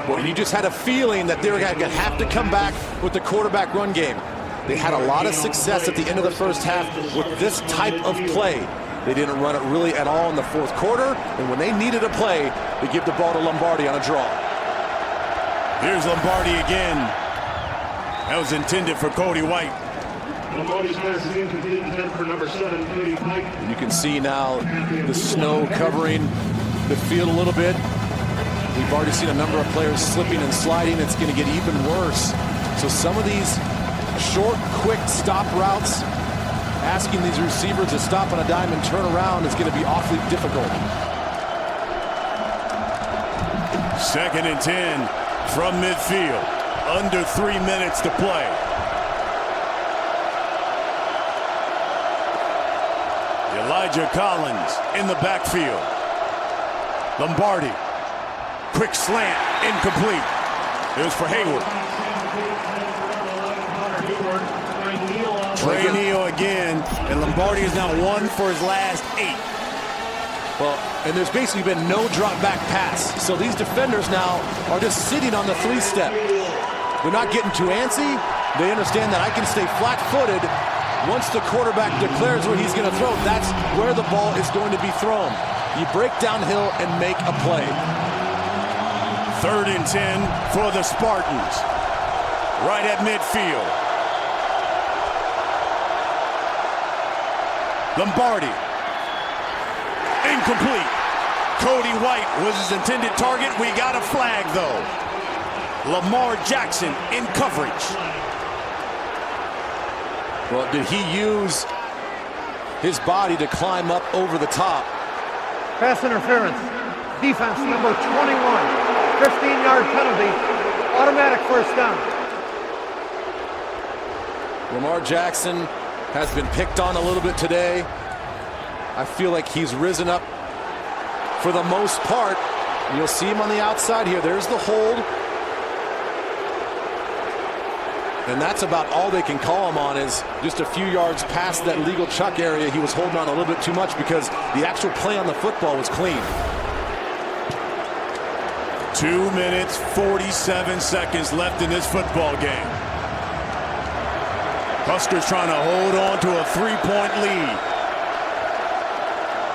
Speaker 2: Well, you just had a feeling that they were going to have to come back with the quarterback run game. They had a lot of success at the end of the first half with this type of play. They didn't run it really at all in the 4th quarter, and when they needed a play, they give the ball to Lombardi on a draw.
Speaker 1: Here's Lombardi again. That was intended for Cody White.
Speaker 6: Lombardi's pass is incomplete, intended for number 7, Cody White.
Speaker 2: And you can see now the snow covering the field a little bit. We've already seen a number of players slipping and sliding. It's going to get even worse. So some of these short, quick stop routes, asking these receivers to stop on a dime and turn around is going to be awfully difficult.
Speaker 1: 2nd and 10 from midfield. Under 3 minutes to play. Elijah Collins in the backfield. Lombardi. Quick slant. Incomplete. It was for Hayward. Trey Neal again, and Lombardi is now 1 for his last 8.
Speaker 2: Well, and there's basically been no drop back pass. So these defenders now are just sitting on the 3-step. They're not getting too antsy. They understand that I can stay flat-footed. Once the quarterback declares where he's going to throw, that's where the ball is going to be thrown. You break downhill and make a play.
Speaker 1: 3rd and 10 for the Spartans. Right at midfield. Lombardi. Incomplete. Cody White was his intended target. We got a flag, though. Lamar Jackson in coverage.
Speaker 2: Well, did he use his body to climb up over the top?
Speaker 3: Pass interference. Defense number 21. 15-yard penalty. Automatic first down.
Speaker 2: Lamar Jackson has been picked on a little bit today. I feel like he's risen up for the most part. You'll see him on the outside here. There's the hold. And that's about all they can call him on, is just a few yards past that legal chuck area. He was holding on a little bit too much because the actual play on the football was clean.
Speaker 1: 2 minutes, 47 seconds left in this football game. Huskers trying to hold on to a 3-point lead.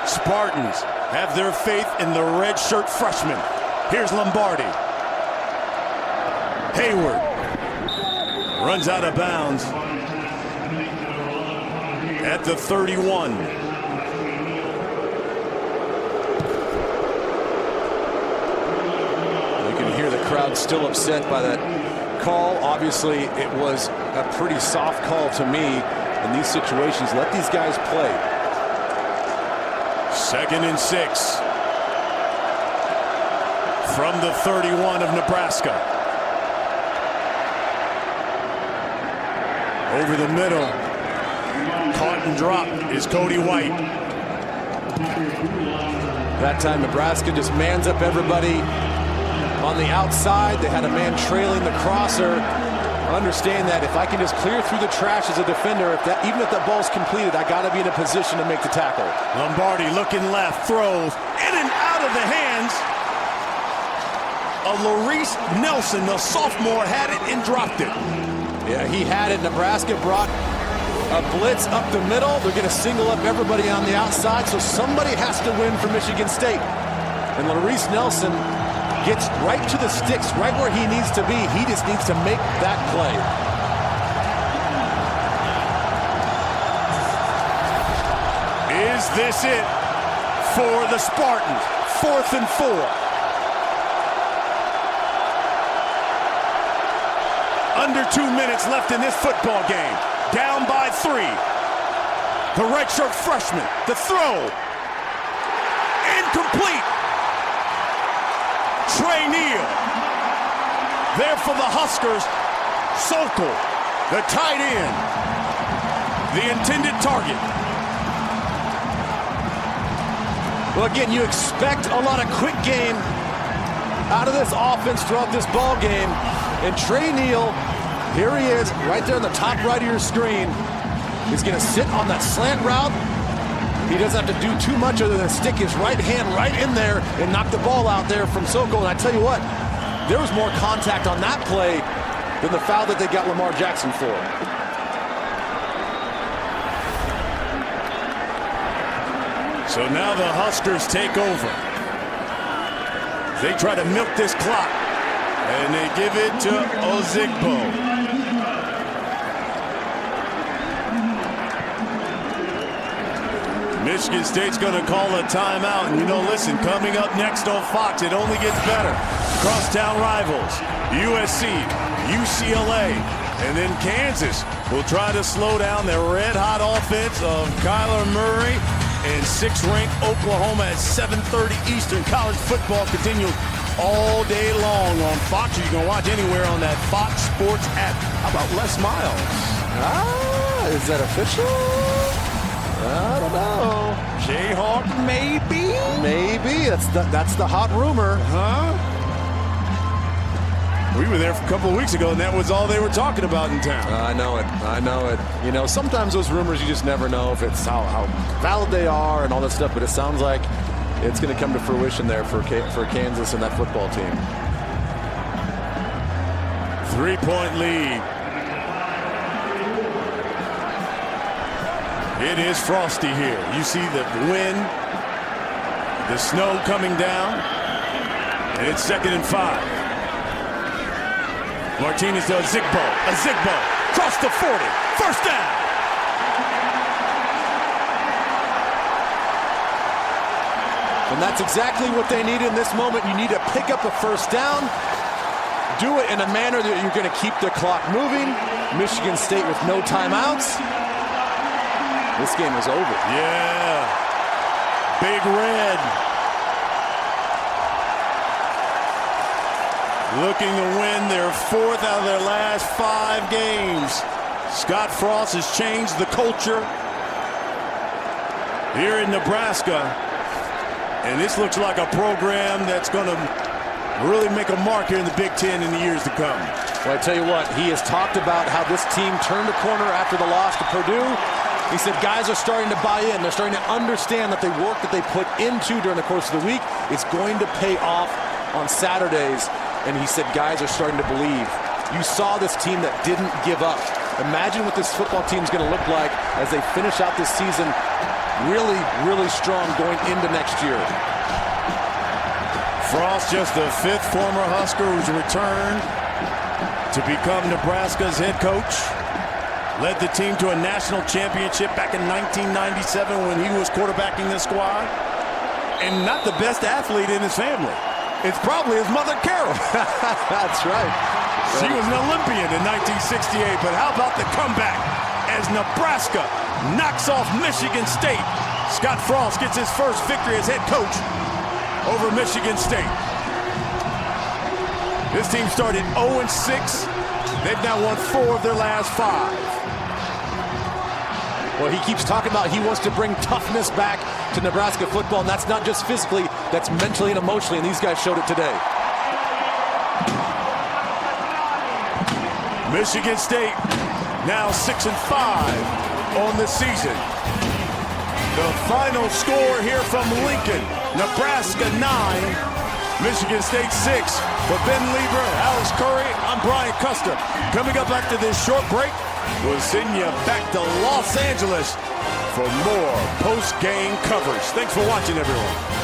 Speaker 1: Spartans have their faith in the redshirt freshman. Here's Lombardi. Hayward runs out of bounds at the 31.
Speaker 2: You can hear the crowd still upset by that call. Obviously, it was a pretty soft call to me in these situations. Let these guys play.
Speaker 1: 2nd and 6 from the 31 of Nebraska. Over the middle, caught and dropped is Cody White.
Speaker 2: That time Nebraska just mans up everybody on the outside. They had a man trailing the crosser. Understand that if I can just clear through the trash as a defender, even if that ball's completed, I got to be in a position to make the tackle.
Speaker 1: Lombardi looking left, throws in and out of the hands of Larice Nelson. The sophomore had it and dropped it.
Speaker 2: Yeah, he had it. Nebraska brought a blitz up the middle. They're going to single up everybody on the outside, so somebody has to win for Michigan State. And Larice Nelson gets right to the sticks, right where he needs to be. He just needs to make that play.
Speaker 1: Is this it for the Spartans? 4th and 4. Under 2 minutes left in this football game. Down by 3. The redshirt freshman, the throw. Incomplete. Trey Neal. There for the Huskers. Sokol, the tight end. The intended target.
Speaker 2: Well, again, you expect a lot of quick game out of this offense throughout this ball game. And Trey Neal, here he is, right there on the top right of your screen. He's going to sit on that slant route. He doesn't have to do too much other than stick his right hand right in there and knock the ball out there from Sokol. And I tell you what, there was more contact on that play than the foul that they got Lamar Jackson for.
Speaker 1: So now the Huskers take over. They try to milk this clock, and they give it to Ozigbo. Michigan State's going to call a timeout. And, listen, coming up next on Fox, it only gets better. Crosstown rivals, USC, UCLA, and then Kansas will try to slow down their red-hot offense of Kyler Murray and 6th-ranked Oklahoma at 7:30 Eastern. College football continues all day long on Fox. You can watch anywhere on that Fox Sports app. How about Les Miles?
Speaker 2: Is that official? I don't know.
Speaker 1: Jayhawk, maybe?
Speaker 2: Maybe. That's the hot rumor.
Speaker 1: Huh? We were there a couple of weeks ago, and that was all they were talking about in town.
Speaker 2: I know it. Sometimes those rumors, you just never know if it's how valid they are and all that stuff, but it sounds like it's going to come to fruition there for Kansas and that football team.
Speaker 1: 3-point lead. It is frosty here. You see the wind, the snow coming down, and it's 2nd and 5. Martinez to Ozigbo, cross the 40, first down.
Speaker 2: And that's exactly what they need in this moment. You need to pick up a first down, do it in a manner that you're going to keep the clock moving. Michigan State with no timeouts. This game is over.
Speaker 1: Yeah. Big Red. Looking to win their 4th out of their last 5 games. Scott Frost has changed the culture here in Nebraska. And this looks like a program that's going to really make a mark here in the Big Ten in the years to come.
Speaker 2: Well, I tell you what, he has talked about how this team turned a corner after the loss to Purdue. He said guys are starting to buy in. They're starting to understand that the work that they put into during the course of the week is going to pay off on Saturdays. And he said guys are starting to believe. You saw this team that didn't give up. Imagine what this football team is going to look like as they finish out this season really, really strong going into next year.
Speaker 1: Frost, just the 5th former Husker who's returned to become Nebraska's head coach. Led the team to a national championship back in 1997 when he was quarterbacking the squad. And not the best athlete in his family. It's probably his mother, Carol.
Speaker 2: That's right.
Speaker 1: She was an Olympian in 1968, but how about the comeback as Nebraska knocks off Michigan State? Scott Frost gets his first victory as head coach over Michigan State. This team started 0-6. They've now won 4 of their last 5.
Speaker 2: Well, he keeps talking about he wants to bring toughness back to Nebraska football, and that's not just physically, that's mentally and emotionally, and these guys showed it today.
Speaker 1: Michigan State now 6-5 on the season. The final score here from Lincoln, Nebraska 9, Michigan State 6. For Ben Lieber, Alex Curry, I'm Brian Custer. Coming up after this short break, we'll send you back to Los Angeles for more post-game coverage. Thanks for watching, everyone.